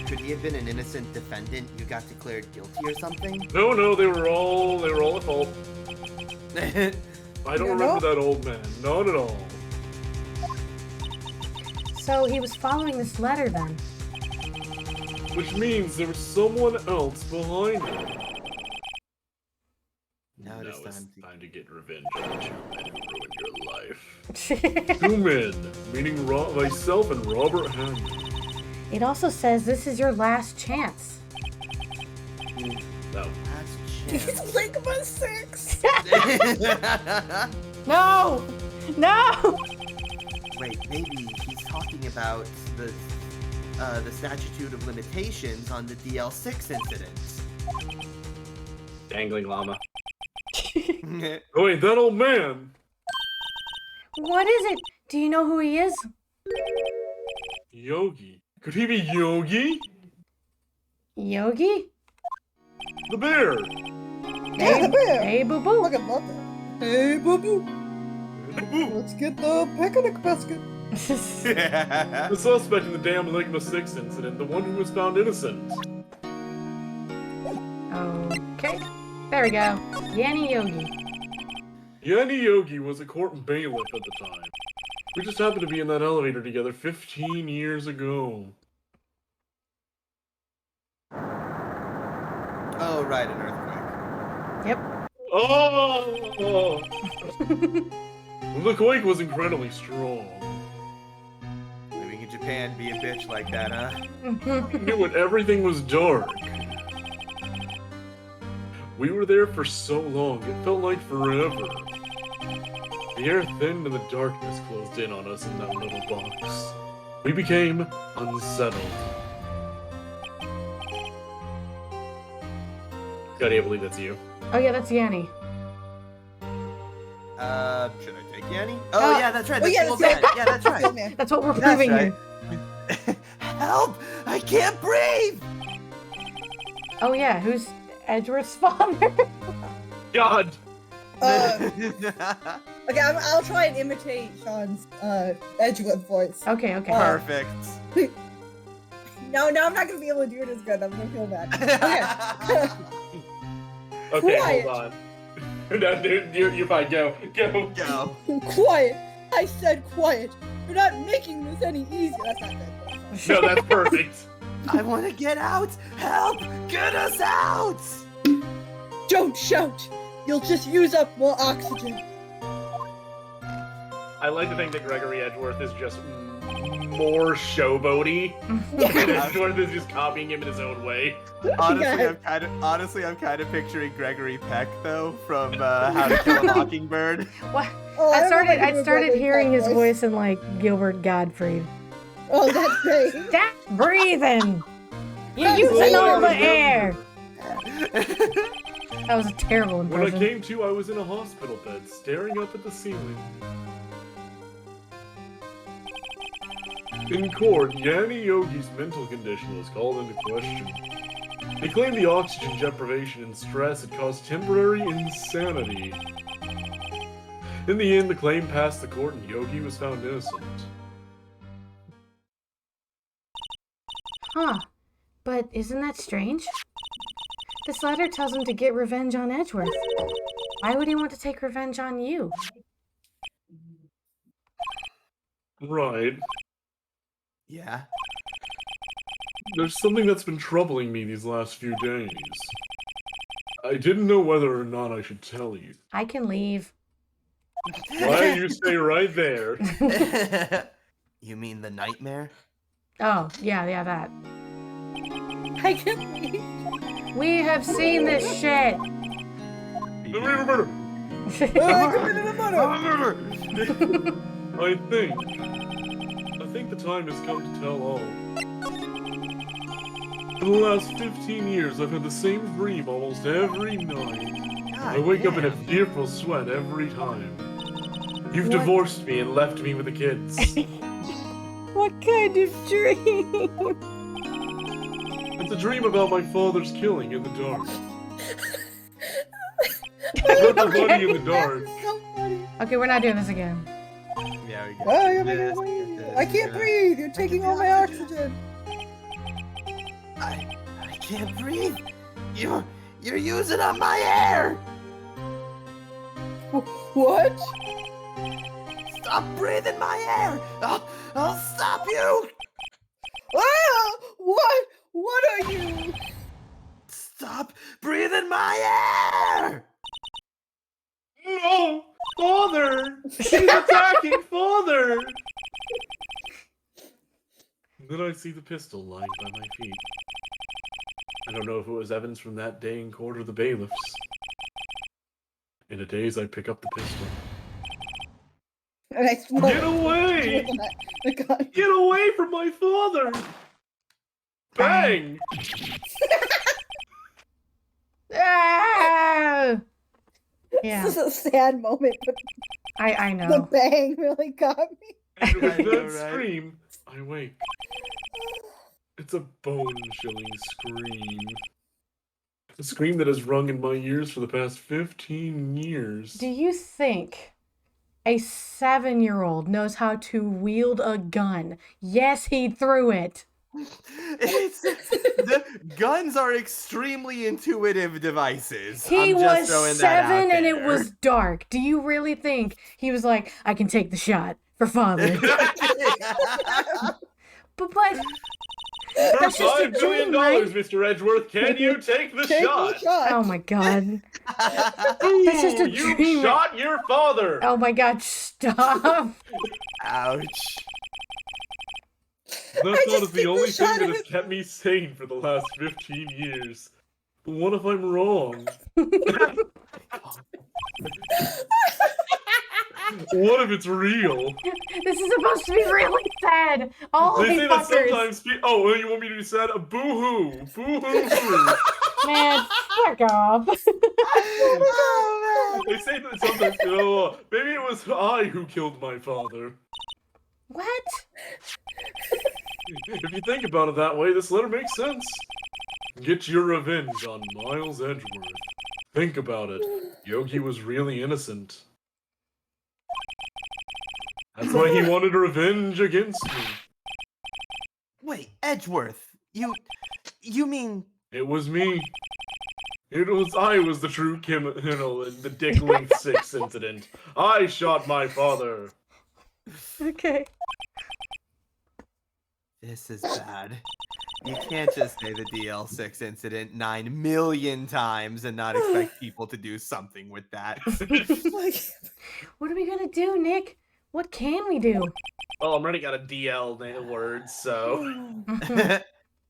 Could he have been an innocent defendant who got declared guilty or something?
No, they were all at fault. I don't remember that old man. Not at all.
So he was following this letter then.
Which means there was someone else behind it.
Now it is
It's
time to...
time to get revenge on the two men who ruined your life. Two men, meaning myself and Robert Hammond.
It also says this is your last chance.
No.
That's
He's
chance.
like about 6.
No! No!
Wait, maybe he's talking about the statute of limitations on the DL6 incidents.
Dangling llama. Oh, wait, that old man!
What is it? Do you know who he is?
Yogi. Could he be Yogi?
Yogi?
The bear!
Yeah, the bear.
Hey, boo boo.
Look at that. Hey, boo boo. Let's get the picnic basket.
The suspect in the damn Ligma 6 incident, the one who was found innocent.
Okay. There we go. Yanni Yogi.
Yanni Yogi was a court bailiff at the time. We just happened to be in that elevator together 15 years ago.
Oh, right, an earthquake.
Yep.
Oh! The quake was incredibly strong.
Living in Japan, be a bitch like that, huh?
We knew when everything was dark. We were there for so long, it felt like forever. The air thinned and the darkness closed in on us in that little box. We became unsettled. Scotty, I believe that's you.
Oh yeah, that's Yanni.
Should I take Yanni? Oh, yeah, that's right.
Oh,
That's
yeah,
the old
that's
man. Yeah, that's
Old
right.
man.
That's what we're
That's
proving
right.
here.
Help! I can't breathe!
Oh yeah, who's Edgeworth's father?
God!
Okay, I'll try and imitate Sean's Edgewood voice.
Okay, okay.
Perfect.
No, I'm not gonna be able to do it as good. I'm gonna feel bad.
Okay,
Quiet.
hold on. No, dude, you're fine. Go.
Go.
Quiet. I said quiet. You're not making this any easier. That's not good.
No, that's perfect.
I want to get out! Help! Get us out!
Don't shout. You'll just use up more oxygen.
I like to think that Gregory Edgeworth is just more showboaty. And Edgeworth is just copying him in his own way.
Honestly, I'm kind of picturing Gregory Peck though from How to Kill a Mockingbird.
What?
Oh,
I
don't know if
started
can do
started
Gregory
hearing
Peck
his voice in like Gilbert Gottfried.
Oh, that's great.
Stop breathing! You're
That's
using
so
all the
good.
air! That was a terrible
When I
impression.
came to, I was in a hospital bed, staring up at the ceiling. In court, Yanni Yogi's mental condition was called into question. They claimed the oxygen deprivation and stress had caused temporary insanity. In the end, the claim passed the court and Yogi was found innocent.
Huh. But isn't that strange? This letter tells him to get revenge on Edgeworth. Why would he want to take revenge on you?
Right.
Yeah.
There's something that's been troubling me these last few days. I didn't know whether or not I should tell you.
I can leave.
Why you stay right there?
You mean the nightmare?
Oh, yeah, that.
I can leave.
We have seen this shit.
The murder!
I committed a murder.
I think the time has come to tell all. For the last 15 years, I've had the same dream almost every night. I wake up in a fearful sweat every time. You've
What?
divorced me and left me with the kids.
What kind of dream?
It's a dream about my father's killing in the dark. I left my body in the dark.
That's so funny.
Okay, we're not doing this again.
Yeah, we
Oh, you're making me. I can't breathe. You're taking all my oxygen.
I can't breathe. You're using up my air.
What?
Stop breathing my air! I'll stop you!
Ah! What are you?
Stop breathing my air!
No! Father! He's attacking Father! Then I see the pistol lying by my feet. I don't know if it was evidence from that day in court or the bailiffs. In a daze, I pick up the pistol.
And I
Get away!
The gun.
Get away from my father! Bang!
Ah! Yeah,
This is a sad moment, but
I
the
know.
bang really got me.
And with
I know,
that
right?
scream, I wake. It's a bone-chilling scream. A scream that has rung in my ears for the past 15 years.
Do you think a 7-year-old knows how to wield a gun? Yes, he threw it.
The guns are extremely intuitive devices.
He
I'm just
was
throwing that out
7 and it
there.
was dark. Do you really think he was like, I can take the shot for father? But
For
that's just a
$5 billion,
dream, right?
Mr. Edgeworth, can you take the
Take
shot?
the shot.
Oh my god.
Ooh,
That's just a
you
dream.
shot your father!
Oh my god, stop.
Ouch.
That
I
thought
just
is the
think
only
the
thing
shot
that
of
has
it-
kept me sane for the last 15 years. But what if I'm wrong? What if it's real?
This is supposed to be really sad. All
They
these
say that
fuckers.
sometimes oh, you want me to be sad? Boo-hoo! Boo-hoo-hoo!
Man, fuck off.
Oh, man.
They say that sometimes, oh, maybe it was I who killed my father.
What?
If you think about it that way, this letter makes sense. Get your revenge on Miles Edgeworth. Think about it. Yogi was really innocent. That's why he wanted revenge against me.
Wait, Edgeworth. You mean
It was me. I was the true criminal in the Dick Length 6 incident. I shot my father.
Okay.
this is bad? You can't just say the DL6 incident 9 million times and not expect people to do something with that.
Like,
What are we gonna do, Nick? What can we do?
Well, I'm already got a DL word, so...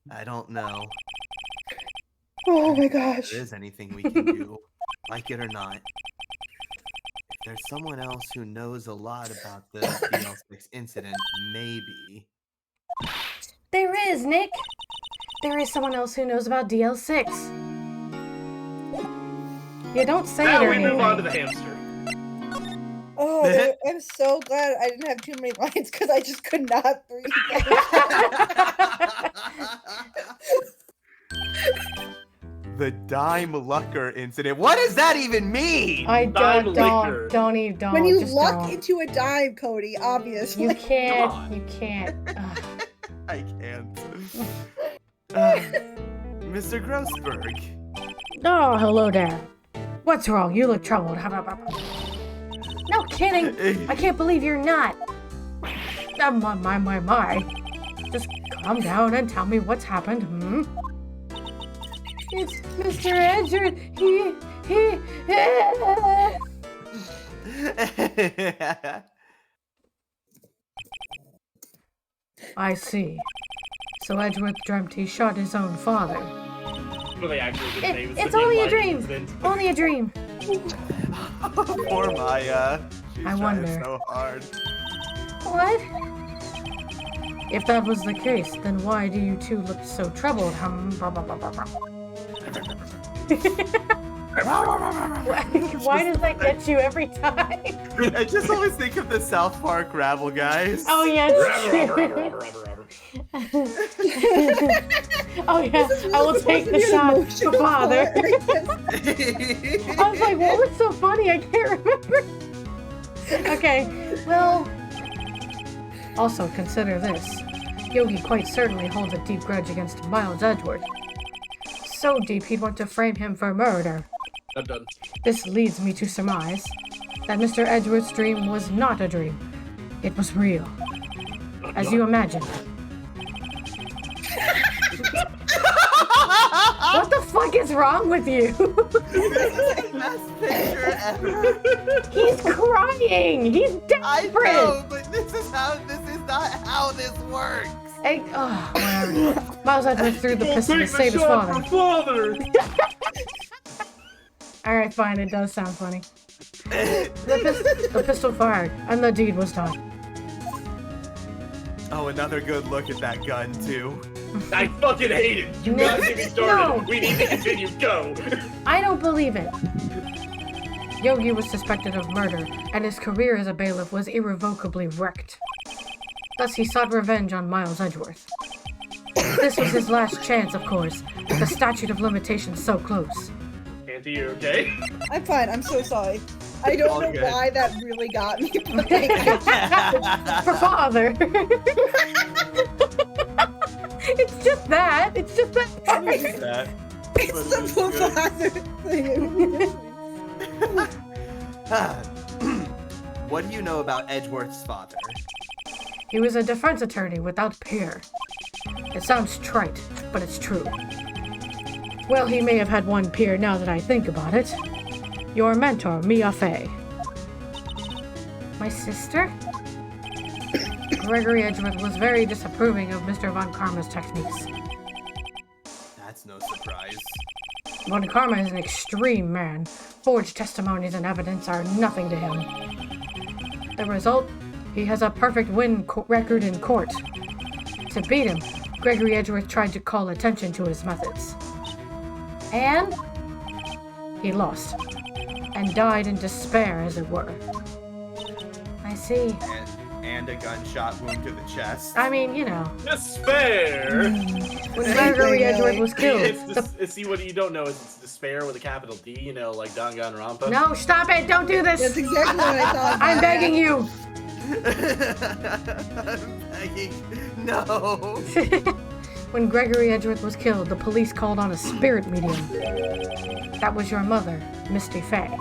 I don't know
oh my
if
gosh.
there is anything we can do, like it or not. If there's someone else who knows a lot about the DL6 incident, maybe.
There is, Nick. There is someone else who knows about DL6. Yeah, don't say
Now
it or
we move on to
anything.
the hamster.
Oh, I'm so glad I didn't have too many lines because I just could not breathe.
The Dime Lucker incident. What does that even mean?
I
Dime
don't,
liquor.
don't even, don't.
when you
just
luck
don't.
into a dime, Cody, obviously.
You can't,
on.
you can't. Ugh.
I can't. Mr. Grossberg.
Oh, hello there. What's wrong? You look troubled. No kidding. I can't believe you're not. My. Just calm down and tell me what's happened, hmm? It's Mr. Edgeworth. I see. So Edgeworth dreamt he shot his own father.
Well, they actually did name
It's
the
only a
Dick
dream.
incident.
Only a dream.
Poor Maya. She's
I
trying
wonder.
so hard.
What? If that was the case, then why do you two look so troubled? Why does that get you every time?
I just always think of the South Park Rabble guys.
Oh yeah, it's true. Oh yeah, I will take the shot for father. I was like, what was so funny? I can't remember. Okay, well. Also, consider this. Yogi quite certainly holds a deep grudge against Miles Edgeworth. So deep he'd want to frame him for murder.
I'm done.
This leads me to surmise that Mr. Edgeworth's dream was not a dream, It was real, as you imagined. What the fuck is wrong with you?
Best picture ever.
He's crying. He's
I
desperate.
know, but this is not how this works.
Hey, oh, whatever. Miles Edwards threw the pistol to save his father.
Father.
Alright, fine, it does sound funny. The pistol fired, and the deed was done.
Oh, another good look at that gun, too.
I fucking hate it. Do not get me started. We need to continue. Go.
I don't believe it. Yogi was suspected of murder, and his career as a bailiff was irrevocably wrecked. Thus, he sought revenge on Miles Edgeworth. This was his last chance, of course, with the statute of limitations so close.
Auntie, you okay?
I'm fine. I'm so sorry. I don't
All
know
good.
why that really got me. But like,
For father. It's just that. It's just that.
That.
it's the poor father thing.
What do you know about Edgeworth's father?
He was a defense attorney without peer. It sounds trite, but it's true. Well, he may have had one peer now that I think about it. Your mentor, Mia Fey. My sister? Gregory Edgeworth was very disapproving of Mr. Von Karma's techniques.
That's no surprise.
Von Karma is an extreme man. Forged testimonies and evidence are nothing to him. The result? He has a perfect win record in court. To beat him, Gregory Edgeworth tried to call attention to his methods. And he lost. And died in despair, as it were. I see.
And a gunshot wound to the chest.
I mean, you know.
Despair.
When Gregory Edgeworth was killed,
It's see what you don't know is it's despair with a capital D. You know, like Danganronpa.
No, stop it! Don't do
That's
this!
exactly what I thought.
I'm begging you!
I'm begging. No.
When Gregory Edgeworth was killed, the police called on a spirit medium. That was your mother, Misty Fey.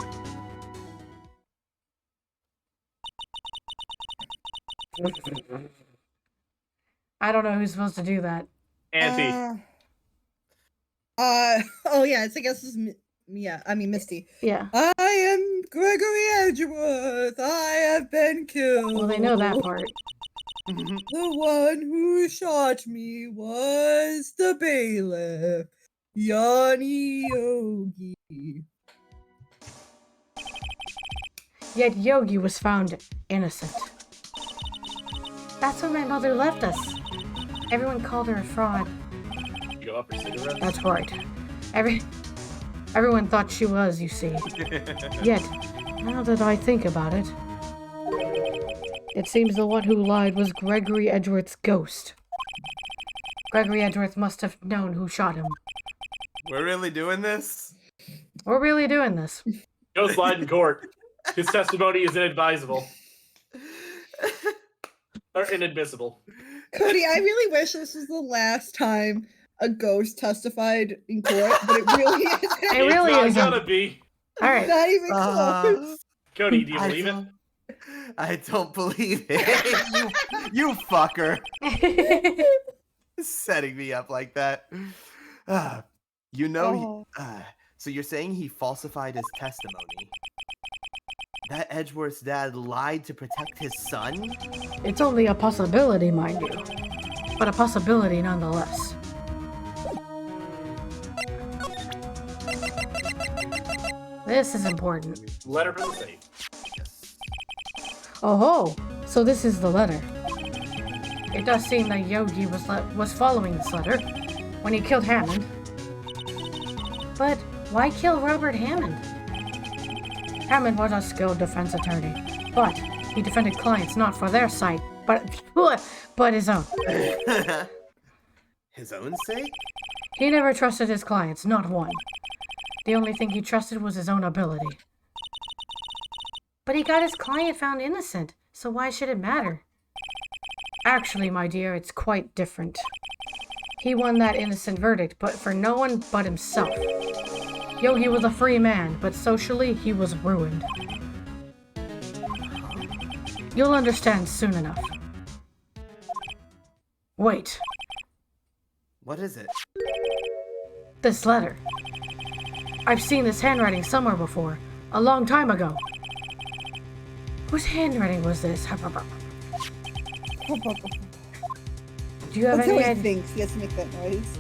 I don't know who's supposed to do that.
Auntie.
Oh yeah, I guess this is Misty.
Yeah.
I am Gregory Edgeworth. I have been killed.
Well, they know that part.
The one who shot me was the bailiff, Yanni Yogi.
Yet Yogi was found innocent. That's when my mother left us. Everyone called her a fraud.
You go up for cigarettes?
That's right. Everyone thought she was, you see. Yet, now that I think about it, it seems the one who lied was Gregory Edgeworth's ghost. Gregory Edgeworth must have known who shot him.
We're really doing this?
We're really doing this.
Go slide in court. His testimony is inadvisable. Or inadmissible.
Cody, I really wish this was the last time a ghost testified in court, but it really isn't.
It really
it's not
isn't.
gonna be.
Alright.
Not even close.
Cody, do you believe it?
I don't believe it. you fucker. Setting me up like that. You know, so you're saying he falsified his testimony? That Edgeworth's dad lied to protect his son?
It's only a possibility, mind you. But a possibility nonetheless. This is important.
Letter from the safe.
Yes.
Oh ho! So this is the letter. It does seem that Yogi was following this letter when he killed Hammond. But why kill Robert Hammond? Hammond was a skilled defense attorney, but he defended clients not for their sake, but his own.
His own sake?
He never trusted his clients, not one. The only thing he trusted was his own ability. But he got his client found innocent, so why should it matter? Actually, my dear, it's quite different. He won that innocent verdict, but for no one but himself. Yogi was a free man, but socially, he was ruined. You'll understand soon enough. Wait,
What is it?
this letter. I've seen this handwriting somewhere before, a long time ago. Whose handwriting was this? Do you have
That's
any
how he
idea?
thinks. He has to make that noise.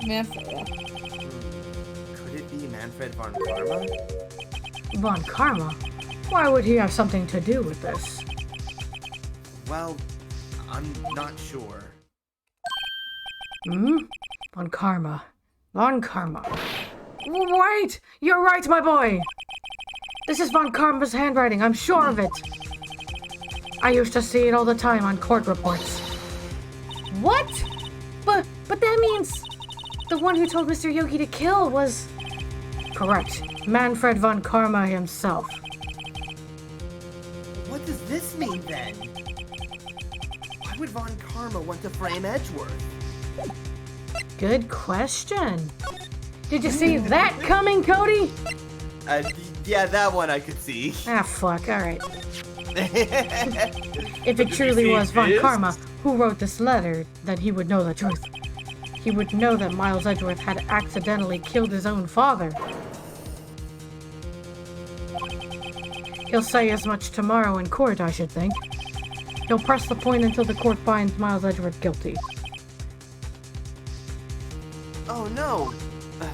Manfred, yeah.
Could it be Manfred von Karma?
Von Karma? Why would he have something to do with this?
Well, I'm not sure.
Hmm? Von Karma. Von Karma. Wait! You're right, my boy! This is Von Karma's handwriting, I'm sure of it. I used to see it all the time on court reports. What? But that means the one who told Mr. Yogi to kill was... Correct. Manfred von Karma himself.
What does this mean then? Why would von Karma want to frame Edgeworth?
Good question. Did you see that coming, Cody?
Yeah, that one I could see.
Ah, fuck, alright. If it
you
truly
see
was Von
his?
Karma who wrote this letter, then he would know the truth. He would know that Miles Edgeworth had accidentally killed his own father. He'll say as much tomorrow in court, I should think. He'll press the point until the court finds Miles Edgeworth guilty.
Oh no!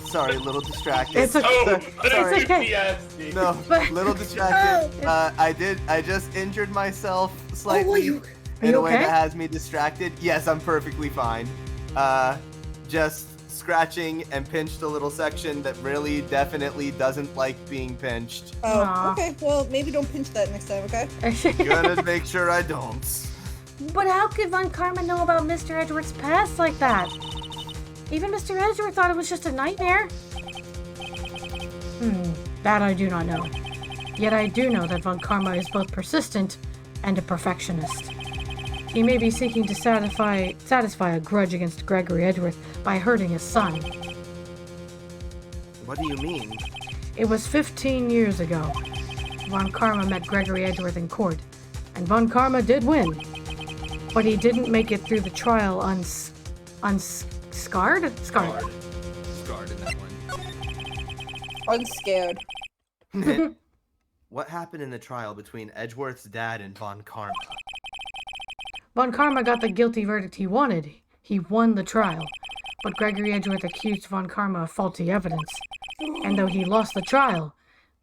Sorry, a little distracted.
It's okay.
Sorry.
It's okay.
PTSD.
No,
But-
little distracted. I just injured myself slightly
you-
Are
in
you
a way
okay?
that has me distracted. Yes, I'm perfectly fine. Just scratching and pinched a little section that really definitely doesn't like being pinched.
Oh,
Aw.
okay. Well, maybe don't pinch that next time, okay?
Gonna make sure I don't.
But how could Von Karma know about Mr. Edgeworth's past like that? Even Mr. Edgeworth thought it was just a nightmare. That I do not know. Yet I do know that Von Karma is both persistent and a perfectionist. He may be seeking to satisfy a grudge against Gregory Edgeworth by hurting his son.
What do you mean?
It was 15 years ago. Von Karma met Gregory Edgeworth in court, and Von Karma did win. But he didn't make it through the trial unscarred? Scarred.
Scarred in that
Unscared.
one. What happened in the trial between Edgeworth's dad and Von Karma?
Von Karma got the guilty verdict he wanted. He won the trial. But Gregory Edgeworth accused Von Karma of faulty evidence. And though he lost the trial,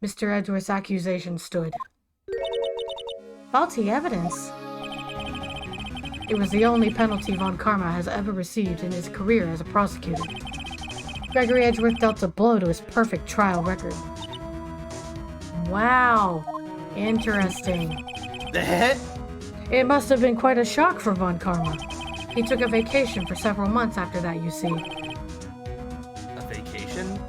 Mr. Edgeworth's accusation stood. Faulty evidence? It was the only penalty Von Karma has ever received in his career as a prosecutor. Gregory Edgeworth dealt a blow to his perfect trial record. Wow. Interesting. It must have been quite a shock for Von Karma. He took a vacation for several months after that, you see.
A vacation?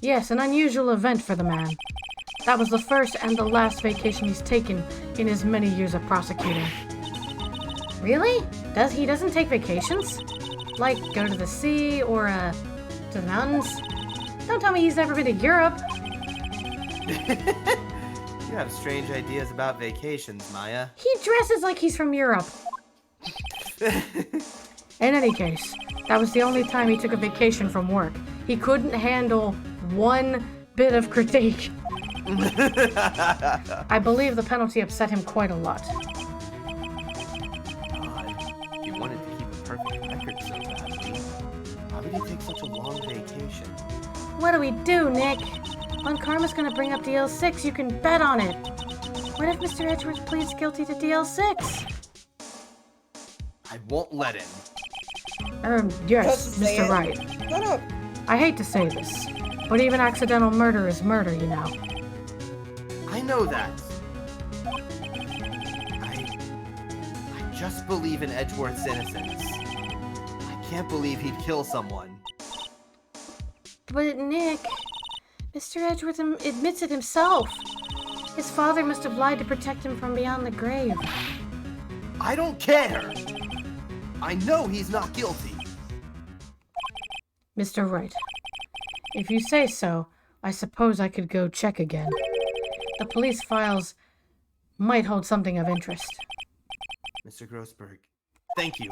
Yes, an unusual event for the man. That was the first and the last vacation he's taken in his many years of prosecuting. Really? He doesn't take vacations? Like go to the sea or to the mountains? Don't tell me he's never been to Europe.
You have strange ideas about vacations, Maya.
He dresses like he's from Europe. In any case, that was the only time he took a vacation from work. He couldn't handle one bit of critique. I believe the penalty upset him quite a lot.
He wanted to keep a perfect record so badly. Why would he take such a long vacation?
What do we do, Nick? Von Karma's gonna bring up DL6, you can bet on it. What if Mr. Edgeworth pleads guilty to DL6?
I won't let him.
Yes,
Just say
Mr.
it.
Wright.
Shut up.
I hate to say this, but even accidental murder is murder, you know.
I know that. I just believe in Edgeworth's innocence. I can't believe he'd kill someone.
But Nick, Mr. Edgeworth admits it himself. His father must have lied to protect him from beyond the grave.
I don't care. I know he's not guilty.
Mr. Wright, if you say so, I suppose I could go check again. The police files might hold something of interest.
Mr. Grossberg, thank you.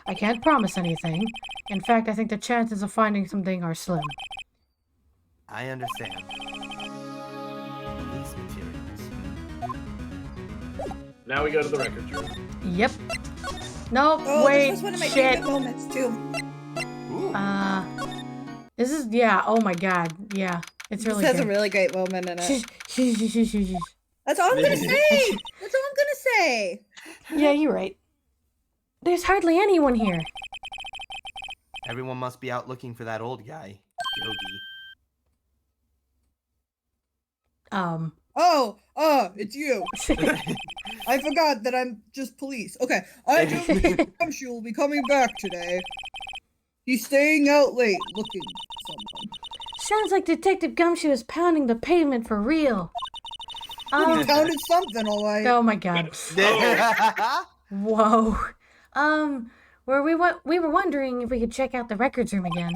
I can't promise anything. In fact, I think the chances of finding something are slim.
I understand. Police materials.
Now we go to the records room.
Yep. No,
Oh,
wait,
this was one of my
shit.
favorite moments too.
Ooh.
This is, yeah, oh my god, yeah. It's really
This has
good.
a really great moment in it.
Shh, shh, shh, shh, shh, shh.
That's all I'm gonna say. That's all I'm gonna say.
Yeah, you're right. There's hardly anyone here.
Everyone must be out looking for that old guy, Yogi.
Oh, it's you. I forgot that I'm just police. Okay, I think Gumshoe will be coming back today. He's staying out late looking for someone.
Sounds like Detective Gumshoe is pounding the pavement for real.
He pounded something, all right.
Oh my god. Whoa. We were wondering if we could check out the records room again.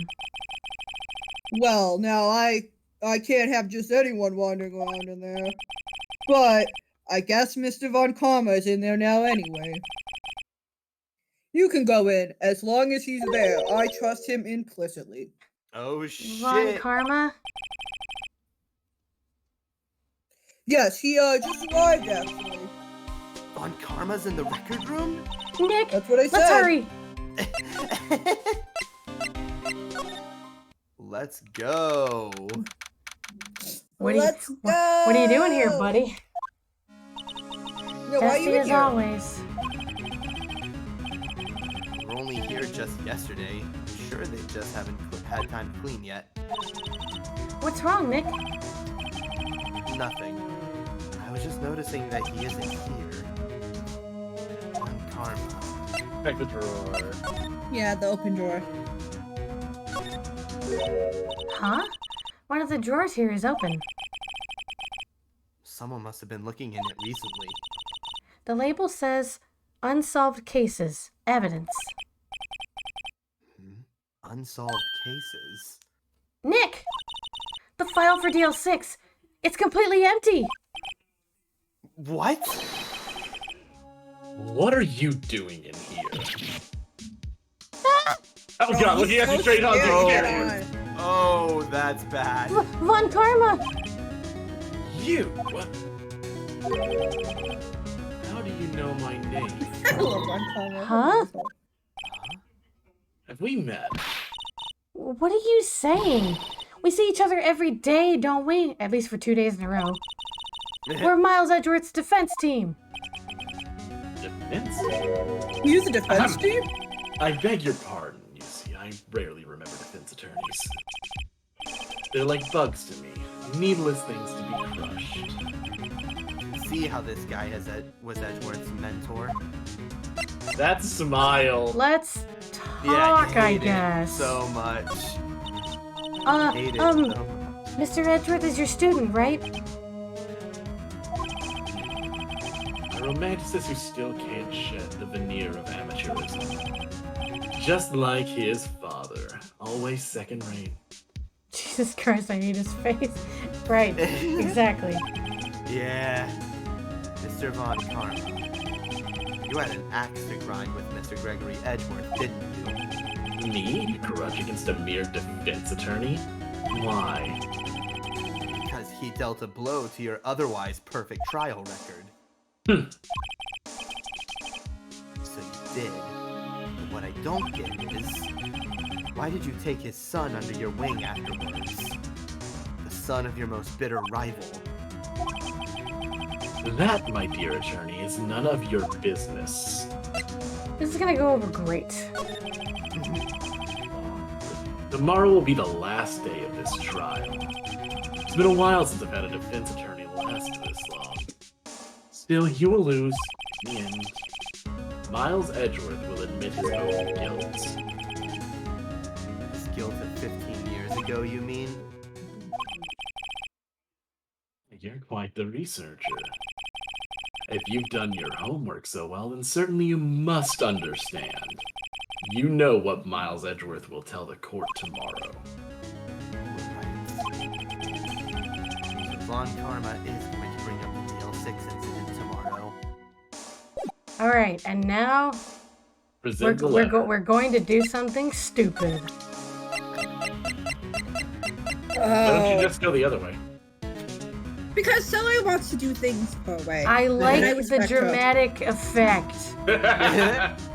Well, now I can't have just anyone wandering around in there. But I guess Mr. Von Karma is in there now anyway. You can go in as long as he's there. I trust him implicitly.
Oh shit.
Von Karma?
Yes, he just arrived actually.
Von Karma's in the record room?
Nick,
That's what I said.
let's hurry.
Let's go.
Let's go.
What are you doing here, buddy?
Yeah, why are
Testy
you in
as
here?
always.
We're only here just yesterday. I'm sure they just haven't had time to clean yet.
What's wrong, Nick?
Nothing. I was just noticing that he isn't here. Von Karma.
Check the drawer.
Yeah, the open drawer.
Huh? One of the drawers here is open.
Someone must have been looking in it recently.
The label says unsolved cases, evidence.
Unsolved cases.
Nick! The file for DL6. It's completely empty.
What?
What are you doing in here? Oh god, looking at you straight on the
Oh, that's bad.
Von Karma!
You? How do you know my name?
I love Von Karma.
Huh?
Have we met?
What are you saying? We see each other every day, don't we? At least for 2 days in a row. We're Miles Edgeworth's defense team.
Defense?
You use a defense team?
I beg your pardon, you see, I rarely remember defense attorneys. They're like bugs to me. Needless things to be crushed.
See how this guy was Edgeworth's mentor?
That smile.
Let's
Yeah,
talk,
I
I
hate it
guess.
so much. Hate it so much.
Mr. Edgeworth is your student, right?
A romanticist who still can't shed the veneer of amateurism. Just like his father, always second rate.
Jesus Christ, I hate his face. Right, exactly.
Yeah. Mr. Von Karma. You had an axe to grind with Mr. Gregory Edgeworth, didn't you?
Me? Grudge against a mere defense attorney? Why?
Because he dealt a blow to your otherwise perfect trial record. So you did. But what I don't get is, why did you take his son under your wing afterwards? The son of your most bitter rival.
That, my dear attorney, is none of your business.
This is gonna go over great.
Tomorrow will be the last day of this trial. It's been a while since I've had a defense attorney last this long. Still, you will lose in the end. Miles Edgeworth will admit his own guilt.
His guilt of 15 years ago, you mean?
You're quite the researcher. If you've done your homework so well, then certainly you must understand. You know what Miles Edgeworth will tell the court tomorrow.
Right. Von Karma is going to bring up the DL6 incident tomorrow.
All right, and now
Present the letter.
we're going to do something stupid.
Why don't you just go the other way?
Because Celery wants to do things her way.
I like the
respect her.
dramatic effect.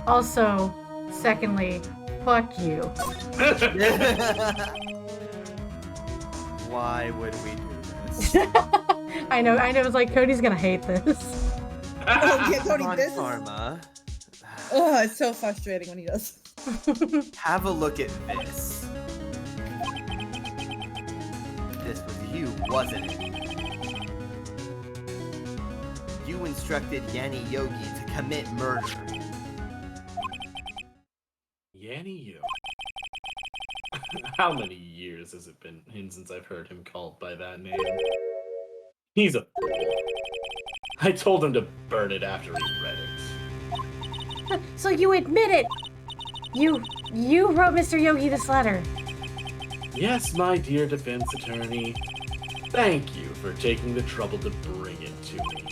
Also, secondly, fuck you.
Why would we do this?
I know. It's like Cody's gonna hate this.
Oh, yeah, Cody,
Von
this is...
Karma,
Oh, it's so frustrating when he does.
have a look at this. This was you, wasn't it? You instructed Yanni Yogi to commit murder.
Yanni Yo. How many years has it been since I've heard him called by that name? He's a fool. I told him to burn it after he read it.
So you admit it? You wrote Mr. Yogi this letter.
Yes, my dear defense attorney. Thank you for taking the trouble to bring it to me.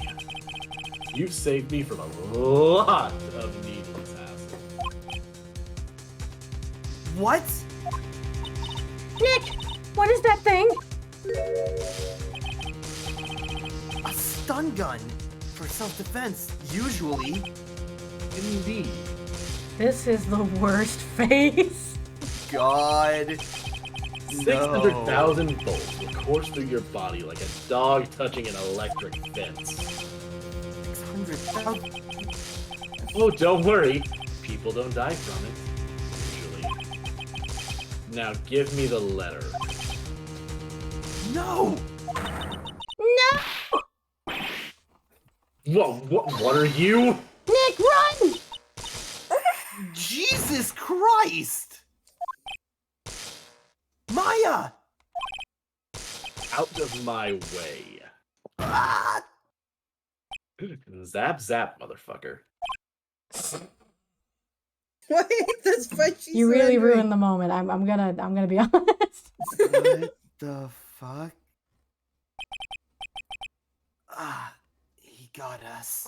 You've saved me from a lot of needless hassle.
What?
Nick, what is that thing?
A stun gun for self-defense, usually.
Indeed.
This is the worst face.
God.
600,000 volts will course through your body like a dog touching an electric fence.
600,000.
Oh, don't worry. People don't die from it. Usually. Now give me the letter.
No!
No!
What are you?
Nick, run!
Jesus Christ! Maya!
Out of my way.
Ah!
Zap zap, motherfucker.
Why this spreadsheet?
You really ruined the moment. I'm gonna be honest.
What the fuck? Ah, he got us.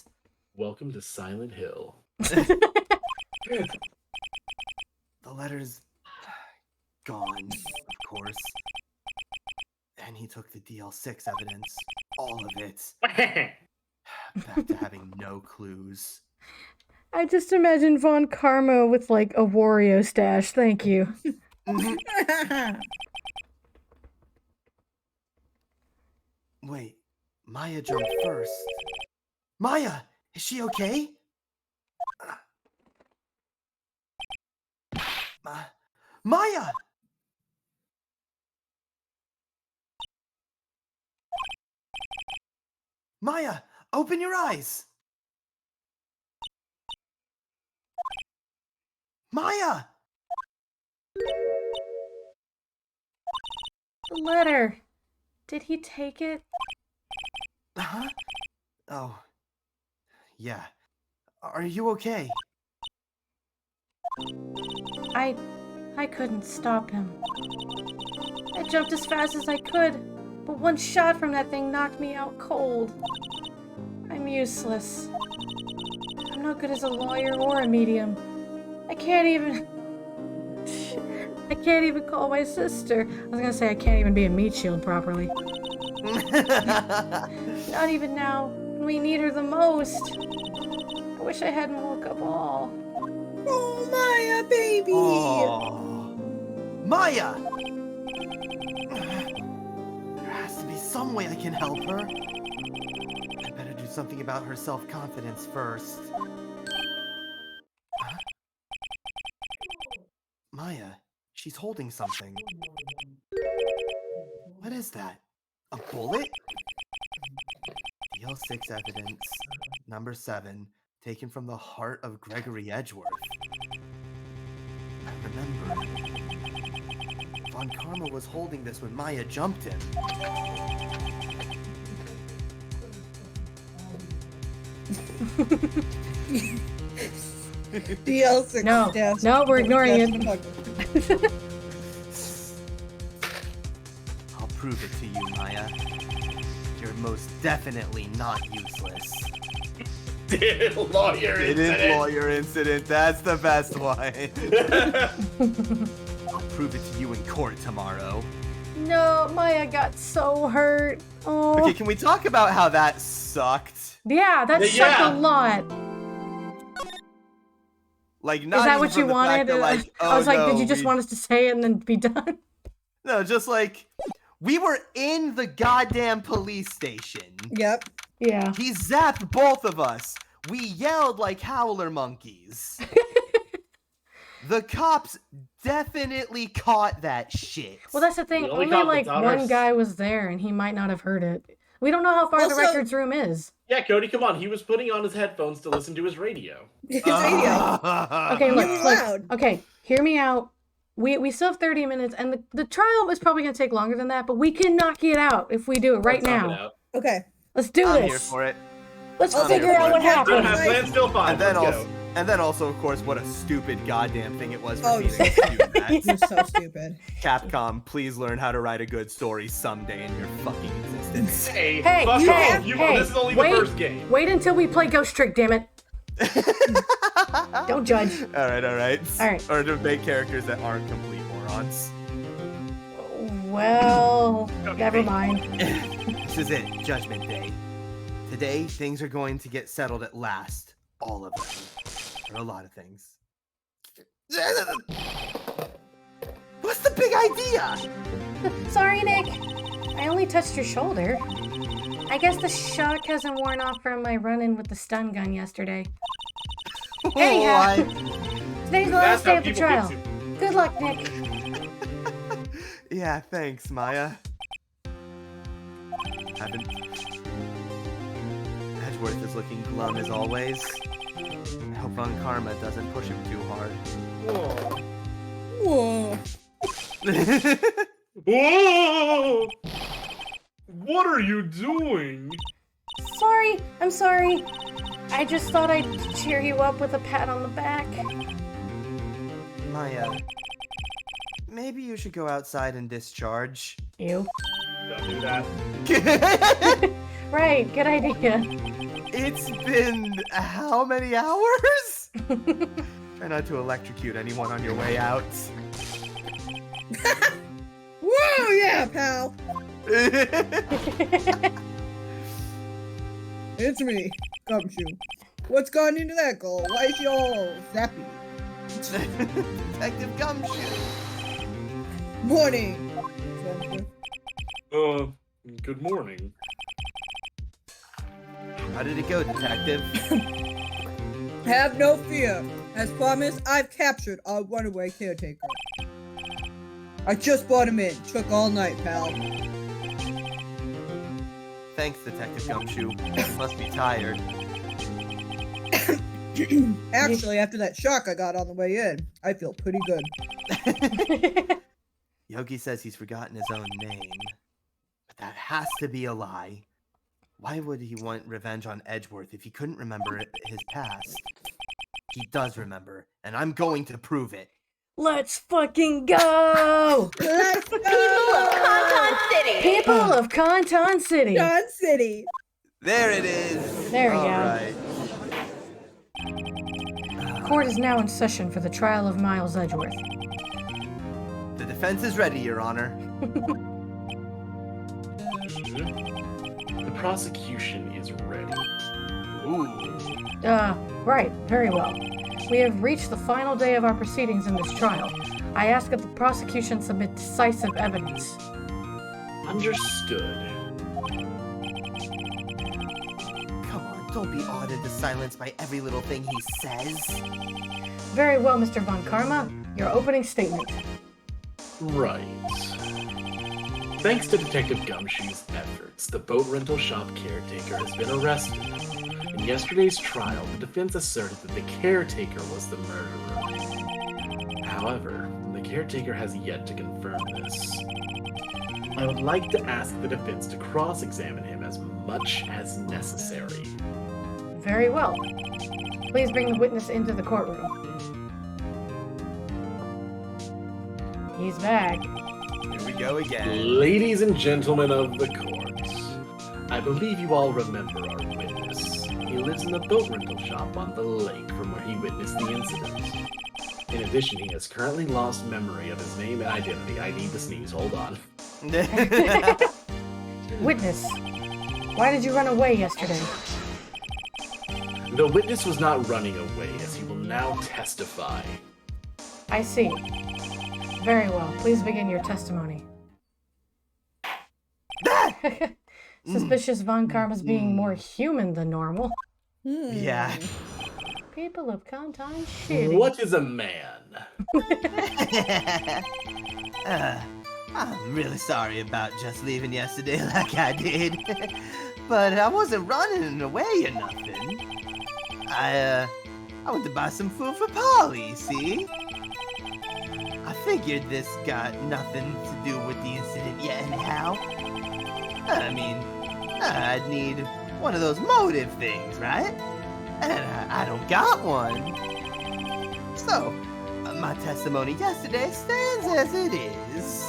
Welcome to Silent Hill.
The letter's gone, of course. And he took the DL6 evidence. All of it. Back to having no clues.
I just imagine Von Karma with like a Wario stash. Thank you.
Wait, Maya jumped first. Maya, is she okay? Maya! Maya, open your eyes! Maya!
The letter. Did he take it?
Huh? Oh. Yeah. Are you okay?
I couldn't stop him. I jumped as fast as I could, but one shot from that thing knocked me out cold. I'm useless. I'm not good as a lawyer or a medium. I can't even call my sister. I was gonna say I can't even be a meat shield properly. Not even now, when we need her the most. I wish I hadn't woke up all.
Oh, Maya, baby!
Oh. Maya! There has to be some way I can help her. I better do something about her self-confidence first. Huh? Maya, she's holding something. What is that? A bullet? DL6 evidence, number 7, taken from the heart of Gregory Edgeworth. I remember. Von Karma was holding this when Maya jumped him.
DL6
No,
dash.
no, we're ignoring it.
I'll prove it to you, Maya. You're most definitely not useless.
Lawyer incident.
Lawyer incident. That's the best one. I'll prove it to you in court tomorrow.
No, Maya got so hurt. Oh.
Okay, can we talk about how that sucked?
Yeah, that sucked a lot.
Like, not
Is that
even
what
for
you
the fact
wanted?
that, like,
I was like,
no,
did you just want us to say it and then be done?
No, just like, we were in the goddamn police station.
Yep.
Yeah.
He zapped both of us. We yelled like howler monkeys. The cops definitely caught that shit.
Well, that's the thing.
The only
Only
cop
like
that's on
one
our
guy was there, and he might not have heard it. We don't know how far the
Also-
records room is.
Yeah, Cody, come on. He was putting on his headphones to listen to his radio.
His radio.
Okay,
Really
look.
loud.
Okay, hear me out. We still have 30 minutes, and the trial is probably going to take longer than that, but we can knock it out if we do it right
Let's knock it
now.
out.
Okay.
Let's do
I'm
this.
here for it.
Let's
I'm
figure
here
out
for
what
it.
I don't
happened.
have plans till 5.
And then
Let's
also,
go.
and then also, of course, what a stupid goddamn thing it was for
Oh,
Phoenix
yeah.
to do that.
You're so stupid.
Capcom, please learn how to write a good story someday in your fucking existence.
Hey,
Hey,
fuck
hey,
off.
hey,
This is only
wait.
the first game.
Wait until we play Ghost Trick, damn it. Don't judge.
All right.
All right.
Or to make characters that aren't complete morons.
Well,
Okay.
never mind.
This is it, Judgment Day. Today, things are going to get settled at last. All of them. Or a lot of things. What's the big idea?
Sorry, Nick. I only touched your shoulder. I guess the shock hasn't worn off from my run-in with the stun gun yesterday. Anyhow, today's the last day of the trial. Good luck, Nick.
Yeah, thanks, Maya. Edgeworth is looking glum as always. I hope Von Karma doesn't push him too hard.
Whoa.
Whoa! What are you doing?
Sorry, I'm sorry. I just thought I'd cheer you up with a pat on the back.
Maya, maybe you should go outside and discharge.
You.
Don't do that.
Right, good idea.
It's been how many hours? Try not to electrocute anyone on your way out.
Whoa, yeah, pal. It's me, Gumshoe. What's gone into that goal? Why is she all zappy?
Detective Gumshoe.
Morning.
Good morning.
How did it go, Detective?
Have no fear. As promised, I've captured our runaway caretaker. I just brought him in. Took all night, pal.
Thanks, Detective Gumshoe. You must be tired.
Actually, after that shock I got on the way in, I feel pretty good.
Yogi says he's forgotten his own name. But that has to be a lie. Why would he want revenge on Edgeworth if he couldn't remember his past? He does remember, and I'm going to prove it.
Let's fucking go!
Let's go!
People of Conton City.
Don City.
There it is.
There we
All
go.
right.
Court is now in session for the trial of Miles Edgeworth.
The defense is ready, Your Honor.
The prosecution is ready.
Ooh.
Right, very well. We have reached the final day of our proceedings in this trial. I ask that the prosecution submit decisive evidence.
Understood.
Come on, don't be awed into silence by every little thing he says.
Very well, Mr. Von Karma. Your opening statement.
Right. Thanks to Detective Gumshoe's efforts, the boat rental shop caretaker has been arrested. In yesterday's trial, the defense asserted that the caretaker was the murderer. However, the caretaker has yet to confirm this. I would like to ask the defense to cross-examine him as much as necessary.
Very well. Please bring the witness into the courtroom. He's back.
Here we go again.
Ladies and gentlemen of the court, I believe you all remember our witness. He lives in the boat rental shop on the lake from where he witnessed the incident. In addition, he has currently lost memory of his name and identity. I need to sneeze, hold on.
Witness, why did you run away yesterday?
The witness was not running away, as he will now testify.
I see. Very well. Please begin your testimony. Suspicious Von Karma's being more human than normal.
Yeah.
People of Kantan shitty.
What is a man?
I'm really sorry about just leaving yesterday like I did. But I wasn't running away or nothing. I went to buy some food for Polly, see? I figured this got nothing to do with the incident yet anyhow. I mean, I'd need one of those motive things, right? And I don't got one. So, my testimony yesterday stands as it is.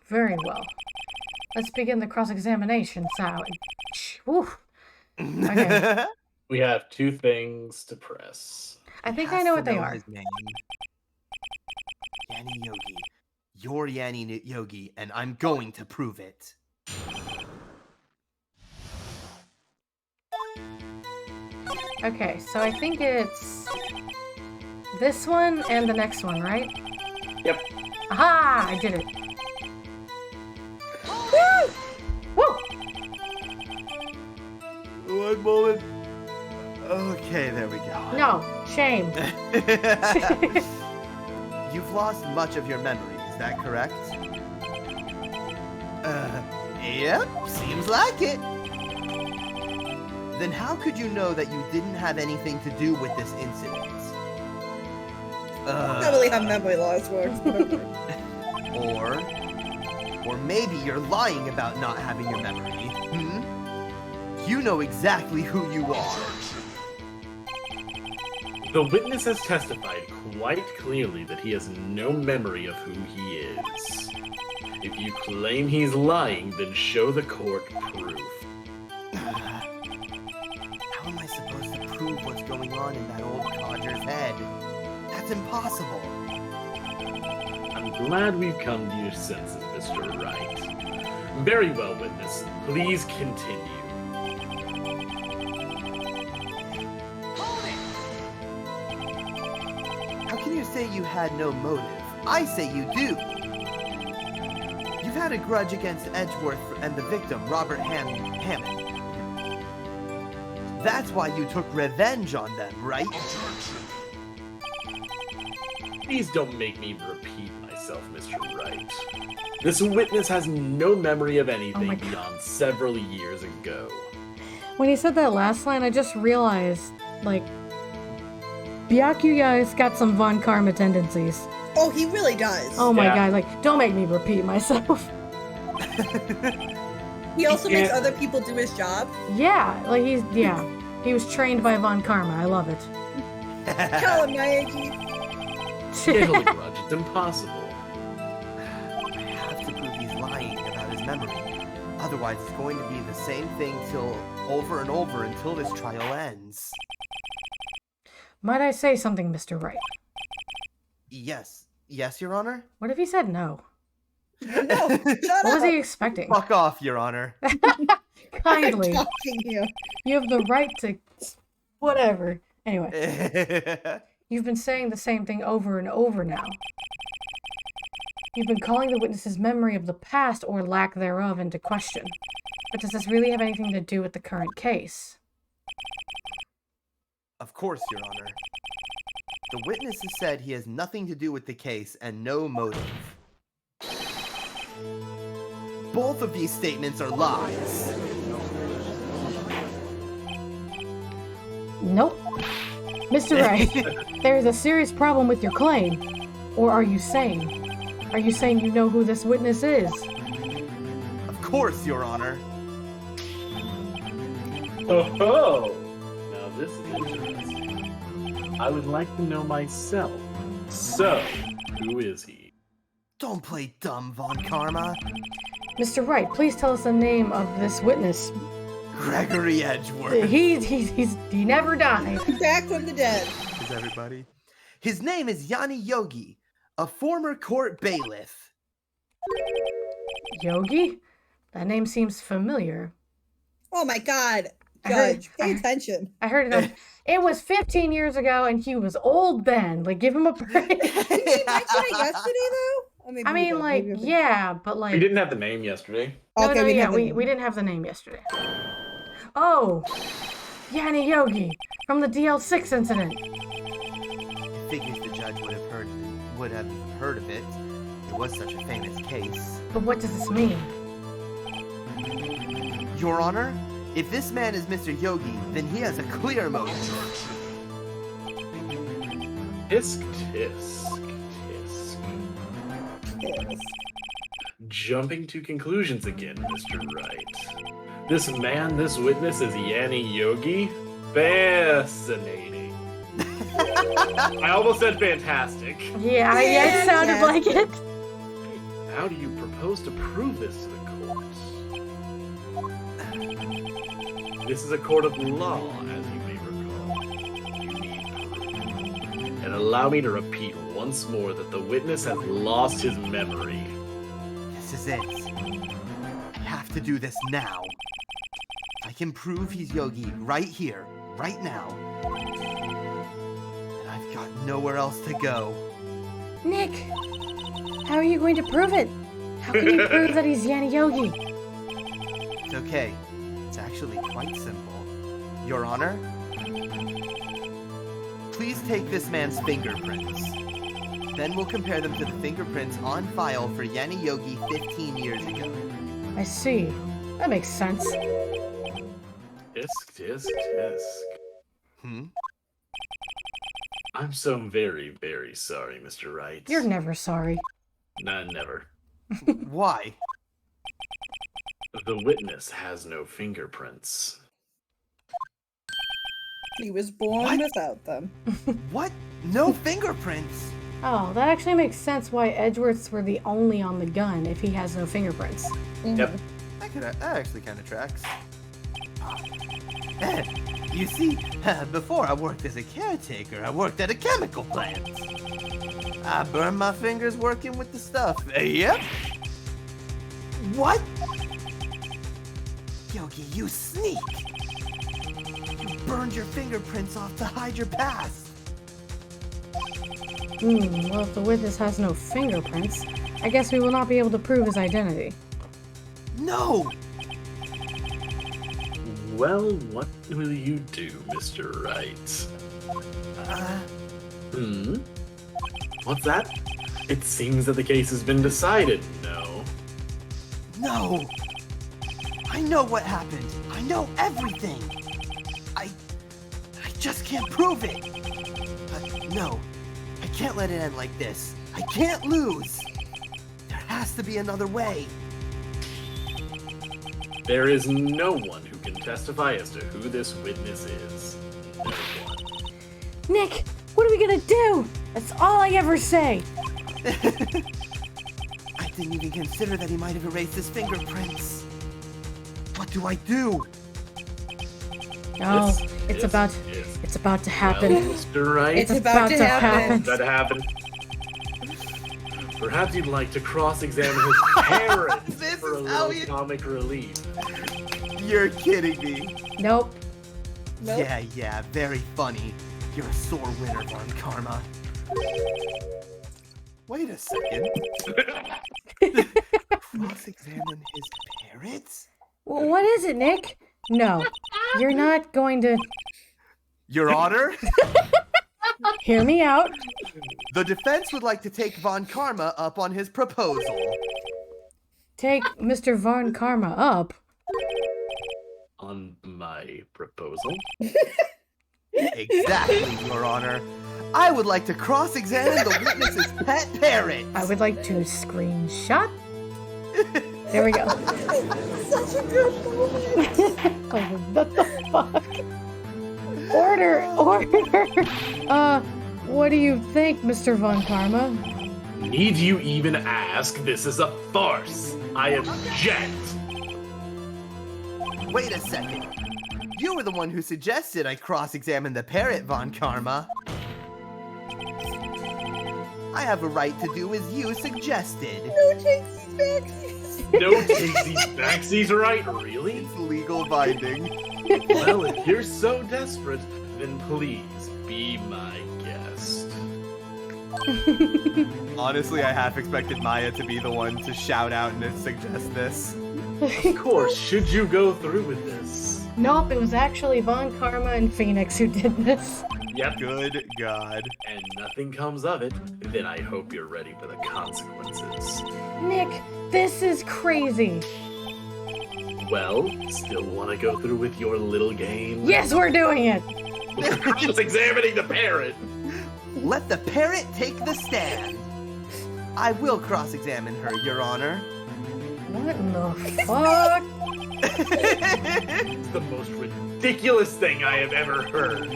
Very well. Let's begin the cross-examination, Sal. Woo. Okay.
We have 2 things to press.
I think I know what they are.
His name. Yanni Yogi. You're Yanni Yogi, and I'm going to prove it.
Okay, so I think it's this one and the next one, right?
Yep.
Aha! I did it. Woo! Woo!
One moment. Okay, there we go.
No, shame.
You've lost much of your memory, is that correct? Yep, seems like it. Then how could you know that you didn't have anything to do with this incident?
Not really how memory loss works.
Or maybe you're lying about not having your memory. You know exactly who you are.
The witness has testified quite clearly that he has no memory of who he is. If you claim he's lying, then show the court proof.
How am I supposed to prove what's going on in that old codger's head? That's impossible.
I'm glad we've come to your senses, Mr. Wright. Very well, witness. Please continue.
How can you say you had no motive? I say you do. You've had a grudge against Edgeworth and the victim, Robert Hammond. That's why you took revenge on them, right?
Please don't make me repeat myself, Mr. Wright. This witness has no memory of anything
my God.
beyond several years ago.
When he said that last line, I just realized, like, Byakuya's got some Von Karma tendencies.
Oh, he really does.
Oh my
Yeah.
god, like, don't make me repeat myself.
He also makes
Yeah.
other people do his job.
Yeah, like he was trained by Von Karma. I love it.
Tell him, Naegi.
It'll a grudge. It's impossible.
I have to prove he's lying about his memory. Otherwise, it's going to be the same thing over and over until this trial ends.
Might I say something, Mr. Wright?
Yes, Your Honor?
What if he said no?
No, shut
What was
up.
he expecting?
Fuck off, Your Honor.
Kindly.
I'm talking here.
You have the right to... Whatever. Anyway,
That's
you've been saying the same thing over and over now. You've been calling the witness's memory of the past or lack thereof into question. But does this really have anything to do with the current case?
Of course, Your Honor. The witness has said he has nothing to do with the case and no motive. Both of these statements are lies.
Nope. Mr. Wright, there is a serious problem with your claim. Or are you saying you know who this witness is?
Of course, Your Honor.
Oh, now this is interesting. I would like to know myself So, who is he?
Don't play dumb, Von Karma.
Mr. Wright, please tell us the name of this witness.
Gregory Edgeworth.
He never died.
Back from the dead.
Is everybody? His name is Yanni Yogi, a former court bailiff.
Yogi? That name seems familiar.
Oh my god.
I heard-
Judge, pay attention.
I heard it. It was 15 years ago, and he was old then. Like, give him a break.
Did you mention it yesterday, though? Or maybe
I
you
mean,
did.
like,
Maybe you did.
yeah, but like.
We didn't have the name yesterday.
No,
Okay,
no, yeah,
have the
we
name.
didn't have the name yesterday. Oh, Yanni Yogi from the DL6 incident.
It figures the judge would have heard of it. It was such a famous case.
But what does this mean?
Your Honor, if this man is Mr. Yogi, then he has a clear motive.
Tisk, tisk, tisk.
Yes.
Jumping to conclusions again, Mr. Wright. This man, this witness is Yanni Yogi? Fascinating. I almost said fantastic.
Yeah, it sounded
Yeah.
like it.
How do you propose to prove this to the court? This is a court of law, as you may recall. You need proof. And allow me to repeat once more that the witness has lost his memory.
This is it. I have to do this now. I can prove he's Yogi right here, right now. And I've got nowhere else to go.
Nick, how are you going to prove it? How can you prove that he's Yanni Yogi?
It's okay. It's actually quite simple. Your Honor, please take this man's fingerprints. Then we'll compare them to the fingerprints on file for Yanni Yogi 15 years ago.
I see. That makes sense.
Tisk, tisk, tisk.
Hmm?
I'm so very, very sorry, Mr. Wright.
You're never sorry.
Nah, never.
Why?
The witness has no fingerprints.
He was born
What?
without them.
What? No fingerprints?
Oh, that actually makes sense why Edgeworths were the only on the gun if he has no fingerprints.
Yep.
That actually kind of tracks. You see, before I worked as a caretaker, I worked at a chemical plant. I burned my fingers working with the stuff. Yep. What? Yogi, you sneak! You burned your fingerprints off to hide your past.
Well, if the witness has no fingerprints, I guess we will not be able to prove his identity.
No!
Well, what will you do, Mr. Wright? What's that? It seems that the case has been decided, no?
No! I know what happened. I know everything. I just can't prove it. No, I can't let it end like this. I can't lose. There has to be another way.
There is no one who can testify as to who this witness is. No one.
Nick, what are we gonna do? That's all I ever say.
I didn't even consider that he might have erased his fingerprints. What do I do?
Oh,
Yes,
it's
yes,
about
yes.
it's about to happen.
Well, Mr. Wright,
It's about to happen.
that happened. Perhaps you'd like to cross-examine his parents
This
for a
is how
little
you-
comic relief.
You're kidding me.
Nope.
Nope.
Yeah, very funny. You're a sore winner, Von Karma. Wait a second. Cross-examine his parents?
What is it, Nick? No, you're not going to
Your Honor,
hear me out.
the defense would like to take Von Karma up on his proposal.
Take Mr. Von Karma up.
On my proposal?
Exactly, Your Honor. I would like to cross-examine the witness's pet parrot.
I would like to screenshot. There we go.
Such a good movie.
What the fuck? Order. What do you think, Mr. Von Karma?
Need you even ask? This is a farce. I object.
Wait a second. You were the one who suggested I cross-examine the parrot, Von Karma. I have a right to do as you suggested.
No takesies backsies.
No takesies backsies, right? Really?
It's legal binding.
Well, if you're so desperate, then please be my guest.
Honestly, I half expected Maya to be the one to shout out and to suggest this.
Of course, should you go through with this?
Nope, it was actually Von Karma and Phoenix who did this.
Yep.
Good God.
And nothing comes of it, then I hope you're ready for the consequences.
Nick, this is crazy.
Well, still want to go through with your little game?
Yes, we're doing it.
Just examining the parrot.
Let the parrot take the stand. I will cross-examine her, Your Honor.
What in the fuck?
It's the most ridiculous thing I have ever heard.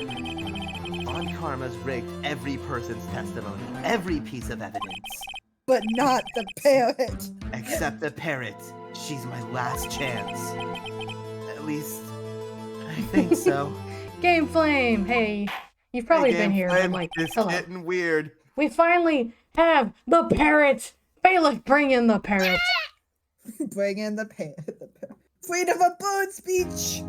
Von Karma's rigged every person's testimony, every piece of evidence.
But not the parrot.
Except the parrot. She's my last chance. At least, I think so.
Game Flame, hey. You've probably
Hey,
been here, but
Game
like,
Flame, it's
hello.
getting weird.
We finally have the parrot! Bailiff, bring in the parrot!
Bring in the parrot. Freedom of bird speech.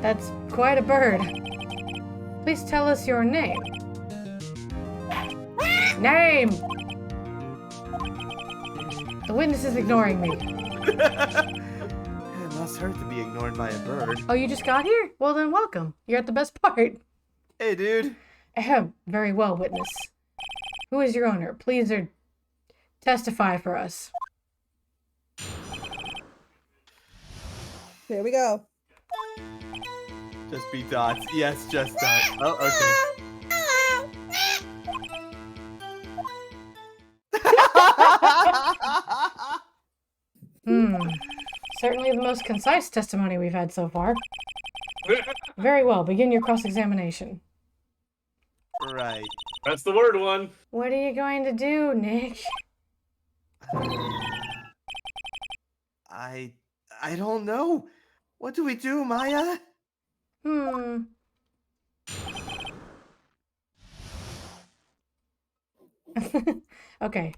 That's quite a bird. Please tell us your name. Name! The witness is ignoring me.
It must hurt to be ignored by a bird.
Oh, you just got here? Well then, welcome. You're at the best part.
Hey, dude.
Ahem. Very well, witness. Who is your owner? Please testify for us.
Here we go.
Just be dots. Yes, just dots. Oh, okay.
Certainly the most concise testimony we've had so far. Very well. Begin your cross-examination.
Right.
That's the word one.
What are you going to do, Nick?
I don't know. What do we do, Maya?
Okay.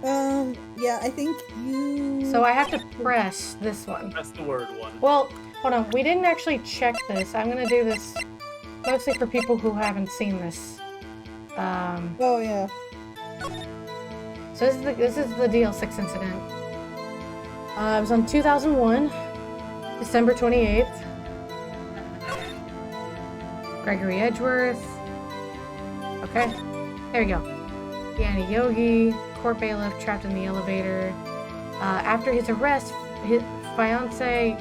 Yeah, I think you...
So I have to press this one.
That's the word one.
Well, hold on. We didn't actually check this. I'm gonna do this mostly for people who haven't seen this.
Oh, yeah.
So this is the DL6 incident. It was on 2001, December 28th. Gregory Edgeworth. Okay, there we go. Yanni Yogi, court bailiff trapped in the elevator. After his arrest, his fiance.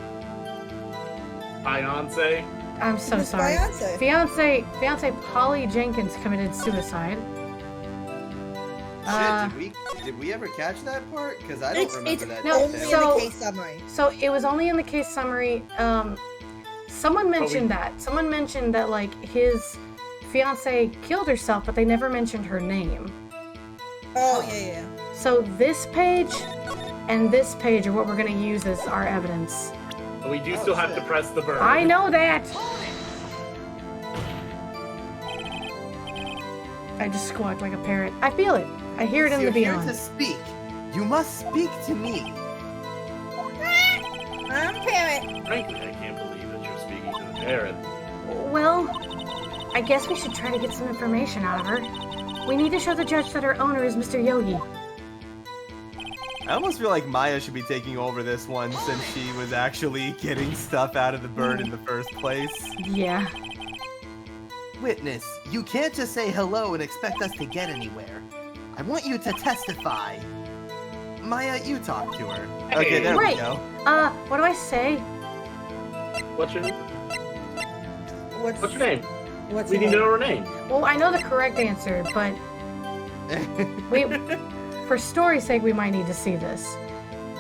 I'm so
His
sorry.
fiancé.
Fiance Polly Jenkins committed suicide.
Did we ever catch that part? Because I don't
It's
remember that.
no,
only
detail.
so-
in the case summary.
So it was only in the case summary. Someone mentioned that. Someone mentioned that like his fiance killed herself, but they never mentioned her name.
Oh, yeah.
So this page and this page are what we're gonna use as our evidence.
But we do still have to press the bird.
I know that. I just squawked like a parrot. I feel it. I hear it in the
You're here
beyond.
to speak. You must speak to me.
I'm parrot.
Frankly, I can't believe that you're speaking to the parrot.
Well, I guess we should try to get some information out of her. We need to show the judge that her owner is Mr. Yogi.
I almost feel like Maya should be taking over this one since she was actually getting stuff out of the bird in the first place.
Yeah.
Witness, you can't just say hello and expect us to get anywhere. I want you to testify. Maya, you talk to her. Okay,
Hey.
there
Right.
we go.
What do I say?
What's your
What's
What's your name?
What's
We
your
need to
name?
know her name.
Well, I know the correct answer, but for story's sake, we might need to see this.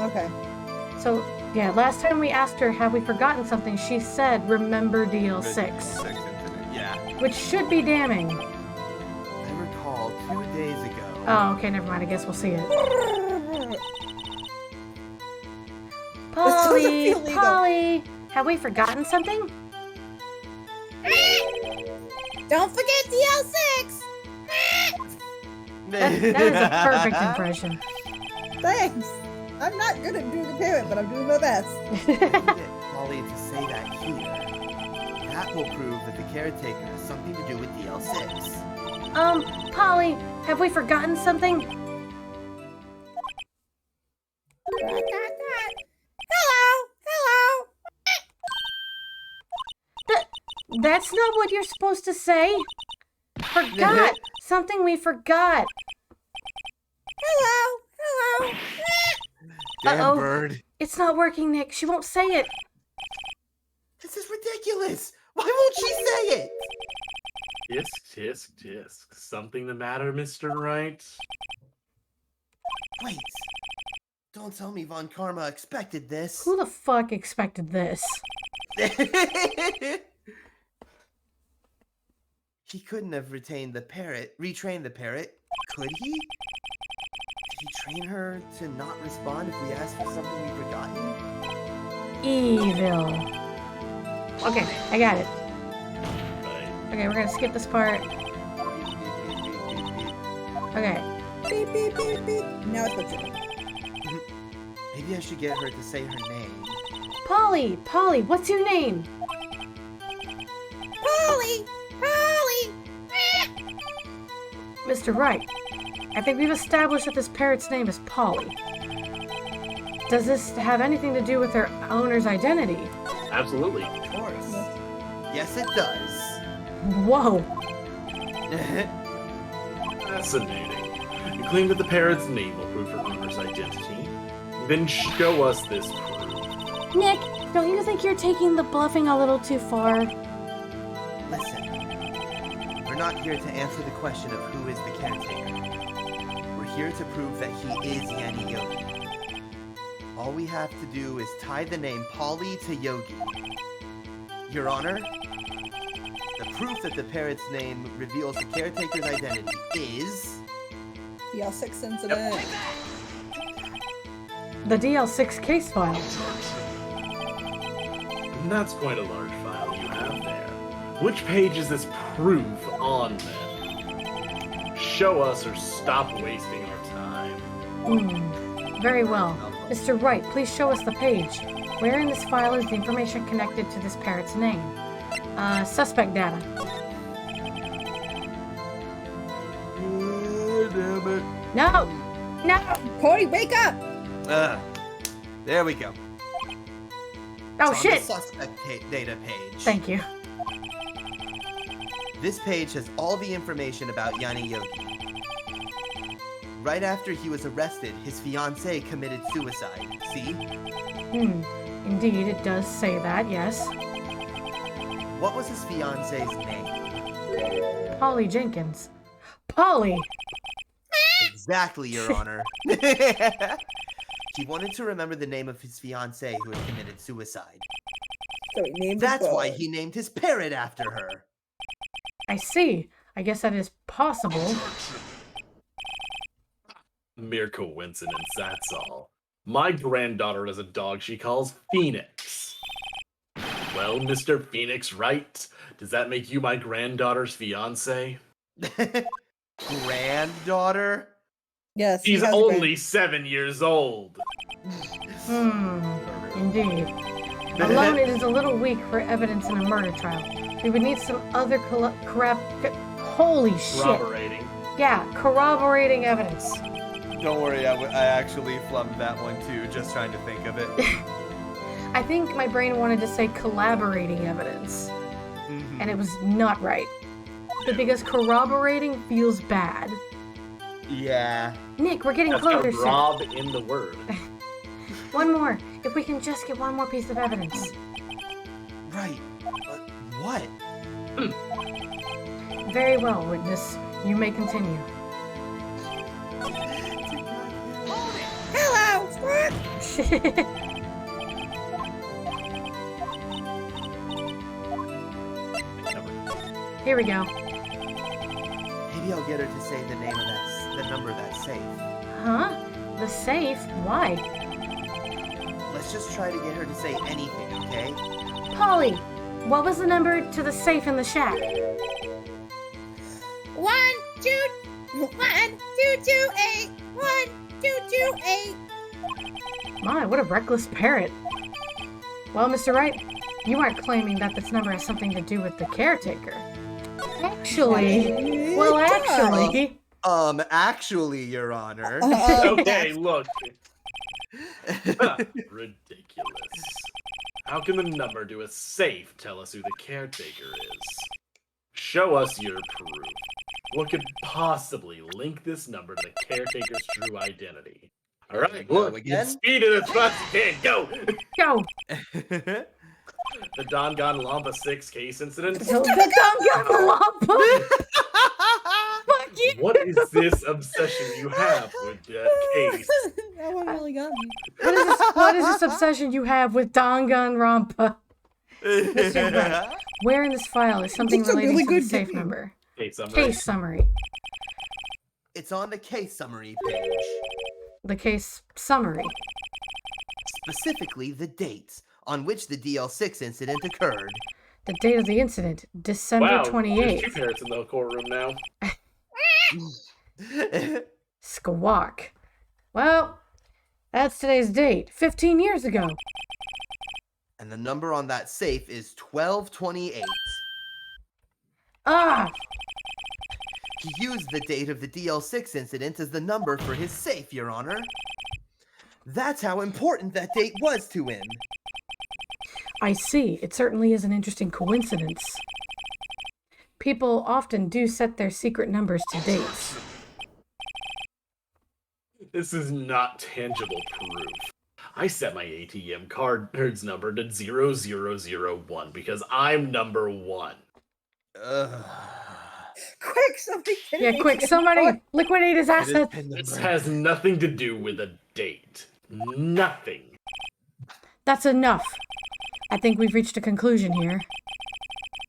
Okay.
So, Yeah, last time we asked her, have we forgotten something, she said, remember DL6.
6 incident, yeah.
Which should be damning.
I recall 2 days ago.
Oh, okay, never mind. I guess we'll see it.
doesn't
Polly!
feel legal.
Polly! Have we forgotten something?
Don't forget DL6!
That is a perfect impression.
Thanks. I'm not good at doing a parrot, but I'm doing my best.
Get Polly to say that here. That will prove that the caretaker has something to do with DL6.
Polly, have we forgotten something?
Hello!
That's not what you're supposed to say. Forgot. Something we forgot.
Hello!
Damn
Uh-oh.
bird.
It's not working, Nick. She won't say it.
This is ridiculous. Why won't she say it?
Tisk, tisk, tisk. Something the matter, Mr. Wright?
Wait. Don't tell me Von Karma expected this.
Who the fuck expected this?
He couldn't have retrained the parrot, could he? Did he train her to not respond if we asked for something we've forgotten?
Evil. Okay, I got it.
Right.
Okay, we're gonna skip this part. Okay.
Beep, beep, beep, beep. Now it's what you do.
Maybe I should get her to say her name.
Polly, what's your name?
Polly!
Mr. Wright, I think we've established that this parrot's name is Polly. Does this have anything to do with her owner's identity?
Absolutely.
Of course. Yes, it does.
Whoa.
Fascinating. You claim that the parrot's name will prove her owner's identity. Then show us this proof.
Nick, don't you think you're taking the bluffing a little too far?
Listen, we're not here to answer the question of who is the caretaker. We're here to prove that he is Yanni Yogi. All we have to do is tie the name Polly to Yogi. Your Honor, the proof that the parrot's name reveals the caretaker's identity is...
DL6 incident.
The DL6 case file.
And that's quite a large file you have there. Which page is this proof on, then? Show us or stop wasting our time.
Very well. Mr. Wright, please show us the page. Where in this file is the information connected to this parrot's name? Suspect data.
Damn it.
No! No!
Cody, wake up!
There we go.
Oh,
It's on
shit!
the suspect data page.
Thank you.
This page has all the information about Yanni Yogi. Right after he was arrested, his fiancée committed suicide. See?
Indeed, it does say that, yes.
What was his fiancée's name?
Polly Jenkins. Polly!
Exactly, Your Honor. He wanted to remember the name of his fiancée who had committed suicide.
So he named
That's
his
why
dog.
he named his parrot after her.
I see. I guess that is possible.
Mere coincidence, that's all. My granddaughter has a dog she calls Phoenix. Well, Mr. Phoenix Wright, does that make you my granddaughter's fiance?
Granddaughter?
Yes. he
She's
has a
only 7 years old.
Indeed. Alone, it is a little weak for evidence in a murder trial. We would need some other holy shit.
Corroborating.
Yeah, corroborating evidence.
Don't worry, I actually flubbed that one too, just trying to think of it.
I think my brain wanted to say collaborating evidence, and it was not right. But because corroborating feels bad.
Yeah.
Nick, we're getting
That's got
closer soon.
Rob in the word.
One more. If we can just get one more piece of evidence.
Right. But what?
Very well, witness. You may continue.
Hello, Squirt!
Here we go.
Maybe I'll get her to say the name of the number of that safe.
Huh? The safe? Why?
Let's just try to get her to say anything, okay?
Polly, what was the number to the safe in the shack?
1, 2, 1, 2, 2, 8. 1, 2, 2, 8.
My, what a reckless parrot. Well, Mr. Wright, you aren't claiming that this number has something to do with the caretaker. Actually,
Actually, Your Honor.
Okay, look. Ridiculous. How can the number to a safe tell us who the caretaker is? Show us your proof. What could possibly link this number to the caretaker's true identity? All right,
Go
look,
again?
speed it as fast as you can. Go!
Go!
The Danganronpa 6 case incident.
So the Danganronpa! Fuck you!
What is this obsession you have with that case?
That one really got me.
What is this obsession you have with Danganronpa? Mr. Wright, where in this file is something
It's a
relating
really
to the
good
safe
game.
number?
Case summary.
Case summary.
It's on the case summary page.
The case summary.
Specifically, the dates on which the DL6 incident occurred.
The date of the incident, December
Wow, there's
28th.
two parrots in the courtroom now.
Squawk. Well, that's today's date, 15 years ago.
And the number on that safe is 1228.
Ah!
He used the date of the DL6 incident as the number for his safe, Your Honor. That's how important that date was to him.
I see. It certainly is an interesting coincidence. People often do set their secret numbers to dates.
This is not tangible proof. I set my ATM card's number to 0001 because I'm number 1.
Ugh.
Quick, somebody get
Yeah,
an
quick,
ATM
somebody
card.
liquidate his assets.
This has nothing to do with a date. Nothing.
That's enough. I think we've reached a conclusion here.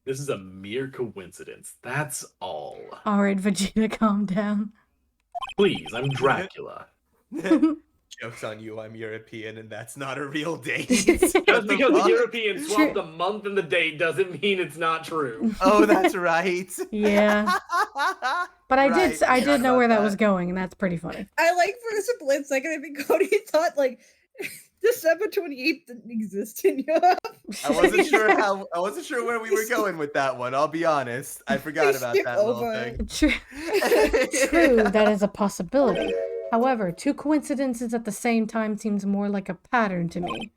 This is a mere coincidence. That's all.
All right, Vegeta, calm down.
Please, I'm Dracula.
Joke's on you, I'm European, and that's not a real date.
Just because the
fuck?
Europeans swapped the month and the date doesn't mean it's not true.
Oh, that's right.
Yeah, but I
Right,
did
forgot
know
about
where that was going, and that's pretty funny.
I like for a split second, I think Cody thought like December 28th didn't exist in Europe.
I wasn't sure where we were going with that one, I'll be honest. I forgot about
skip
that little
over
thing.
True, that is a possibility. However, two coincidences at the same time seems more like a pattern to me.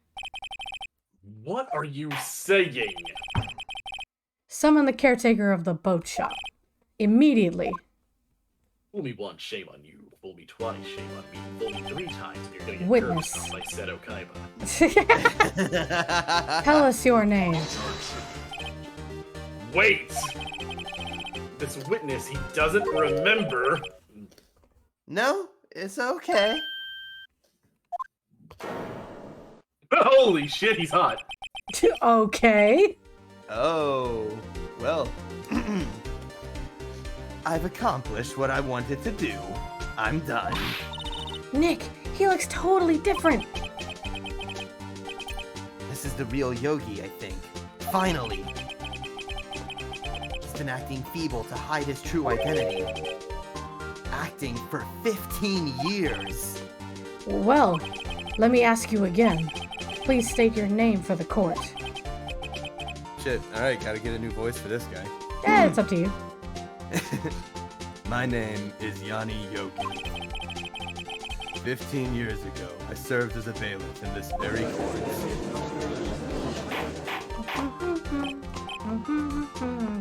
What are you saying?
Summon the caretaker of the boat shop. Immediately.
Fool me once, shame on you. Fool me twice, shame on me. Fool me 3 times, and you're gonna get
Witness.
cursed by Seto Kaiba.
Tell us your name.
Wait! This witness, he doesn't remember.
No, it's okay.
Holy shit, he's hot.
Okay.
Oh, well. I've accomplished what I wanted to do. I'm done.
Nick, he looks totally different.
This is the real Yogi, I think. Finally. He's been acting feeble to hide his true identity. Acting for 15 years.
Well, let me ask you again. Please state your name for the court.
Shit, alright, gotta get a new voice for this guy.
It's up to you.
My name is Yanni Yogi. 15 years ago, I served as a bailiff in this very court.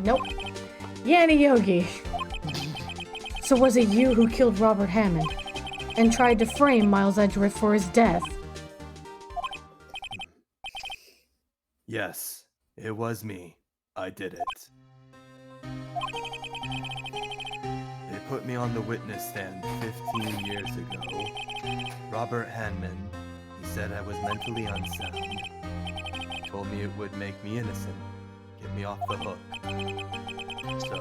Nope. Yanni Yogi. So was it you who killed Robert Hammond and tried to frame Miles Edgeworth for his death?
Yes, it was me. I did it. They put me on the witness stand 15 years ago. Robert Hanman, he said I was mentally unsound. Told me it would make me innocent, get me off the hook. So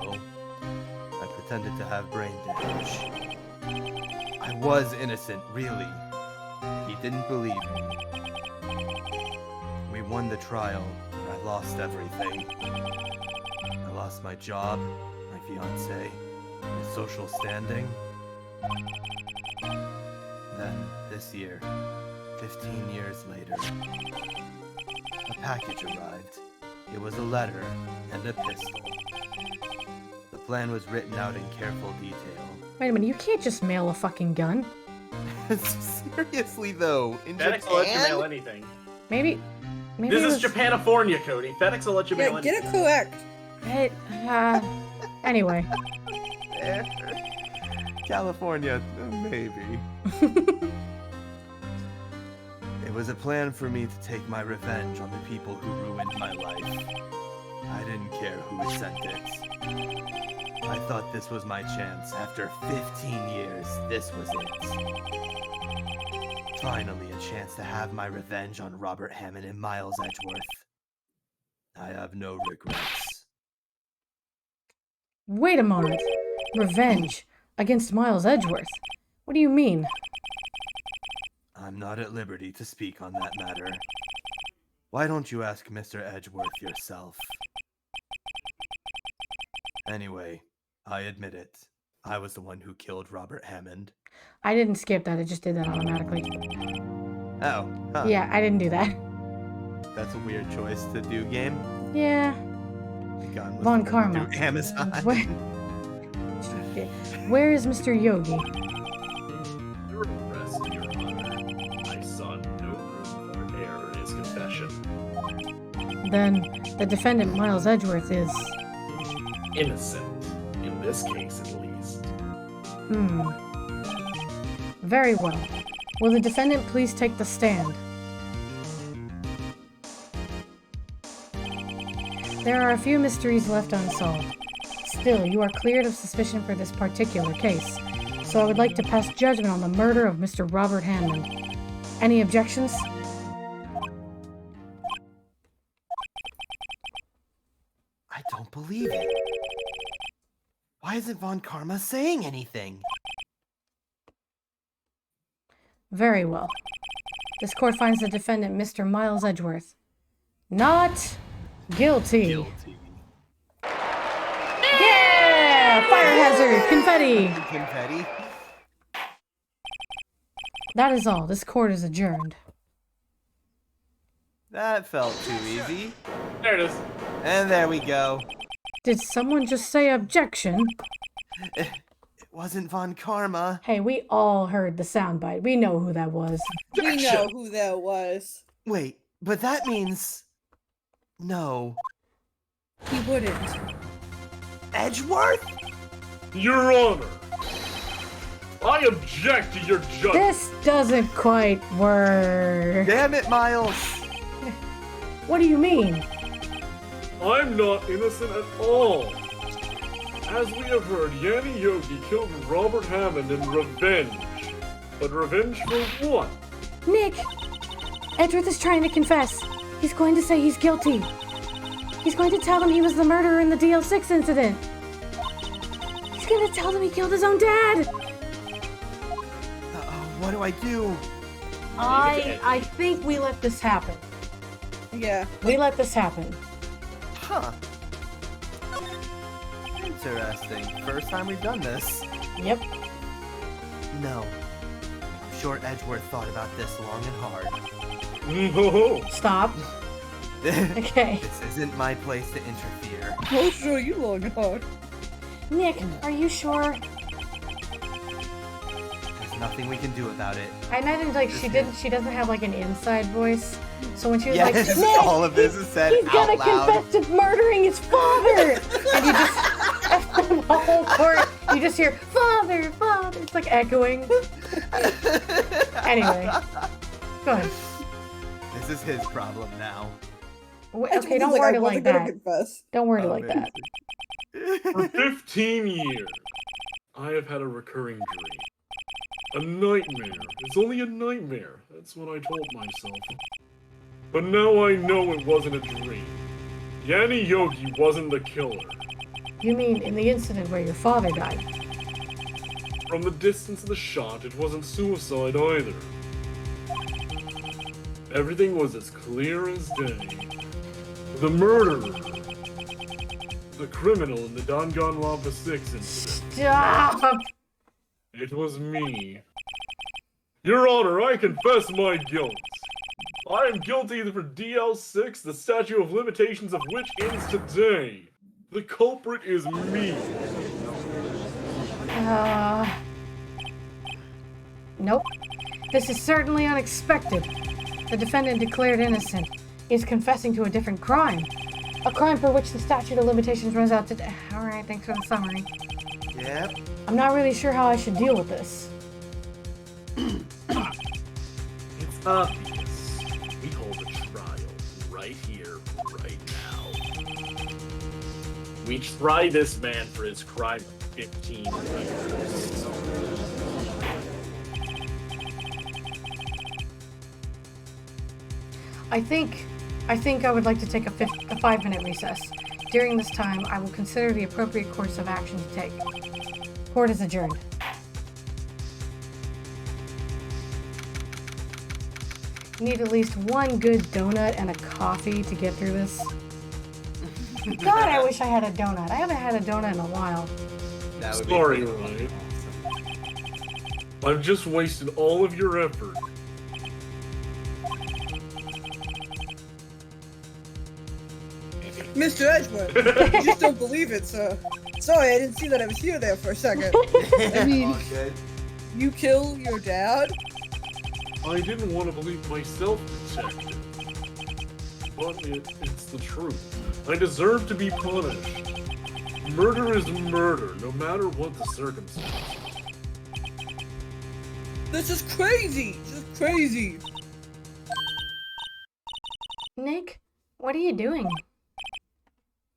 pretended to have brain damage. I was innocent, really. He didn't believe me. We won the trial, and I lost everything. I lost my job, my fiancée, my social standing. Then, this year, 15 years later, a package arrived. It was a letter and a pistol. The plan was written out in careful detail.
Wait a minute, you can't just mail a fucking gun.
Seriously, though, in
FedEx will let you mail
Japan?
anything.
Maybe
This
it
is
was-
Japanifornia, Cody. FedEx will let you mail
Yeah,
anything.
get it correct.
Anyway.
California, maybe. It was a plan for me to take my revenge on the people who ruined my life. I didn't care who sent it. I thought this was my chance. After 15 years, this was it. Finally, a chance to have my revenge on Robert Hammond and Miles Edgeworth. I have no regrets.
Wait a moment. Revenge against Miles Edgeworth. What do you mean?
I'm not at liberty to speak on that matter. Why don't you ask Mr. Edgeworth yourself? Anyway, I admit it. I was the one who killed Robert Hammond.
I didn't skip that, it just did that automatically.
Oh, huh.
Yeah, I didn't do that.
That's a weird choice to do, game.
Yeah.
Gun was
Von
delivered
Karma.
through Amazon.
Where is Mr. Yogi?
Your arrest, Your Honor. I saw no room for error in his confession.
Then the defendant Miles Edgeworth is...
Innocent. In this case, at least.
Very well. Will the defendant please take the stand? There are a few mysteries left unsolved. Still, you are cleared of suspicion for this particular case, so I would like to pass judgment on the murder of Mr. Robert Hammond. Any objections?
I don't believe it. Why isn't Von Karma saying anything?
Very well. This court finds the defendant, Mr. Miles Edgeworth, not guilty.
Guilty.
Yeah! Fire hazard! Confetti!
Confetti?
That is all. This court is adjourned.
That felt too easy.
There it is.
And there we go.
Did someone just say objection?
It wasn't Von Karma.
Hey, we all heard the soundbite. We know who that was.
We know who that was.
Wait, but that means... No.
He wouldn't.
Edgeworth?
Your Honor. I object to your judgment.
This doesn't quite work.
Damn it, Miles!
What do you mean?
I'm not innocent at all. As we have heard, Yanni Yogi killed Robert Hammond in revenge. But revenge for what?
Nick! Edgeworth is trying to confess. He's going to say he's guilty. He's going to tell them he was the murderer in the DL6 incident. He's going to tell them he killed his own dad.
What do I do?
I think we let this happen.
Yeah.
We let this happen.
Huh. Interesting. First time we've done this.
Yep.
No. I'm sure Edgeworth thought about this long and hard.
No.
Stop. Okay.
This isn't my place to interfere.
I'll show you long and hard.
Nick, are you sure?
There's nothing we can do about it.
I imagine like she doesn't have like an inside voice. So when she was like,
Yes,
Nick,
all of this is said
he's gonna
out loud.
confess to murdering his father, and you just the whole court, you just hear father, father. It's like echoing. Anyway, go ahead.
This is his problem now.
Okay, don't word it like that.
Confess.
Don't word it like that.
For 15 years, I have had a recurring dream. A nightmare. It's only a nightmare. That's what I told myself. But now I know it wasn't a dream. Yanni Yogi wasn't the killer.
You mean in the incident where your father died?
From the distance of the shot, it wasn't suicide either. Everything was as clear as day. The murderer, the criminal in the Danganronpa 6 incident,
Stop!
it was me. Your Honor, I confess my guilt. I am guilty for DL6, the statute of limitations of which ends today. The culprit is me.
Nope. This is certainly unexpected. The defendant declared innocent is confessing to a different crime. A crime for which the statute of limitations runs out today. Alright, thanks for the summary.
Yep.
I'm not really sure how I should deal with this.
It's obvious. We hold a trial right here, right now. We try this man for his crime of 15 years.
I think I would like to take a 5-minute recess. During this time, I will consider the appropriate course of action to take. Court is adjourned. Need at least one good donut and a coffee to get through this. God, I wish I had a donut. I haven't had a donut in a while.
That would
Sorry,
be
Wright. I've just wasted all of your effort.
Mr. Edgeworth, you just don't believe it, sir. Sorry, I didn't see that I was here there for a second. I mean,
all good.
you kill your dad?
I didn't want to believe myself, detective. But it's the truth. I deserve to be punished. Murder is murder, no matter what the circumstances.
This is crazy! Just crazy!
Nick, what are you doing?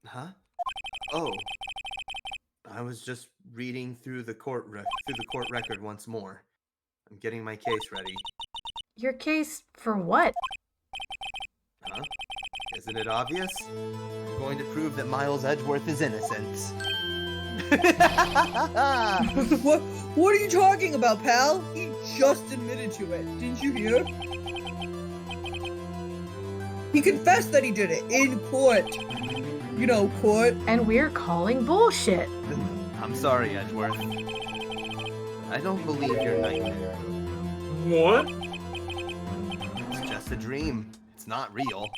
Huh? Oh, I was just reading through the court record once more. I'm getting my case ready.
Your case for what?
Huh? Isn't it obvious? I'm going to prove that Miles Edgeworth is innocent.
What are you talking about, pal? He just admitted to it. Didn't you hear? He confessed that he did it in court. You know, court.
And we're calling bullshit.
I'm sorry, Edgeworth. I don't believe your nightmare.
What?
It's just a dream. It's not real.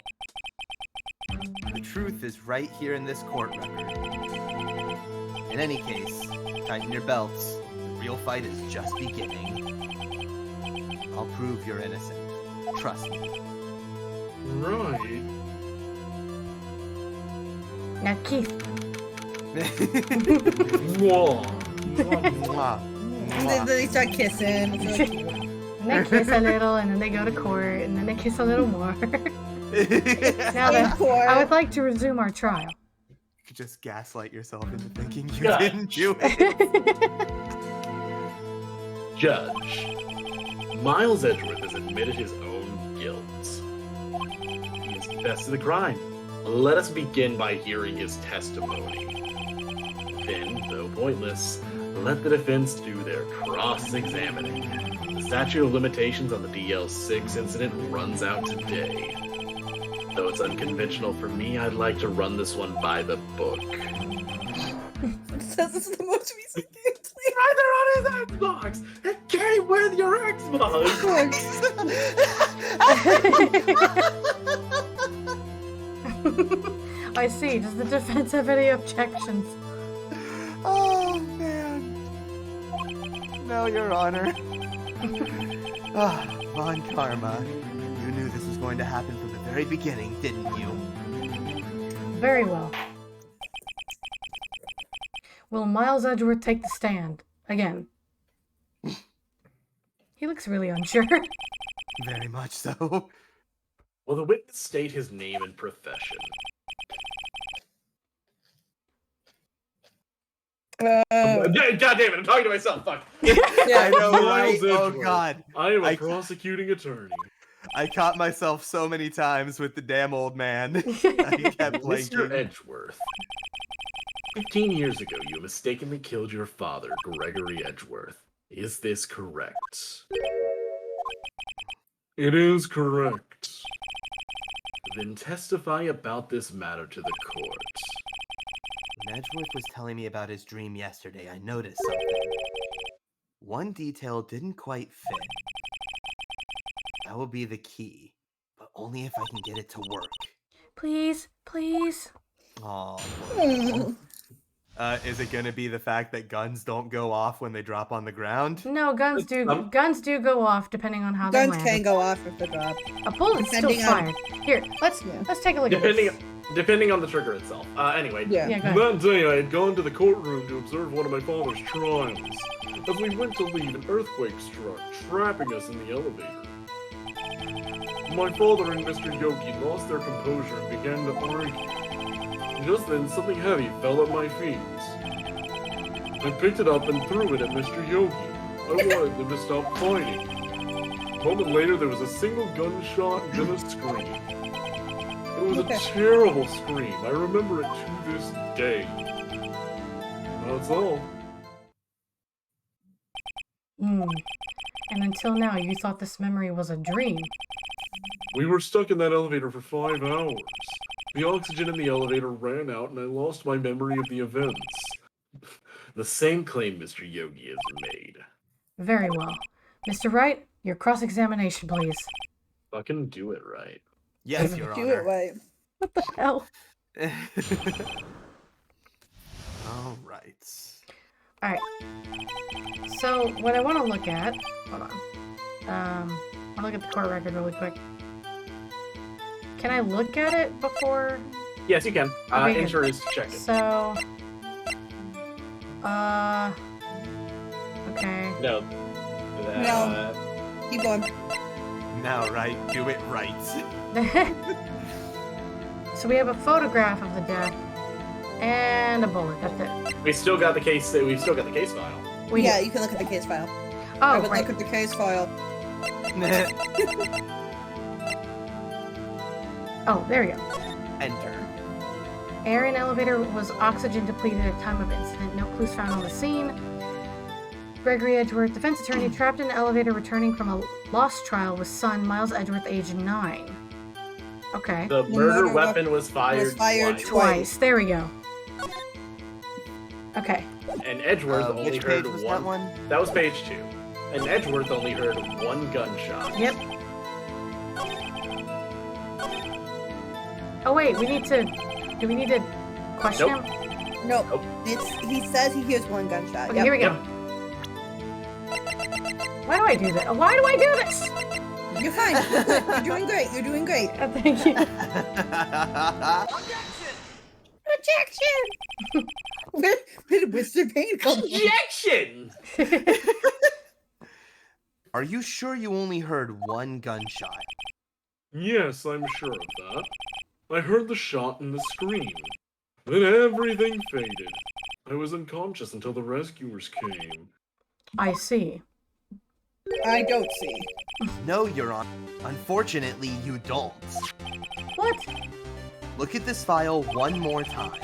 The truth is right here in this court record. In any case, tighten your belts. The real fight is just beginning. I'll prove you're innocent. Trust me.
Right.
Now, Keith.
Whoa.
Mwah.
And then they start kissing. It's really cute.
And they kiss a little, and then they go to court, and then they kiss a little more. Now
In
then,
court.
I would like to resume our trial.
You could just gaslight yourself into thinking you
Yeah.
didn't do it.
Judge, Miles Edgeworth has admitted his own guilt. He has confessed to the crime. Let us begin by hearing his testimony. Then, though pointless, let the defense do their cross-examining. The statute of limitations on the DL6 incident runs out today. Though it's unconventional for me, I'd like to run this one by the book.
It says this is the most recent gameplay.
Either on his Xbox! It came with your Xbox!
I see. Does the defense have any objections?
Oh, man. No, Your Honor. Von Karma. You knew this was going to happen from the very beginning, didn't you?
Very well. Will Miles Edgeworth take the stand? Again. He looks really unsure.
Very much so.
Will the witness state his name and profession? God damn it, I'm talking to myself, fuck.
I know, right?
Miles
Oh,
Edgeworth.
God.
I am a
I-
prosecuting attorney.
I caught myself so many times with the damn old man. I kept
Mr.
blanking.
Edgeworth, 15 years ago, you mistakenly killed your father, Gregory Edgeworth. Is this correct? It is correct. Then testify about this matter to the court.
When Edgeworth was telling me about his dream yesterday, I noticed something. One detail didn't quite fit. That will be the key, but only if I can get it to work.
Please, please.
Aw. Is it gonna be the fact that guns don't go off when they drop on the ground?
No, guns do go off depending on how
Guns
they land.
can go off if they drop.
A bullet's still
depending on-
fired. Here, let's take a look at this.
Depending on the trigger itself. Anyway.
Yeah.
Yeah, go ahead.
That day, I had gone to the courtroom to observe one of my father's trials. As we went to leave, an earthquake struck, trapping us in the elevator. My father and Mr. Yogi lost their composure and began to argue. Just then, something heavy fell at my feet. I picked it up and threw it at Mr. Yogi. I wanted them to stop fighting. A moment later, there was a single gunshot and then a scream. It was a terrible scream. I remember it to this day. That's all.
And until now, you thought this memory was a dream.
We were stuck in that elevator for 5 hours. The oxygen in the elevator ran out and I lost my memory of the events. The same claim Mr. Yogi has made.
Very well. Mr. Wright, your cross-examination, please.
Fucking do it right.
Yes, Your
Do
Honor.
it right.
What the hell?
All right.
Alright. So, what I want to look at... Hold on. I'll look at the court record really quick. Can I look at it before...
Yes, you can.
Okay, good.
Enter is to check it.
So... Okay.
No.
No. Keep going.
Now, right, do it right.
So we have a photograph of the death and a bullet. That's it.
We still got the case. We've still got the case file.
Yeah, you can look at the case file. I
Oh,
would
right.
look at the case file.
Oh, there we go.
Enter.
Air in elevator was oxygen depleted at time of incident. No clues found on the scene. Gregory Edgeworth, defense attorney, trapped in the elevator returning from a lost trial with son Miles Edgeworth, age 9. Okay.
The murder weapon was fired, twice.
Twice. There we go. Okay.
And Edgeworth only
which
heard
page was
one.
that one?
That was page 2. And Edgeworth only heard one gunshot.
Yep. Oh wait, do we need to question
Nope.
him?
Nope.
Nope.
He says he hears one gunshot.
Okay,
Yep.
here we go.
Yep.
Why do I do that? Why do I do this?
You're fine. You're doing great. You're doing great.
Thank you.
Objection! Where did Mr. Payne come from?
Objection!
Are you sure you only heard one gunshot?
Yes, I'm sure of that. I heard the shot and the scream. Then everything faded. I was unconscious until the rescuers came.
I see.
I don't see.
No, Your Honor. Unfortunately, you don't.
What?
Look at this file one more time.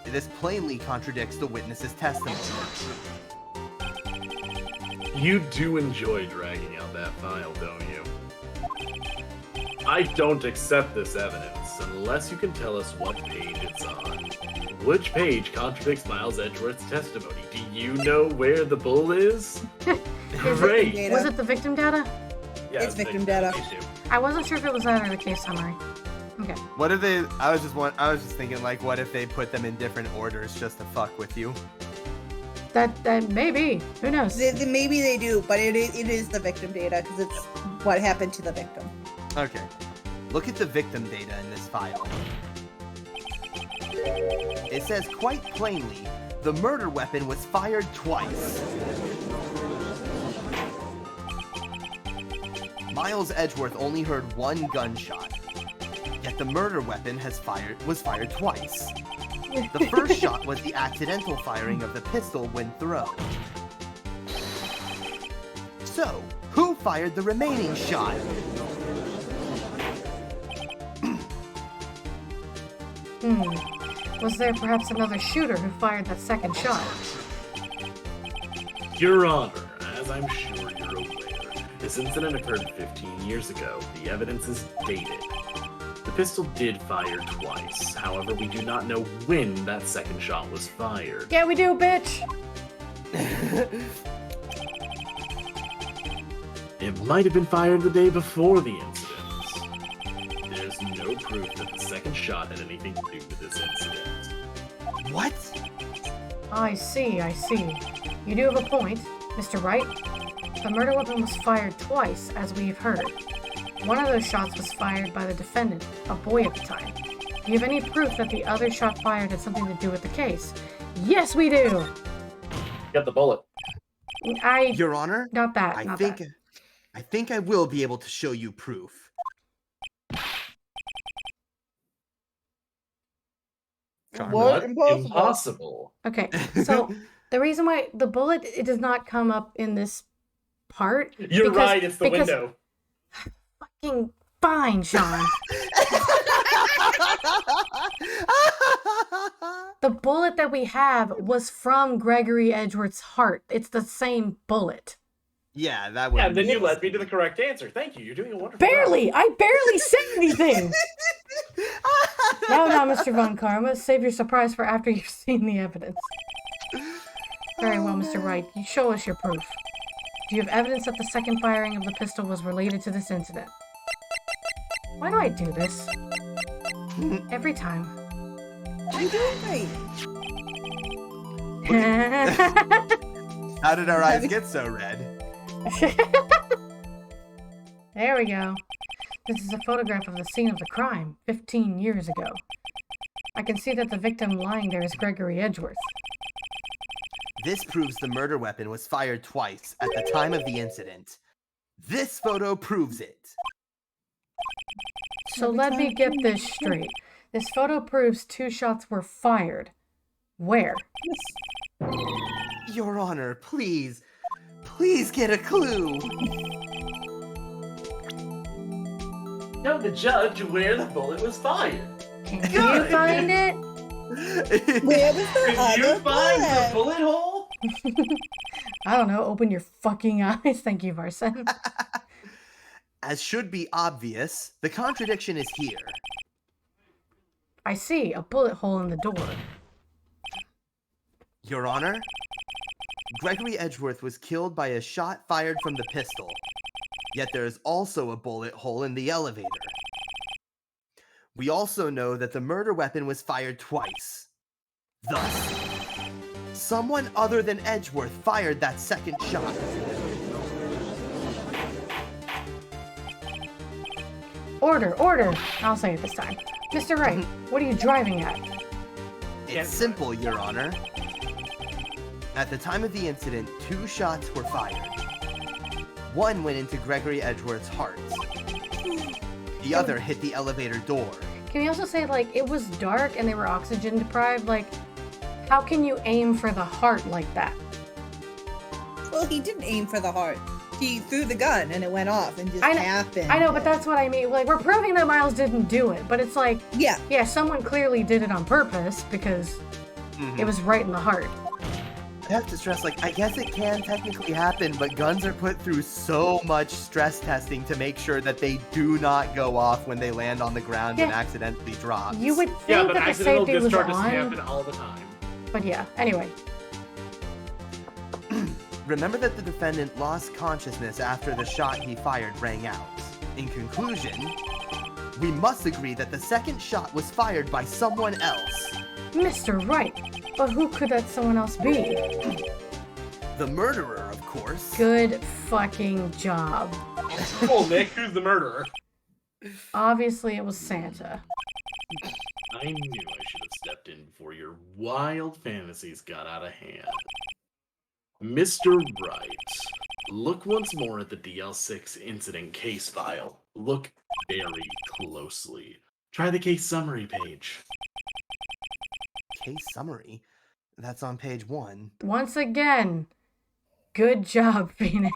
This plainly contradicts the witness's testimony.
You do enjoy dragging out that file, don't you? I don't accept this evidence unless you can tell us what page it's on. Which page contradicts Miles Edgeworth's testimony? Do you know where the bull is? Great!
Data.
Was it the victim data?
Yeah,
It's victim data.
Me too.
I wasn't sure if it was that or the case summary. Okay.
What if they? I was just thinking, like, what if they put them in different orders just to fuck with you?
That maybe. Who knows?
Maybe they do, but it is the victim data because it's what happened to the victim.
Okay. Look at the victim data in this file. It says quite plainly, the murder weapon was fired twice. Miles Edgeworth only heard one gunshot, yet the murder weapon was fired twice. The first shot was the accidental firing of the pistol when thrown. So, who fired the remaining shot?
Was there perhaps another shooter who fired that second shot?
Your Honor, as I'm sure you're aware, this incident occurred 15 years ago. The evidence is dated. The pistol did fire twice. However, we do not know when that second shot was fired.
Yeah, we do, bitch!
It might have been fired the day before the incident. There's no proof that the second shot had anything to do with this incident.
What?
I see. You do have a point, Mr. Wright. The murder weapon was fired twice, as we've heard. One of those shots was fired by the defendant, a boy at the time. Do you have any proof that the other shot fired had something to do with the case? Yes, we do!
Got the bullet.
Your Honor,
Not that.
I think I will be able to show you proof.
What?
Impossible.
Okay, so the reason why the bullet, it does not come up in this part.
You're right, it's the window.
Fucking fine, Sean. The bullet that we have was from Gregory Edgeworth's heart. It's the same bullet.
Yeah, that would.
Yeah, then you led me to the correct answer. Thank you. You're doing a wonderful
Barely!
job.
I barely said anything! Now, Mr. Von Karma, save your surprise for after you've seen the evidence. Very well, Mr. Wright. You show us your proof. Do you have evidence that the second firing of the pistol was related to this incident? Why do I do this? Every time.
You're doing great.
How did our eyes get so red?
There we go. This is a photograph of the scene of the crime, 15 years ago. I can see that the victim lying there is Gregory Edgeworth.
This proves the murder weapon was fired twice at the time of the incident. This photo proves it.
So let me get this straight. This photo proves 2 shots were fired. Where?
Your Honor, please get a clue.
Tell the judge where the bullet was fired.
Can you find it?
Where was the
Can you
other
find the
bullet?
bullet hole?
I don't know. Open your fucking eyes. Thank you, Varson.
As should be obvious, the contradiction is here.
I see a bullet hole in the door.
Your Honor, Gregory Edgeworth was killed by a shot fired from the pistol. Yet there is also a bullet hole in the elevator. We also know that the murder weapon was fired twice. Thus, someone other than Edgeworth fired that second shot.
Order! I'll say it this time. Mr. Wright, what are you driving at?
It's simple, Your Honor. At the time of the incident, 2 shots were fired. One went into Gregory Edgeworth's heart. The other hit the elevator door.
Can we also say, like, it was dark and they were oxygen deprived? Like, how can you aim for the heart like that?
Well, he didn't aim for the heart. He threw the gun and it went off and just happened.
I know, but that's what I mean. Like, we're proving that Miles didn't do it, but it's like,
Yeah.
someone clearly did it on purpose because it was right in the heart.
I have to stress, like, I guess it can technically happen, but guns are put through so much stress testing to make sure that they do not go off when they land on the ground and accidentally drop.
You would
Yeah,
think
but
that the
accidental
safety was
discharges
on,
happen all the time.
but yeah. Anyway,
Remember that the defendant lost consciousness after the shot he fired rang out. In conclusion, we must agree that the second shot was fired by someone else.
Mr. Wright, but who could that someone else be?
The murderer, of course.
Good fucking job.
Cool, Nick. Who's the murderer?
Obviously, it was Santa.
I knew I should have stepped in before your wild fantasies got out of hand. Mr. Wright, look once more at the DL6 incident case file. Look very closely. Try the case summary page.
Case summary? That's on page 1.
Once again, good job, Phoenix.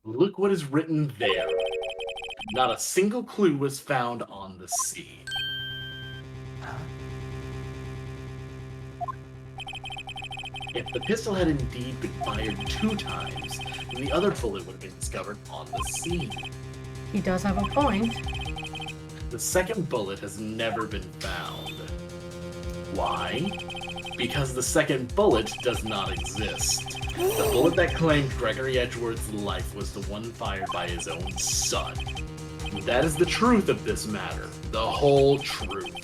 Look what is written there. Not a single clue was found on the scene.
Huh?
If the pistol had indeed been fired 2 times, then the other bullet would have been discovered on the scene.
He does have a point.
The second bullet has never been found. Why? Because the second bullet does not exist. The bullet that claimed Gregory Edgeworth's life was the one fired by his own son. That is the truth of this matter. The whole truth.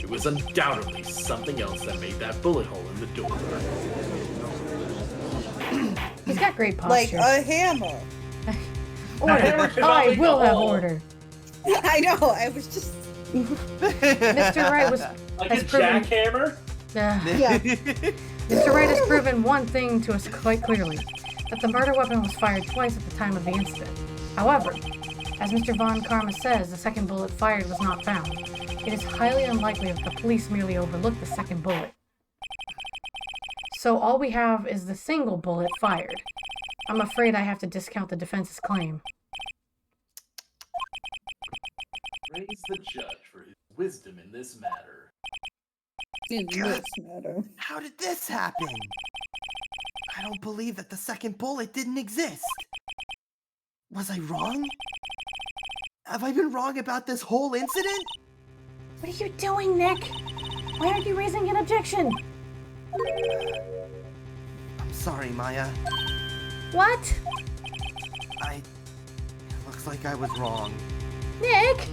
It was undoubtedly something else that made that bullet hole in the door.
He's got great
Like
posture.
a hammer.
Order. I will have order.
I know, I was just.
Mr. Wright was
Like
has
a
proven.
jackhammer?
Yeah.
Mr. Wright has proven one thing to us quite clearly: that the murder weapon was fired twice at the time of the incident. However, as Mr. Von Karma says, the second bullet fired was not found. It is highly unlikely that the police merely overlooked the second bullet. So all we have is the single bullet fired. I'm afraid I have to discount the defense's claim.
Praise the judge for his wisdom in this matter.
In this matter.
How did this happen? I don't believe that the second bullet didn't exist. Was I wrong? Have I been wrong about this whole incident?
What are you doing, Nick? Why aren't you raising an objection?
I'm sorry, Maya.
What?
It looks like I was wrong.
Nick?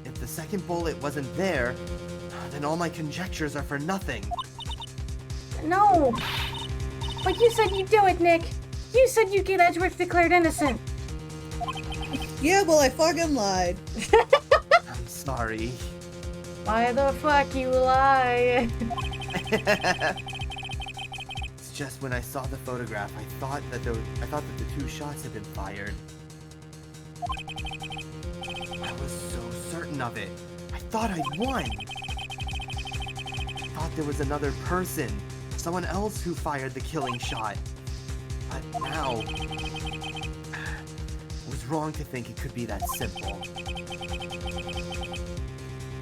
If the second bullet wasn't there, then all my conjectures are for nothing.
No. But you said you'd do it, Nick. You said you'd get Edgeworth declared innocent.
Yeah, well, I fucking lied.
I'm sorry.
Why the fuck you lie?
It's just when I saw the photograph, I thought that the 2 shots had been fired. I was so certain of it. I thought I'd won. I thought there was another person, someone else who fired the killing shot. But now, I was wrong to think it could be that simple.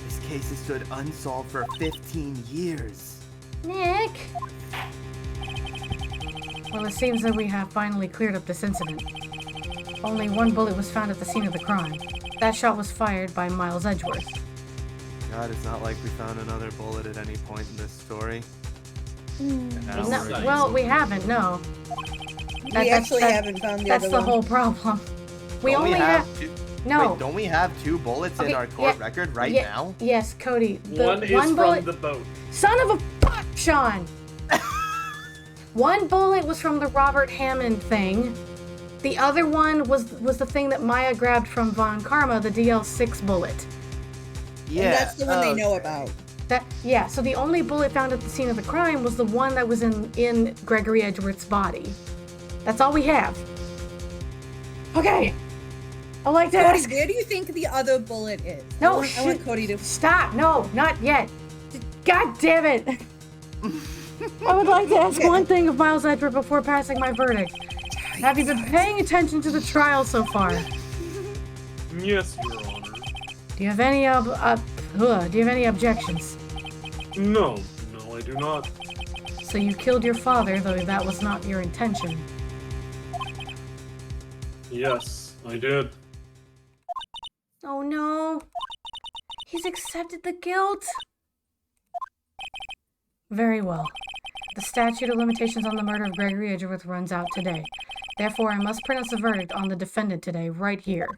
This case has stood unsolved for 15 years.
Nick? Well, it seems that we have finally cleared up this incident. Only one bullet was found at the scene of the crime. That shot was fired by Miles Edgeworth.
God, it's not like we found another bullet at any point in this story.
No, well, we haven't, no.
We actually haven't found the
That's
other
the
one.
whole problem. We
Don't
only have...
two,
No.
Wait, don't we have 2 bullets in
Okay,
our court
yeah,
record right
yeah,
now?
Yes, Cody. The
One is
bullet...
from the boat.
Son of a fuck, Sean! One bullet was from the Robert Hammond thing. The other one was the thing that Maya grabbed from Von Karma, the DL6 bullet.
Yeah.
And that's the one they know
okay.
about.
Yeah, so the only bullet found at the scene of the crime was the one that was in Gregory Edgeworth's body. That's all we have. Okay. I like to
Cody,
ask...
where do you think the other bullet is?
No,
I want Cody to.
Stop! No, not yet. God damn it! I would like to ask one thing of Miles Edgeworth before passing my verdict. Have you been paying attention to the trial so far?
Yes, Your Honor.
Do you have any objections?
No, I do not.
So you killed your father, though that was not your intention.
Yes, I did.
Oh no. He's accepted the guilt. Very well. The statute of limitations on the murder of Gregory Edgeworth runs out today. Therefore, I must pronounce a verdict on the defendant today, right here.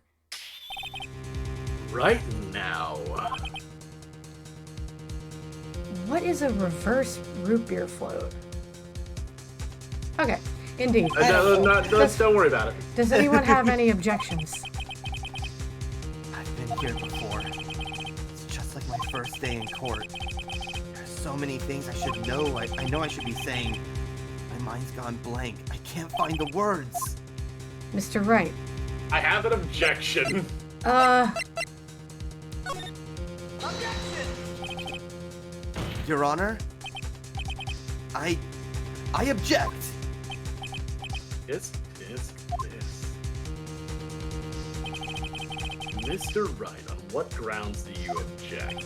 Right now.
What is a reverse root beer float? Okay, indeed.
Don't worry about it.
Does anyone have any objections?
I've been here before. It's just like my first day in court. There's so many things I should know. I know I should be saying. My mind's gone blank. I can't find the words.
Mr. Wright.
I have an objection.
Your Honor, I object.
This. Mr. Wright, on what grounds do you object?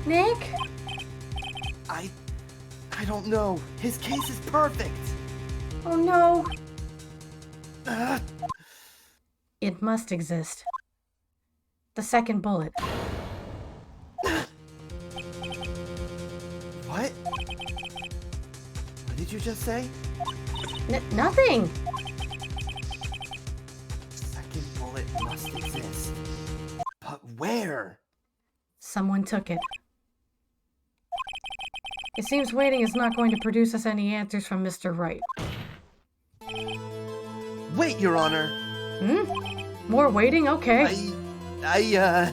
Nick?
don't know. His case is perfect.
Oh no!
Ugh.
It must exist. The second bullet.
What? What did you just say?
Nothing!
Second bullet must exist. But where?
Someone took it. It seems waiting is not going to produce us any answers from Mr. Wright.
Wait, Your Honor.
More waiting? Okay.
The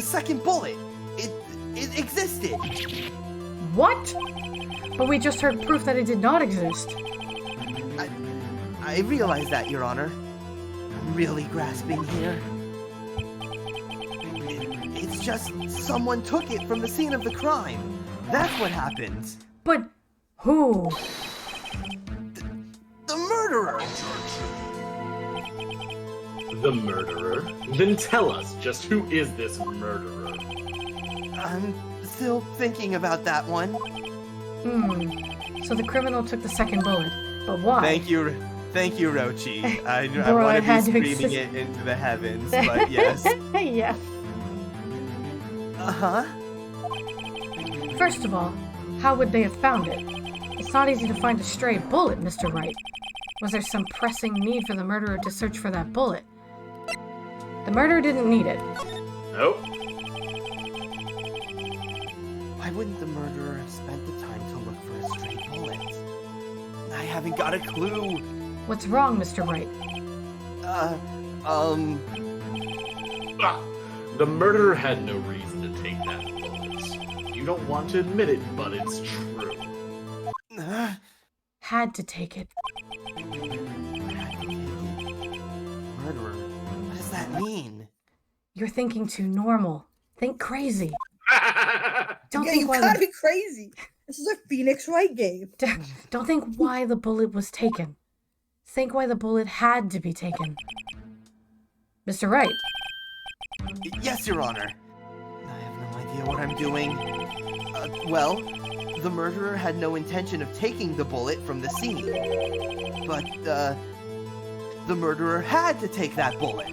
second bullet. It existed.
What? But we just heard proof that it did not exist.
I realize that, Your Honor. I'm really grasping here. It's just someone took it from the scene of the crime. That's what happened.
But who?
The murderer!
The murderer? Then tell us, just who is this murderer?
I'm still thinking about that one.
So the criminal took the second bullet. But why?
Thank you, Rochi. I
Bro,
want
I
to be
had to
screaming
exist.
it into the heavens, but yes.
Yes.
Uh-huh.
First of all, how would they have found it? It's not easy to find a stray bullet, Mr. Wright. Was there some pressing need for the murderer to search for that bullet? The murderer didn't need it.
Nope.
Why wouldn't the murderer have spent the time to look for a stray bullet? I haven't got a clue.
What's wrong, Mr. Wright?
Ah, the murderer had no reason to take that bullet. You don't want to admit it, but it's true.
Had to take it.
Murderer? What does that mean?
You're thinking too normal. Think crazy. Don't
Yeah,
think
you
why
gotta be crazy. This is a Phoenix Wright game.
Don't think why the bullet was taken. Think why the bullet had to be taken. Mr. Wright.
Yes, Your Honor. I have no idea what I'm doing. Well, the murderer had no intention of taking the bullet from the scene. But, the murderer had to take that bullet.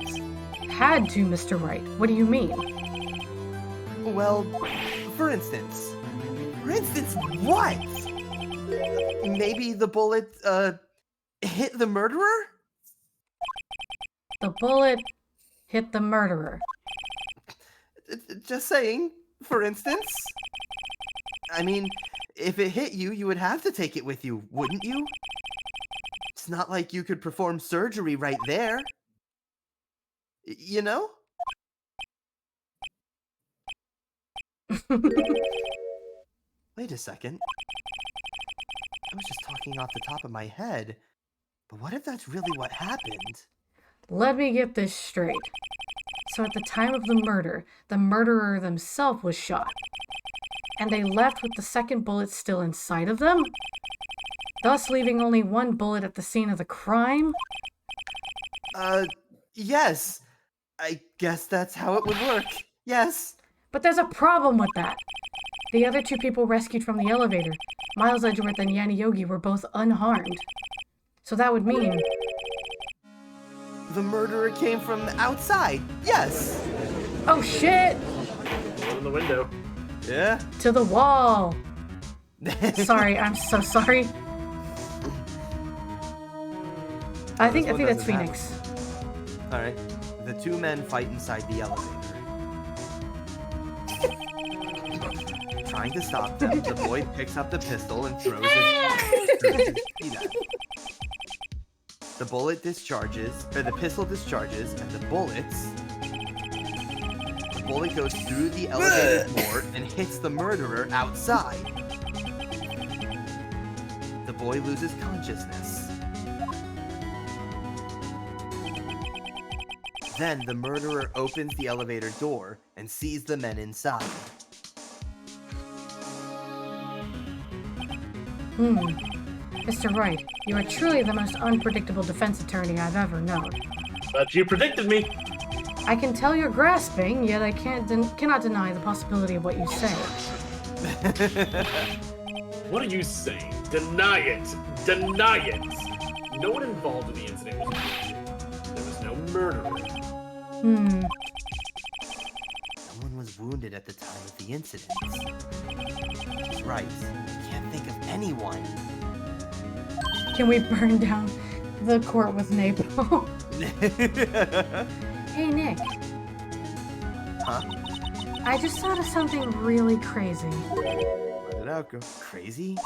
Had to, Mr. Wright. What do you mean?
Well, for instance. For instance, what? Maybe the bullet, hit the murderer?
The bullet hit the murderer.
Just saying, for instance. I mean, if it hit you, you would have to take it with you, wouldn't you? It's not like you could perform surgery right there. You know? Wait a second. I was just talking off the top of my head. But what if that's really what happened?
Let me get this straight. So at the time of the murder, the murderer themselves was shot. And they left with the second bullet still inside of them? Thus leaving only one bullet at the scene of the crime?
Yes. I guess that's how it would work. Yes.
But there's a problem with that. The other two people rescued from the elevator, Miles Edgeworth and Yanni Yogi, were both unharmed. So that would mean...
The murderer came from outside. Yes.
Oh shit!
In the window.
Yeah.
To the wall! Sorry, I'm so sorry. I think
what
that's
doesn't
Phoenix.
All right. The two men fight inside the elevator. Trying to stop them, the boy picks up the pistol and throws it. The bullet discharges, or the pistol discharges, and the bullet goes through the elevator door and hits the murderer outside. The boy loses consciousness. Then the murderer opens the elevator door and sees the men inside.
Mr. Wright, you are truly the most unpredictable defense attorney I've ever known.
But you predicted me.
I can tell you're grasping, yet I cannot deny the possibility of what you say.
What are you saying? Deny it! Deny it! No one involved in the incident was wounded. There was no murderer.
Hmm.
No one was wounded at the time of the incident. He's right. I can't think of anyone.
Can we burn down the court with napalm? Hey, Nick.
Huh?
I just thought of something really crazy.
Let it out, go. Crazy?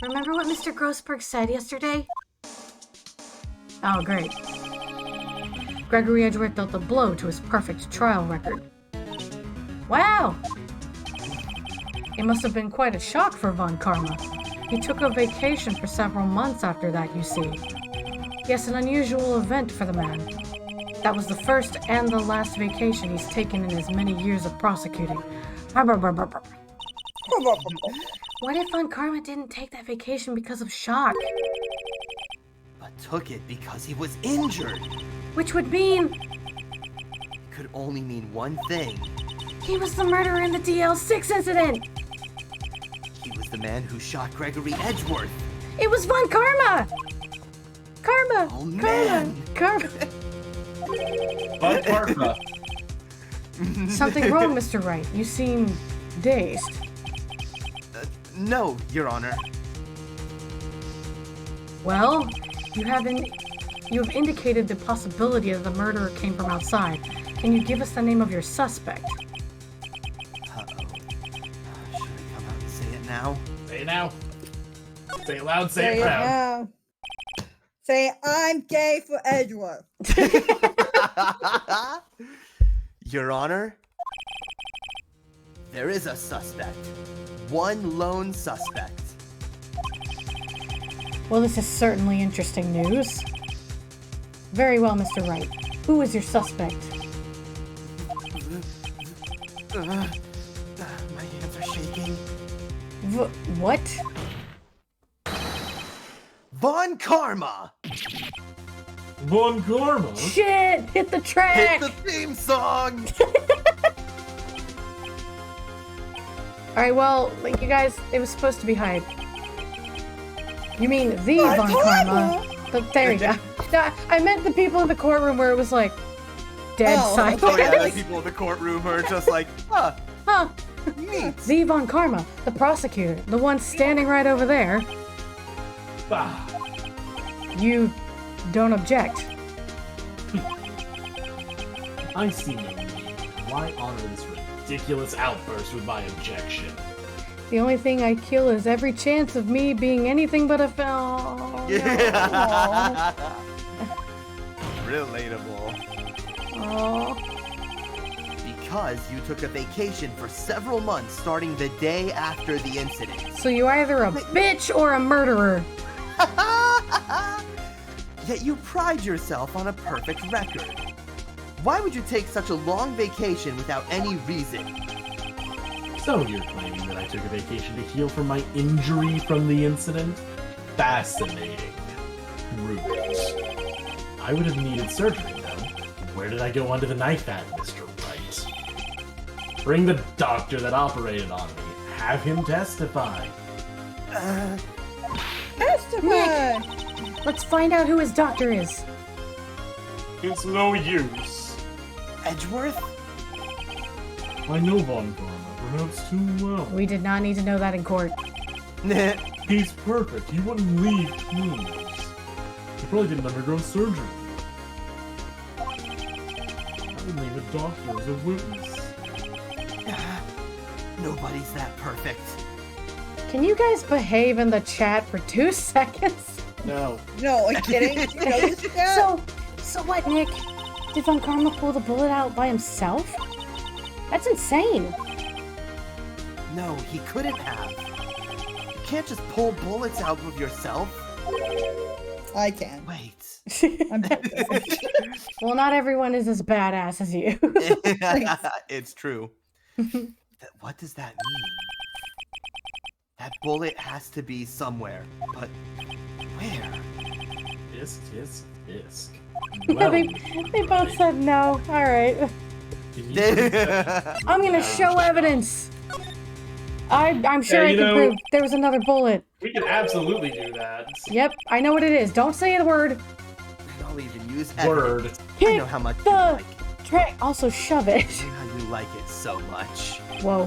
Remember what Mr. Grossberg said yesterday? Oh, great. Gregory Edgeworth dealt a blow to his perfect trial record. Wow! It must have been quite a shock for Von Karma. He took a vacation for several months after that, you see. Yes, an unusual event for the man. That was the first and the last vacation he's taken in his many years of prosecuting. What if Von Karma didn't take that vacation because of shock?
But took it because he was injured.
Which would mean
Could only mean one thing.
he was the murderer in the DL6 incident!
He was the man who shot Gregory Edgeworth.
It was Von Karma! Karma!
Oh, man.
Karma!
Von Karma.
Something wrong, Mr. Wright. You seem dazed.
No, Your Honor.
Well, you have indicated the possibility that the murderer came from outside. Can you give us the name of your suspect?
Uh-oh. Should I come out and say it now?
Say it now. Say it loud, say
Say
it
it
proud.
now. Say, I'm gay for Edgeworth.
Your Honor, there is a suspect. One lone suspect.
Well, this is certainly interesting news. Very well, Mr. Wright. Who is your suspect?
My hands are shaking.
What?
Von Karma!
Von Karma?
Shit! Hit the
Hit
track!
the theme song!
Alright, well, like, you guys, it was supposed to be hype. You mean the Von Karma? There you go. No, I meant the people in the courtroom where it was like dead
Oh,
silence.
Oh yeah, the people in the courtroom are just like, huh,
Huh.
neat.
The Von Karma, the prosecutor, the one standing right over there.
Ah,
You don't object.
I see no need. Why honor this ridiculous outburst with my objection?
The only thing I kill is every chance of me being anything but a film.
Yeah. Relatable.
Oh.
Because you took a vacation for several months starting the day after the incident.
So you're either a bitch or a murderer.
Yet you pride yourself on a perfect record. Why would you take such a long vacation without any reason?
So you're claiming that I took a vacation to heal from my injury from the incident? Fascinating. Rude. I would have needed surgery, though. Where did I go under the knife at, Mr. Wright? Bring the doctor that operated on me. Have him testify.
Testify!
Let's find out who his doctor is.
It's no use.
Edgeworth?
I know Von Karma perhaps too well.
We did not need to know that in court.
He's perfect. He wouldn't leave clues. He probably didn't undergo surgery. I would leave a doctor as a witness.
Nobody's that perfect.
Can you guys behave in the chat for 2 seconds?
No.
No, are you kidding? You know this guy?
So what, Nick? Did Von Karma pull the bullet out by himself? That's insane.
No, he couldn't have. You can't just pull bullets out of yourself.
I can.
Wait.
I'm dead.
Well, not everyone is as badass as you.
It's true. What does that mean? That bullet has to be somewhere, but where?
Tisk, tisk, tisk.
they both said no. All right. I'm gonna show evidence. I'm sure
Yeah,
I
you
can
know-
prove there was another bullet.
We can absolutely do that.
Yep, I know what it is. Don't say the word.
I'll even use
Word.
evidence. I
Kick
know how much you
the
like it.
tray. Also, shove it.
I know how you like it so much.
Whoa.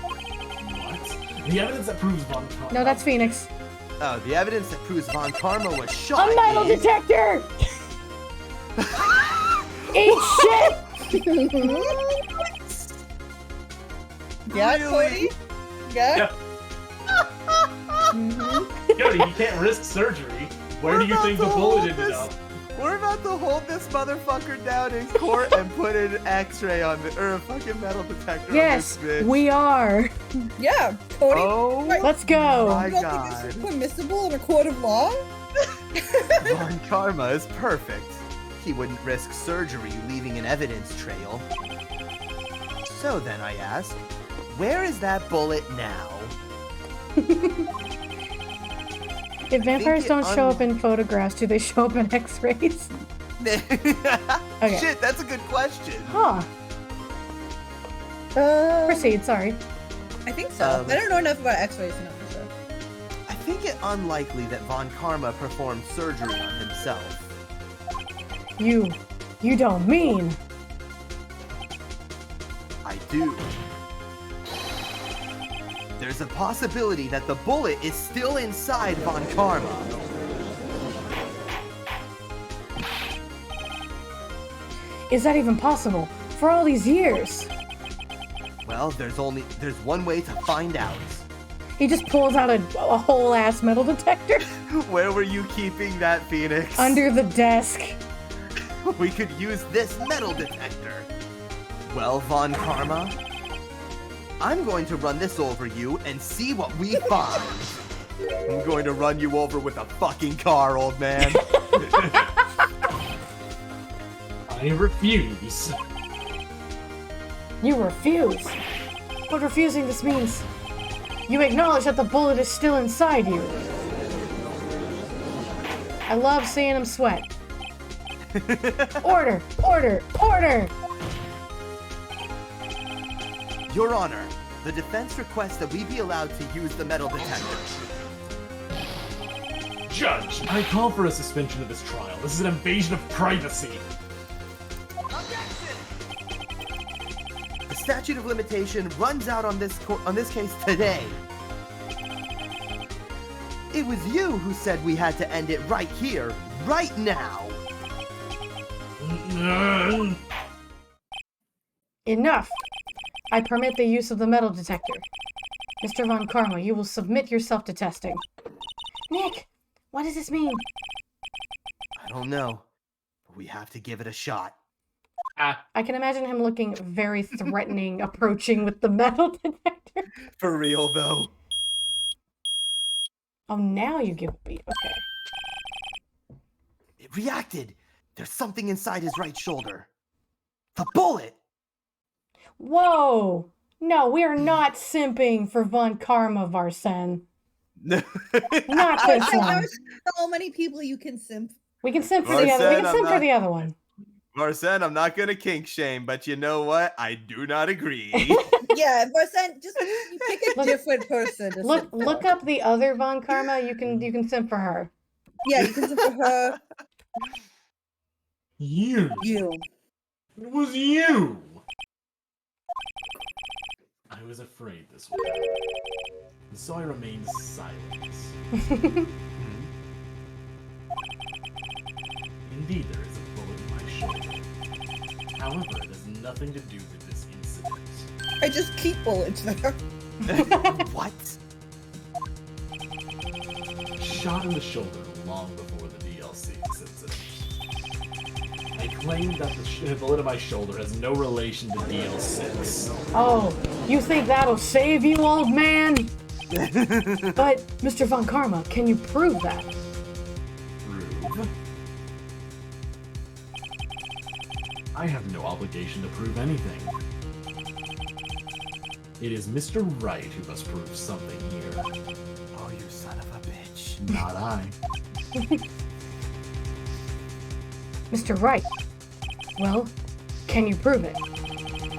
What? The evidence that proves Von Karma.
No, that's Phoenix.
Oh, the evidence that proves Von Karma was shot
A metal
is-
detector! Eat shit!
Yeah,
Really?
Cody? Yeah?
Yep.
Mhm.
Cody, you can't risk surgery. Where
We're
do you
about
think the
to
bullet
hold
ended
this-
up?
We're about to hold this motherfucker down in court and put an X-ray on the or a fucking metal detector
Yes,
on this bitch.
we are.
Yeah, Cody.
Oh
Let's go.
my
you don't
god.
think this is permissible in a court of law?
Von Karma is perfect. He wouldn't risk surgery leaving an evidence trail. So then I ask, where is that bullet now?
If vampires
it
don't show up in photographs, do they show up in x-rays?
Shit, that's a good question.
Huh. Proceed, sorry.
I think so. I don't know enough about X-rays to know for sure.
I think it unlikely that Von Karma performed surgery on himself.
You don't mean.
I do. There's a possibility that the bullet is still inside Von Karma.
Is that even possible? For all these years.
Well, there's one way to find out.
He just pulls out a whole ass metal detector
Where were you keeping that, Phoenix?
under the desk.
We could use this metal detector. Well, Von Karma, I'm going to run this over you and see what we find. I'm going to run you over with a fucking car, old man.
I refuse.
You refuse. What refusing this means? You acknowledge that the bullet is still inside you. I love seeing him sweat. Order! Order! Order!
Your Honor, the defense requests that we be allowed to use the metal detector.
Judge, I call for a suspension of this trial. This is an invasion of privacy.
The statute of limitation runs out on this case today. It was you who said we had to end it right here, right now.
Enough! I permit the use of the metal detector. Mr. Von Karma, you will submit yourself to testing. Nick, what does this mean?
I don't know, but we have to give it a shot.
I can imagine him looking very threatening, approaching with the metal detector.
For real, though.
Oh, now you give a beat. Okay.
It reacted. There's something inside his right shoulder. The bullet!
Whoa! No, we are not simping for Von Karma, Varsen. Not this one.
There's so many people you can simp.
We can simp for the other. We can
Varsen,
simp
I'm
for
not-
the other one.
Marcin, I'm not gonna kink shame, but you know what? I do not agree.
Yeah, but then just you pick a
Look-
different person to
Look,
simp for.
look up the other Von Karma. You can simp for her.
Yeah, you can simp for her.
You.
You.
It was you. I was afraid this would happen. And so I remained silent. Indeed, there is a bullet in my shoulder. However, it has nothing to do with this incident.
I just keep bullets there.
What?
Shot in the shoulder long before the DLC incident. I claim that the bullet in my shoulder has no relation to DL6.
Oh, you think that'll save you, old man? But, Mr. Von Karma, can you prove that?
Prove? I have no obligation to prove anything. It is Mr. Wright who must prove something here.
Oh, you son of a bitch.
Not I.
Mr. Wright. Well, can you prove it?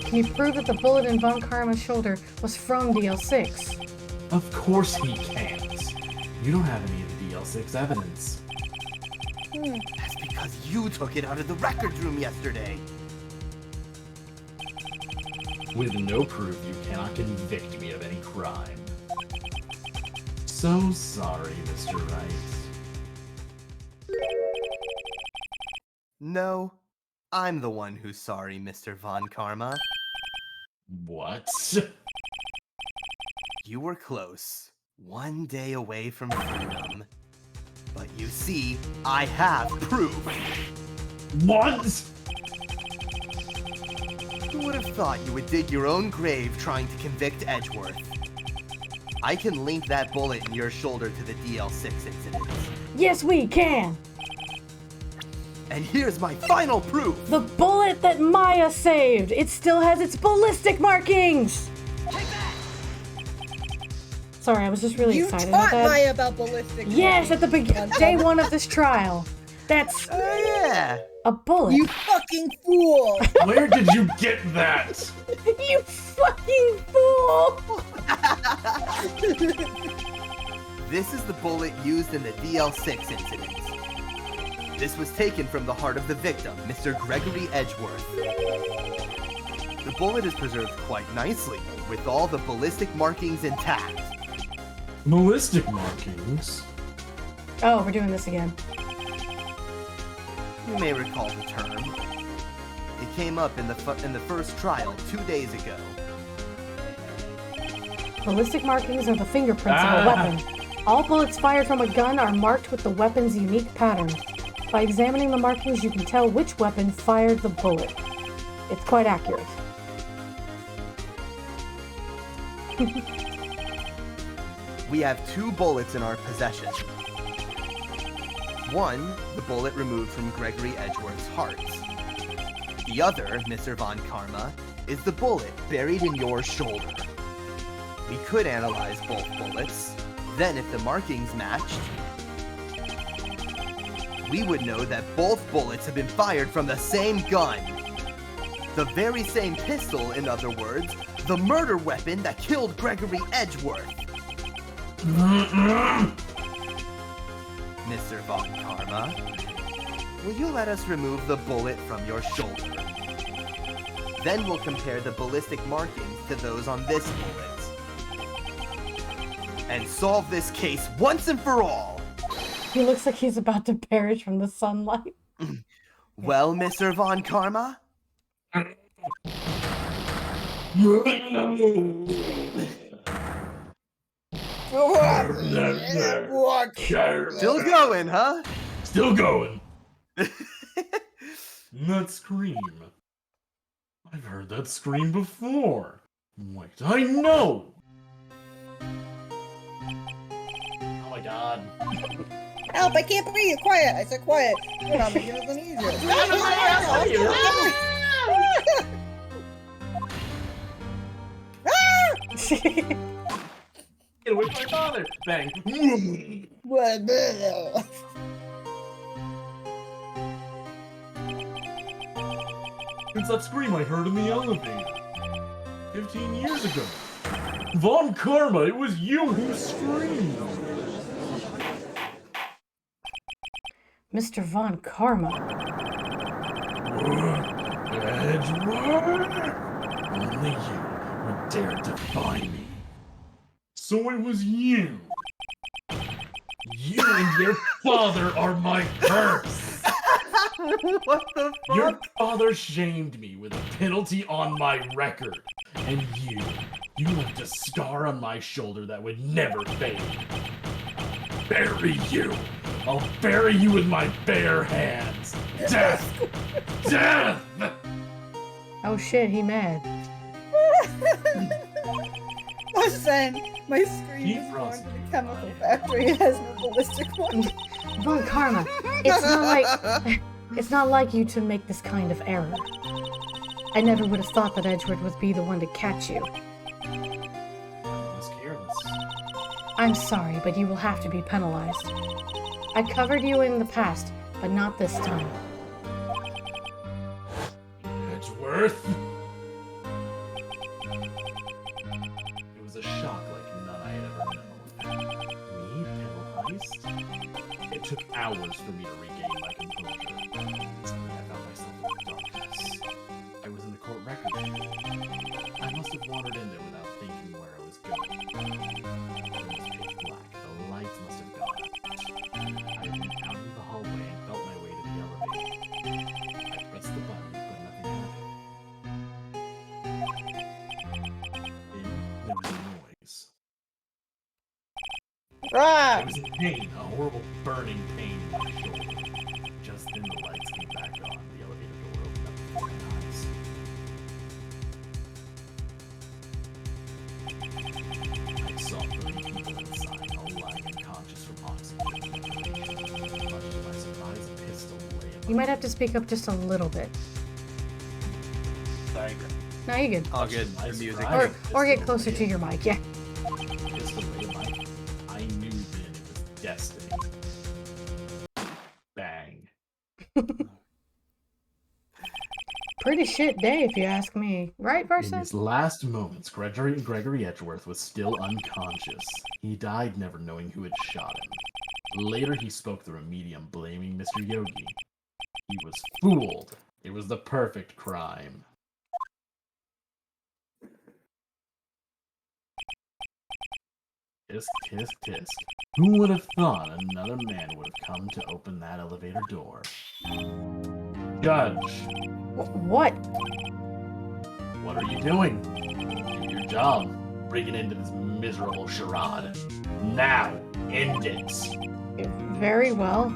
Can you prove that the bullet in Von Karma's shoulder was from DL6?
Of course he can't. You don't have any of the DL6 evidence.
That's because you took it out of the records room yesterday.
With no proof, you cannot convict me of any crime. So sorry, Mr. Wright.
No, I'm the one who's sorry, Mr. Von Karma.
What?
You were close. One day away from freedom. But you see, I have proof.
What?
Who would have thought you would dig your own grave trying to convict Edgeworth? I can link that bullet in your shoulder to the DL6 incident.
Yes, we can!
And here's my final proof!
The bullet that Maya saved! It still has its ballistic markings! Sorry, I was just really
You
excited about
taught
that.
Maya about ballistic.
Yes, at the day one of this trial. That's
Oh yeah!
a bullet.
You fucking fool!
Where did you get that?
You fucking fool!
This is the bullet used in the DL6 incident. This was taken from the heart of the victim, Mr. Gregory Edgeworth. The bullet is preserved quite nicely, with all the ballistic markings intact.
Ballistic markings?
Oh, we're doing this again.
You may recall the term. It came up in the first trial 2 days ago.
Ballistic markings are the fingerprints of a weapon. All bullets fired from a gun are marked with the weapon's unique pattern. By examining the markings, you can tell which weapon fired the bullet. It's quite accurate.
We have 2 bullets in our possession. One, the bullet removed from Gregory Edgeworth's heart. The other, Mr. Von Karma, is the bullet buried in your shoulder. We could analyze both bullets. Then if the markings matched, we would know that both bullets have been fired from the same gun. The very same pistol, in other words, the murder weapon that killed Gregory Edgeworth. Mr. Von Karma, will you let us remove the bullet from your shoulder? Then we'll compare the ballistic markings to those on this bullet. And solve this case once and for all!
He looks like he's about to perish from the sunlight.
Well, Mr. Von Karma? Still going, huh?
Still going. That scream. I've heard that scream before. Wait, I know! Oh my god.
Help! I can't breathe. Quiet! I said quiet. You're not making it any easier.
Get away from my father! Bang!
What?
It's that scream I heard in the elevator. 15 years ago. Von Karma, it was you who screamed!
Mr. Von Karma.
Edgeworth! Only you would dare defy me. So it was you. You and your father are my curse.
What the fuck?
Your father shamed me with a penalty on my record. And you left a scar on my shoulder that would never fade. Bury you. I'll bury you with my bare hands. Death! Death!
Oh shit, he mad.
Listen, my screen
Keep
is going to
frosting.
the chemical factory. It has no ballistic one.
Von Karma, it's not like you to make this kind of error. I never would have thought that Edgeworth would be the one to catch you.
I was careless.
I'm sorry, but you will have to be penalized. I covered you in the past, but not this time.
Edgeworth? It was a shock like none I had ever known. Me, pill heist? It took hours for me to regain my composure. Suddenly I found myself in the darkness. I was in the court record. I must have wandered in there without thinking where I was going. The room was pitch black. The lights must have gone out. I went out into the hallway and felt my way to the elevator. I pressed the button, but nothing happened. Then there was a noise. I was in pain, a horrible burning pain in my shoulder. Just then the lights came back on. The elevator door opened up before my eyes. I saw 30 people inside, all lying unconscious from oxygen. Much to my surprise, a pistol lay in
You
my
might have to speak up just a little bit.
Sorry.
No, you're good.
All good.
My
The music.
surprise,
Or get
pistol
closer
lay
to
in-
your mic, yeah.
pistol lay in my- I knew then it was destiny. Bang.
Pretty shit day, if you ask me. Right,
In
Versa?
his last moments, Gregory Edgeworth was still unconscious. He died never knowing who had shot him. Later, he spoke through a medium blaming Mr. Yogi. He was fooled. It was the perfect crime. Tisk, tisk, tisk. Who would have thought another man would have come to open that elevator door? Judge,
What?
what are you doing? Do your job. Bring it into this miserable charade. Now, end it.
Very well.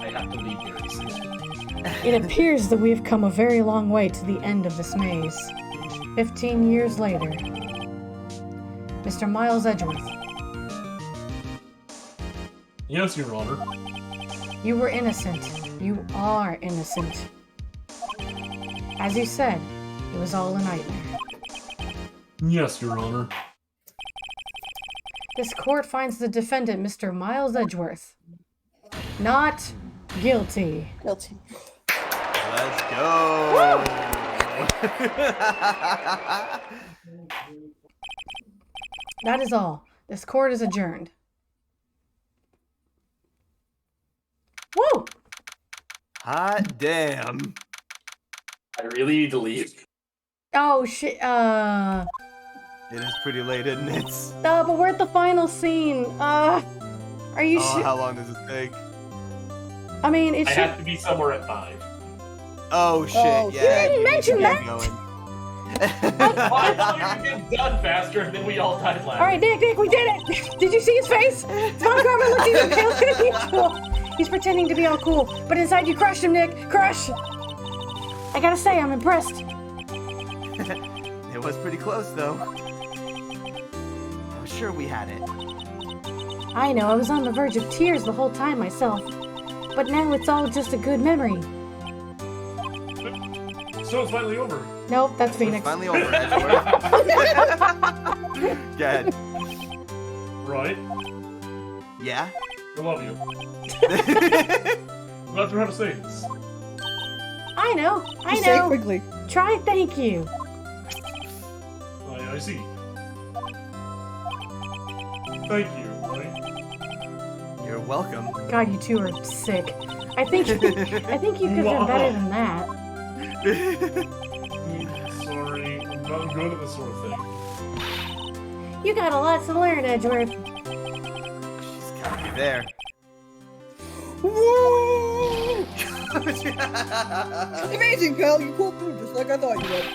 I have to leave very soon.
It appears that we've come a very long way to the end of this maze. 15 years later. Mr. Miles Edgeworth,
Yes, Your Honor.
you were innocent. You are innocent. As you said, it was all a nightmare.
Yes, Your Honor.
This court finds the defendant, Mr. Miles Edgeworth, not guilty.
Guilty.
Let's go.
That is all. This court is adjourned. Woo!
Hot damn.
I really need to leave.
Oh shit.
It is pretty late, isn't it?
But we're at the final scene. Are you
Oh,
sure?
how long does it take?
I mean, it
I
should.
have to be somewhere at 5.
Oh shit!
Oh,
Yeah.
you didn't
need to
mention
get
that.
going.
Well, I thought we were getting done faster, and then we all died laughing.
All right, Nick, we did it. Did you see his face? Von Karma looked even cool. He's pretending to be all cool, but inside you crushed him, Nick. Crush. I gotta say, I'm impressed.
It was pretty close, though. I was sure we had it.
I know, I was on the verge of tears the whole time myself. But now it's all just a good memory.
So it's finally over.
Nope, that's
It's
Phoenix.
finally over, Edgeworth. Go ahead.
Right?
Yeah?
I love you. I'm not sure how to say this.
I know, I
Just say it
know.
quickly.
Try thank you.
I see. Thank you, right?
You're welcome.
God, you two are sick. I think you could have done better than that.
Sorry, I'm not good at this sort of thing.
You got a lot to learn, Edgeworth.
She's gotta be there.
Woo! Amazing, pal. You pulled through just like I thought you would.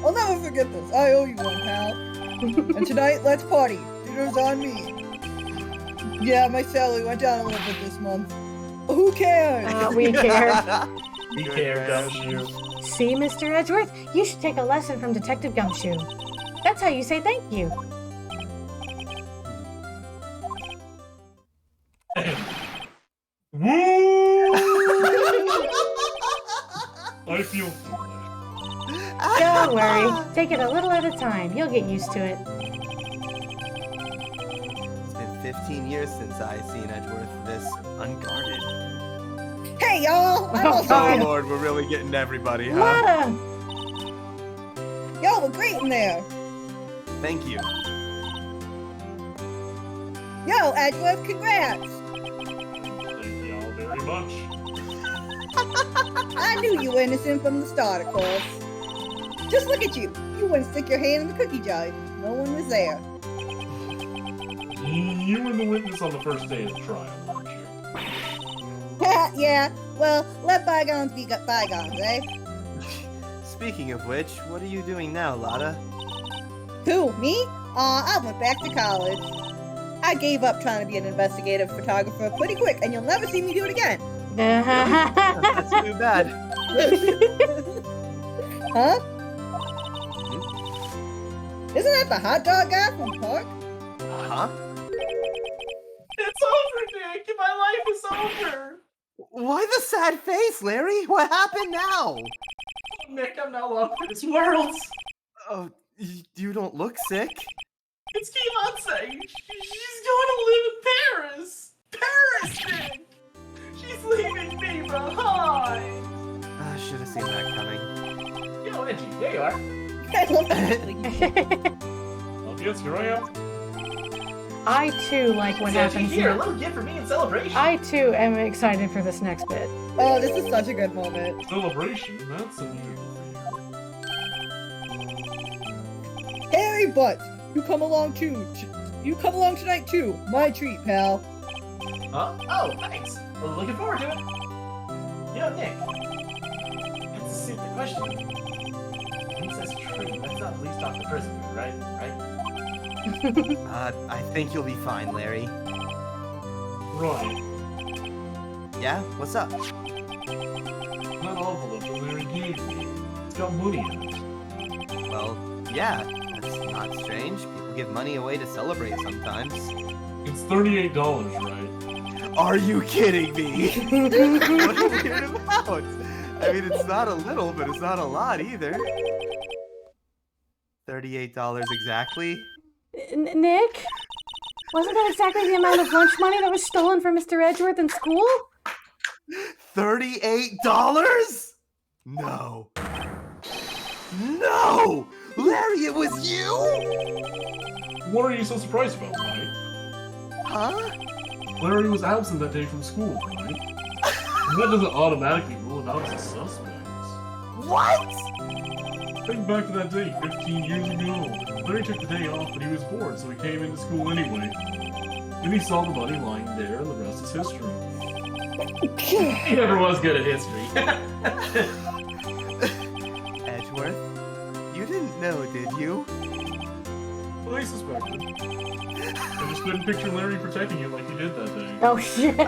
I'll never forget this. I owe you one, pal. And tonight, let's party. Dinner's on me. Yeah, my salary went down a little bit this month. But who cares?
We care.
We care, don't you?
See, Mr. Edgeworth? You should take a lesson from Detective Gumshoe. That's how you say thank you.
Woo! I feel foolish.
Don't worry. Take it a little at a time. You'll get used to it.
It's been 15 years since I seen Edgeworth this unguarded.
Hey, Hey, y'all! I'm also
Oh
here.
lord, we're really getting everybody, huh?
Lana!
Y'all were great in there.
Thank you.
Yo, Edgeworth, congrats!
Thank y'all very much.
I knew you were innocent from the start, of course. Just look at you. You wouldn't stick your hand in the cookie jar. No one was there.
You were the witness on the first day of the trial, weren't you?
Yeah, well, let bygones be bygones, eh?
Speaking of which, what are you doing now, Lada?
Who, me? I went back to college. I gave up trying to be an investigative photographer pretty quick, and you'll never see me do it again.
That's too bad.
Huh? Isn't that the hot dog guy from the park?
Huh?
It's over, Nick. My life is over.
Why the sad face, Larry? What happened now?
Nick, I'm no longer in this world.
Oh, you don't look sick.
It's Beyonce. She's going to live in Paris. Paris, Nick. She's leaving me behind.
I should have seen that coming.
Yo, Edgy, there you are.
I love that.
Well, yes, here I am.
I too like what happens
Here, a
next.
little gift for me in celebration.
I too am excited for this next bit.
Oh, this is such a good moment.
Celebration, that's unusual for
Harry Butt, you come along too. You come along tonight too. My treat, pal.
Huh? Oh, thanks. Well, looking forward to it. You know, Nick, that's a stupid question. Princess Tree, that's not police talk to prison, right? Right?
I think you'll be fine, Larry.
you. Right.
Yeah? What's up?
That envelope that Larry gave me. It's got money in it.
Well, yeah, that's not strange. People give money away to celebrate sometimes.
It's $38, right?
Are you kidding me? What are you weird about? I mean, it's not a little, but it's not a lot either. $38 exactly?
Nick? Wasn't that exactly the amount of lunch money that was stolen from Mr. Edgeworth in school?
$38? No. No! Larry, it was you?
What are you so surprised about, right?
Huh?
Larry was absent that day from school, right? And that doesn't automatically rule him out as a suspect.
What?
Think back to that day 15 years ago. Larry took the day off, but he was bored, so he came into school anyway. Then he saw the money lying there, and the rest is history.
He never was good at history.
Edgeworth, you didn't know, did you?
Well, I suspected. I just couldn't picture Larry protecting you like he did that day.
Oh shit.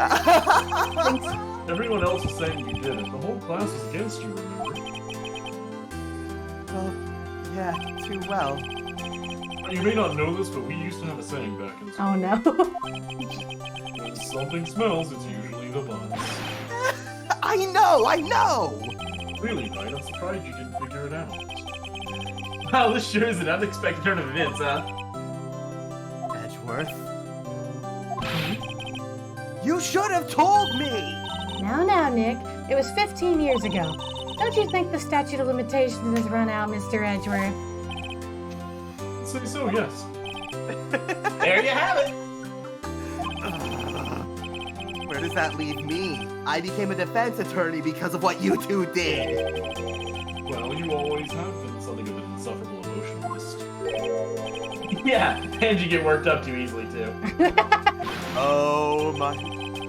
Everyone else was saying you did it. The whole class was against you, remember?
Well, yeah, too well.
You may not know this, but we used to have a saying back in school.
Oh no.
When something smells, it's usually the buns.
I know!
Really, Wright, I'm surprised you didn't figure it out.
Wow, this sure is an unexpected turn of events, huh?
Edgeworth? You should have told me!
Now, Nick. It was 15 years ago. Don't you think the statute of limitations has run out, Mr. Edgeworth?
I'd say so, yes.
There you have it.
Where does that leave me? I became a defense attorney because of what you two did.
Well, you always have been something of an insufferable emotionalist.
Yeah, and you get worked up too easily, too.
Oh my...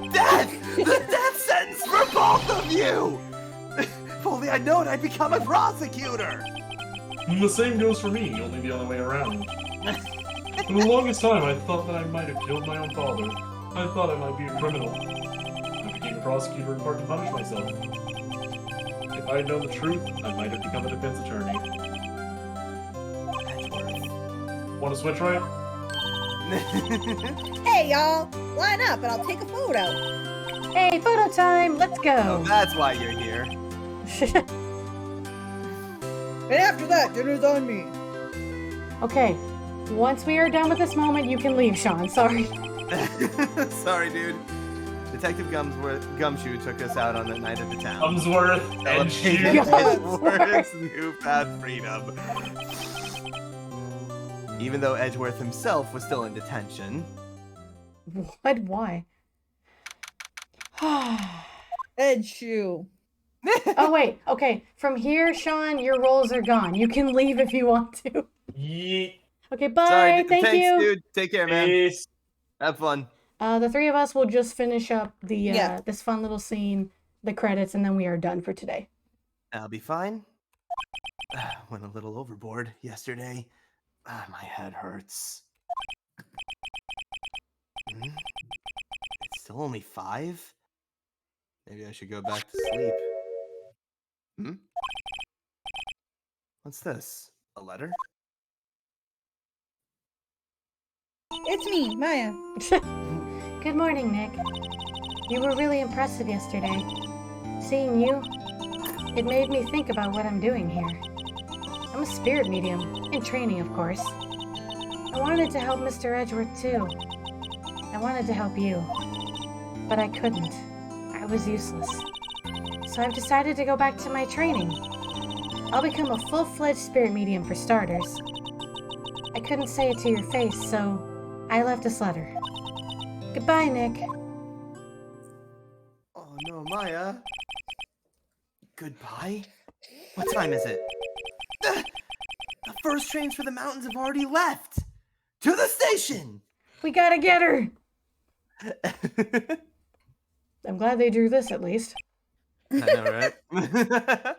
Death! The death sentence for both of you! If only I'd known I'd become a prosecutor!
And the same goes for me, only the other way around. For the longest time, I thought that I might have killed my own father. I thought I might be a criminal. I became a prosecutor in part to punish myself. If I had known the truth, I might have become a defense attorney. Want to switch, right?
Hey, y'all. Line up and I'll take a photo.
Hey, photo time. Let's
Oh,
go.
that's why you're here.
And after that, dinner's on me.
Okay. Once we are done with this moment, you can leave, Sean. Sorry.
Sorry, dude. Detective Gumshoe took us out on a night at the town.
Gumsworth and
Celebrating
Shoe.
Edgeworth's newfound freedom. Even though Edgeworth himself was still in detention.
What? Why?
Edge shoe.
Oh, wait. Okay. From here, Sean, your rolls are gone. You can leave if you want to.
Yeet.
Okay, bye.
Sorry,
Thank
thanks,
you.
dude. Take care, man.
Peace.
Have fun.
The three of us will just finish up the
Yeah.
this fun little scene, the credits, and then we are done for today.
I'll be fine. Went a little overboard yesterday. My head hurts. It's still only 5? Maybe I should go back to sleep. What's this? A letter?
It's me, Maya.
Good morning, Nick. You were really impressive yesterday. Seeing you, it made me think about what I'm doing here. I'm a spirit medium, in training, of course. I wanted to help Mr. Edgeworth, too. I wanted to help you, but I couldn't. I was useless. So I've decided to go back to my training. I'll become a full-fledged spirit medium for starters. I couldn't say it to your face, so I left this letter. Goodbye, Nick.
Oh no, Maya. Goodbye? What time is it? The first trains for the mountains have already left! To the station!
We gotta get her! I'm glad they drew this, at least.
I know, right?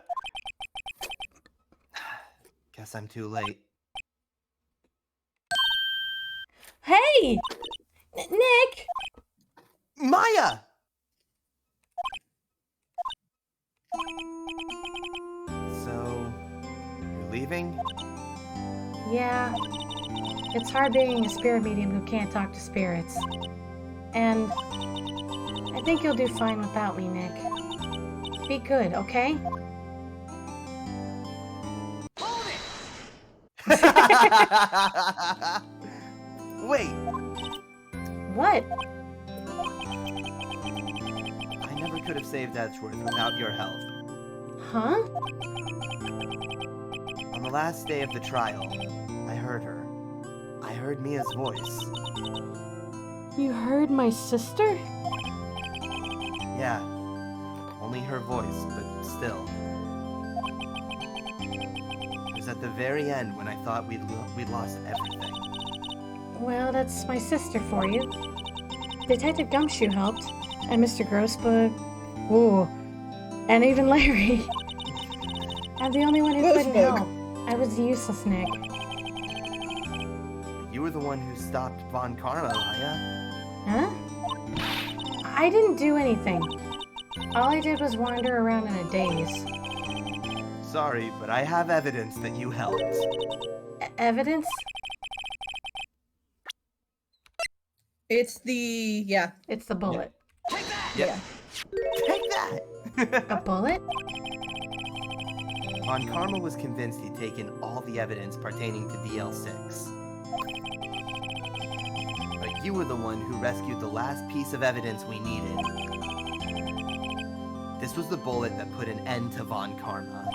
Guess I'm too late.
Hey! Nick!
Maya! So, you're leaving?
Yeah. It's hard being a spirit medium who can't talk to spirits. And I think you'll do fine without me, Nick. Be good, okay?
Wait,
What?
I never could have saved Edgeworth without your help.
Huh?
On the last day of the trial, I heard her. I heard Mia's voice.
You heard my sister?
Yeah, only her voice, but still. It was at the very end when I thought we'd lost everything.
Well, that's my sister for you. Detective Gumshoe helped, and Mr. Grossbug. Ooh, and even Larry. I'm the only one who couldn't
Grossbug.
help. I was useless, Nick.
You were the one who stopped Von Karma, Maya.
Huh? I didn't do anything. All I did was wander around in a daze.
Sorry, but I have evidence that you helped.
Evidence?
It's the
It's the bullet.
Yep. Take that!
A bullet?
Von Karma was convinced he'd taken all the evidence pertaining to DL6. But you were the one who rescued the last piece of evidence we needed. This was the bullet that put an end to Von Karma.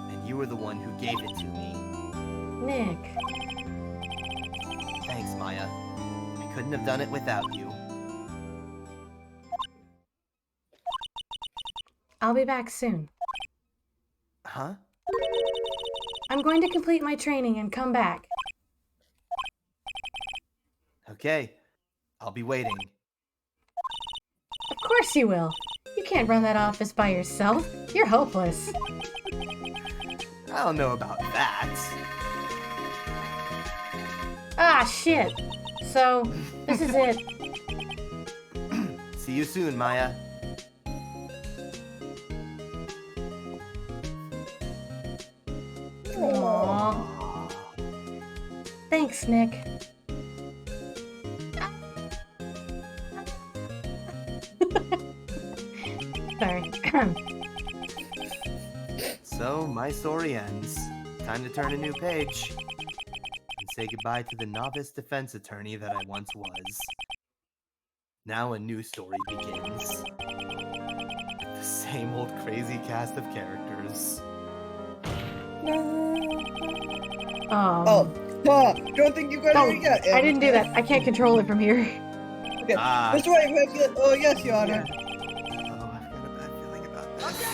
And you were the one who gave it to me.
Nick.
Thanks, Maya. I couldn't have done it without you.
I'll be back soon.
Huh?
I'm going to complete my training and come back.
Okay. I'll be waiting.
Of course you will. You can't run that office by yourself. You're hopeless.
I don't know about that.
Ah, shit. So, this is it.
See you soon, Maya.
Aww. Thanks, Nick. Sorry.
So, my story ends. Time to turn a new page. And say goodbye to the novice defense attorney that I once was. Now a new story begins. The same old crazy cast of characters.
Don't think you got
Don't.
it yet.
I didn't do that. I can't control it from here.
Okay.
Ah.
Mr. Wright, you have to- oh yes, Your Honor.
Oh, I've got a bad feeling about this.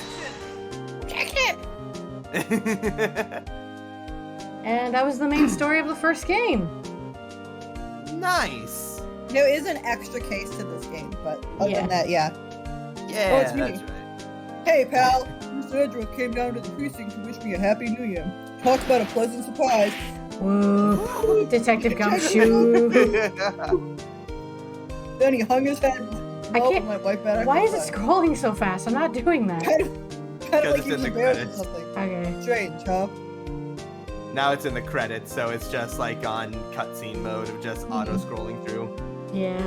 And that was the main story of the first game.
Nice.
There is an extra case to this game, but other
Yeah.
than that, yeah.
Yeah,
it's me.
that's right.
Hey, pal. Mr. Edgeworth came down to the precinct to wish me a happy new year. Talk about a pleasant surprise.
Woo. Detective Gumshoe.
Then he hung his head.
I can't-
My wife back
Why is it
outside.
scrolling so fast? I'm not doing that.
Kind of
Because
like
it's
he was
in the
embarrassed or
credits.
something.
Okay.
Strange, huh?
Now it's in the credits, so it's just like on cutscene mode of just auto scrolling through.
Yeah.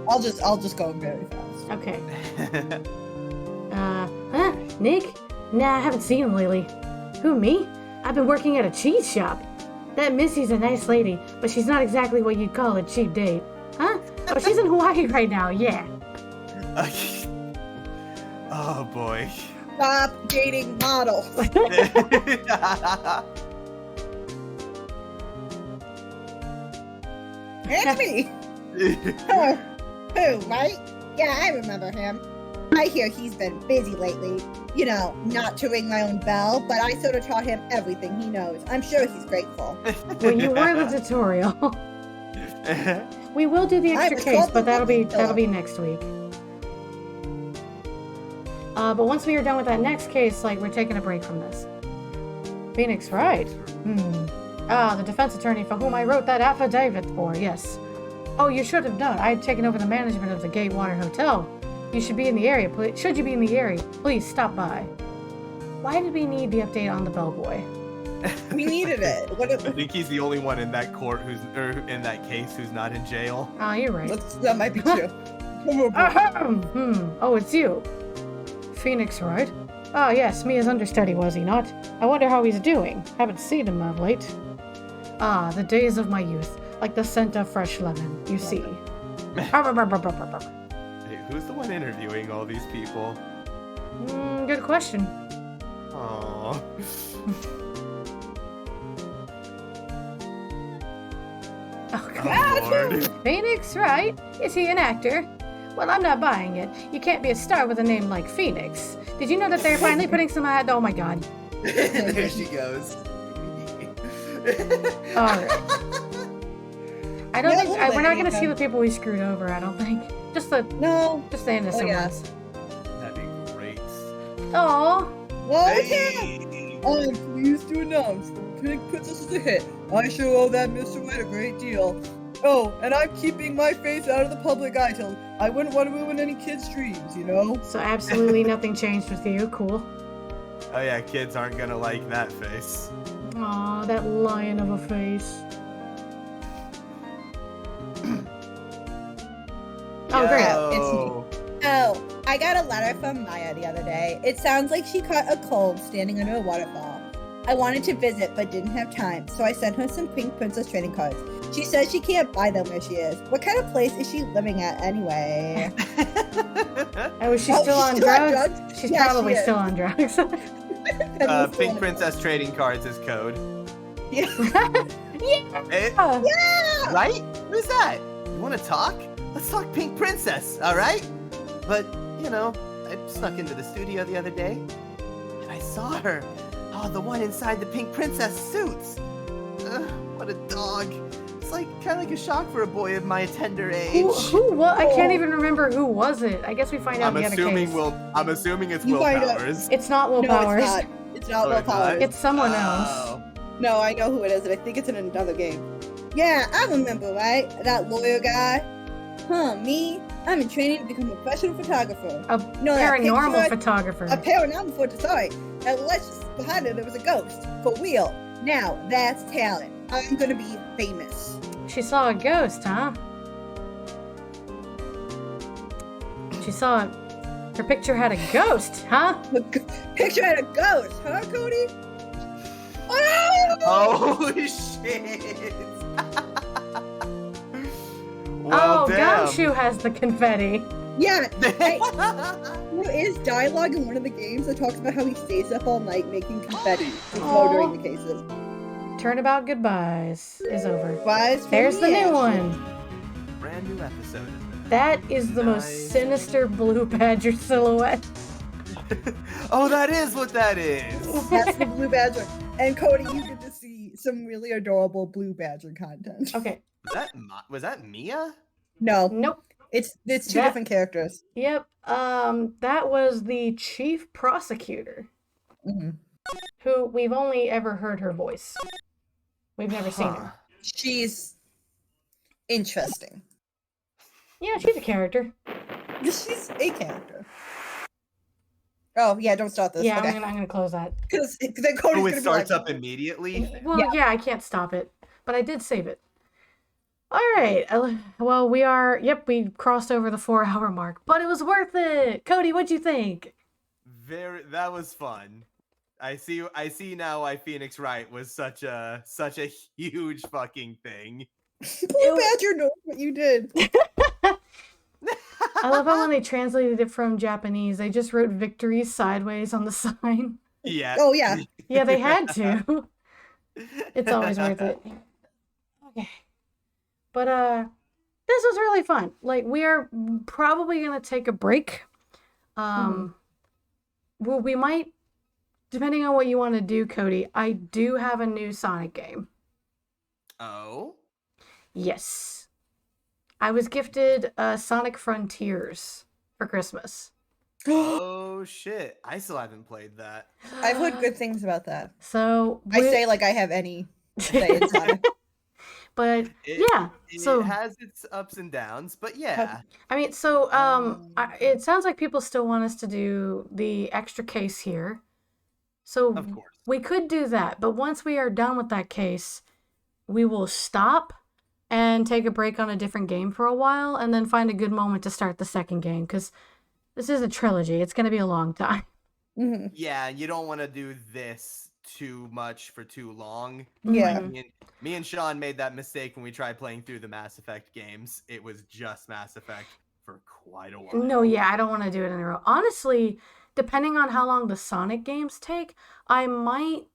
I'll just go very fast.
Okay. Huh? Nick? Nah, I haven't seen him lately. Who, me? I've been working at a cheese shop. That Missy's a nice lady, but she's not exactly what you'd call a cheap date. Huh? Oh, she's in Hawaii right now, yeah.
Oh boy.
Stop dating models. It's me. Who, right? Yeah, I remember him. I hear he's been busy lately. You know, not to ring my own bell, but I sort of taught him everything he knows. I'm sure he's grateful.
Well, you were the tutorial. We will do the extra
was
case,
told
but
to
that'll
look
be next week. But once we are done with that next case, like, we're taking a break from this. Phoenix, right? The defense attorney for whom I wrote that affidavit for, yes. Oh, you should have known. I had taken over the management of the Gatewater Hotel. You should be in the area, please. Should you be in the area, please stop by. Why did we need the update on the bellboy?
We needed it.
I think he's the only one in that court in that case who's not in jail.
Oh, you're right.
That might be true.
Oh, it's you. Phoenix, right? Oh, yes, me as understudy, was he not? I wonder how he's doing. Haven't seen him of late. Ah, the days of my youth. Like the scent of fresh lemon, you see.
Hey, who's the one interviewing all these people?
Good question.
Aww.
Oh,
Oh, Lord.
Phoenix, right? Is he an actor? Well, I'm not buying it. You can't be a star with a name like Phoenix. Did you know that they're finally putting some ad? Oh my god.
There she goes.
Alright. I don't
Yeah,
think
little
we're not
lady,
gonna see
huh?
the people we screwed over, I don't think. Just the innocent
yeah.
ones.
That'd be great.
Aww.
Well,
Hey!
I'm pleased to announce that Pink Princess is a hit. I sure owe that Mr. Wright a great deal. Oh, and I'm keeping my face out of the public eye till I wouldn't want to ruin any kids' dreams, you know?
So absolutely nothing changed with you. Cool.
Oh yeah, kids aren't gonna like that face.
Aw, that lion of a face. Oh, great.
Yo.
Oh, I got a letter from Maya the other day. It sounds like she caught a cold standing under a waterfall. I wanted to visit but didn't have time, so I sent her some Pink Princess trading cards. She says she can't buy them where she is. What kind of place is she living at anyway?
Oh, is she still on drugs? She's
Yeah,
probably
she is.
still on drugs.
Pink Princess Trading Cards is code.
Yeah.
Eh,
Yeah.
right? Who's that? You want to talk? Let's talk Pink Princess, all right? But, you know, I snuck into the studio the other day, and I saw her. Oh, the one inside the Pink Princess suits. What a dog. It's like kind of like a shock for a boy of my tender age.
Who what? I can't even remember who was it. I guess we find out
I'm
in the other case.
I'm assuming it's
You
Will
find out.
Powers.
It's not Will
No,
Powers.
it's not. It's not
Oh,
Will
it's not?
Powers.
It's someone else.
Oh.
No, I know who it is, and I think it's in another game. Yeah, I remember, right? That lawyer guy. Huh, me? I'm in training to become a professional photographer.
A
No, that
paranormal
picture-
photographer.
A paranormal photo, sorry. And let's behind it, there was a ghost. For real. Now, that's talent. I'm gonna be famous.
She saw a ghost, huh? She saw her picture had a ghost, huh?
The picture had a ghost, huh, Cody? Oh!
Holy shit! Well,
oh,
damn.
Gumshoe has the confetti.
Yeah, there is dialogue in one of the games that talks about how he stays up all night making confetti to throw during the cases.
Turnabout Goodbyes is over.
Wise from
There's the new
Ashley.
one.
Brand new episode.
That is the most
Nice.
sinister blue badger silhouette.
Oh, that is what that is.
That's the blue badger. And Cody, you get to see some really adorable blue badger content.
Okay.
Was that Mia?
No,
Nope.
it's two
That-
different characters.
Yep. That was the chief prosecutor,
Mhm.
who we've only ever heard her voice. We've never seen her.
She's interesting.
Yeah, she's a character.
She's a character. Oh yeah, don't start this.
Yeah,
okay.
I'm gonna close that.
Because then Cody's
Oh,
gonna
it
be
starts
like,
up immediately.
Well,
Yeah.
yeah, I can't stop it, but I did save it. All right. Well, we crossed over the 4-hour mark, but it was worth it. Cody, what'd you think?
That was fun. I see now why Phoenix Wright was such a huge fucking thing.
Blue Badger knows what you did.
I love how when they translated it from Japanese, they just wrote victory sideways on the sign.
Yeah.
Oh yeah.
Yeah, they had to. It's always worth it. Okay. But this was really fun. Like, we are probably gonna take a break. Well, we might, depending on what you want to do, Cody. I do have a new Sonic game.
Oh.
Yes. I was gifted Sonic Frontiers for Christmas.
Oh shit! I still haven't played that.
I've heard good things about that.
So
I say like I have any say in Sonic.
but yeah,
It
so
has its ups and downs, but yeah.
I mean, so it sounds like people still want us to do the extra case here. So
Of course.
we could do that, but once we are done with that case, we will stop and take a break on a different game for a while, and then find a good moment to start the second game, because this is a trilogy. It's going to be a long time.
hmm
Yeah, you don't want to do this too much for too long.
Yeah.
Me and Sean made that mistake when we tried playing through the Mass Effect games. It was just Mass Effect for quite a while.
No, yeah, I don't want to do it in a row. Honestly, depending on how long the Sonic games take, I might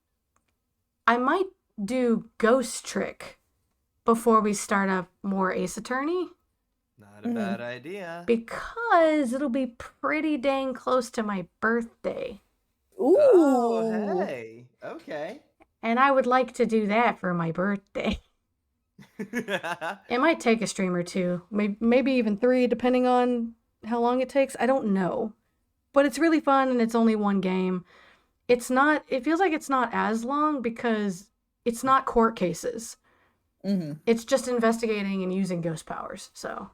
do Ghost Trick before we start up more Ace Attorney,
Not a bad idea.
because it'll be pretty dang close to my birthday.
Ooh.
Oh, hey. Okay.
And I would like to do that for my birthday. It might take a stream or two, maybe even 3, depending on how long it takes. I don't know. But it's really fun, and it's only one game. It feels like it's not as long because it's not court cases. It's just investigating and using ghost powers. So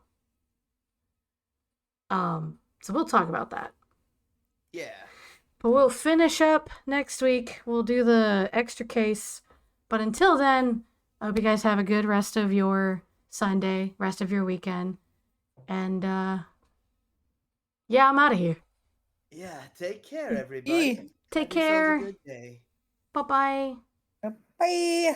we'll talk about that.
Yeah.
But we'll finish up next week. We'll do the extra case. But until then, I hope you guys have a good rest of your Sunday, rest of your weekend. And yeah, I'm out of here.
Yeah, take care, everybody.
Take
Have yourselves a
care.
good day.
Bye-bye.
Bye.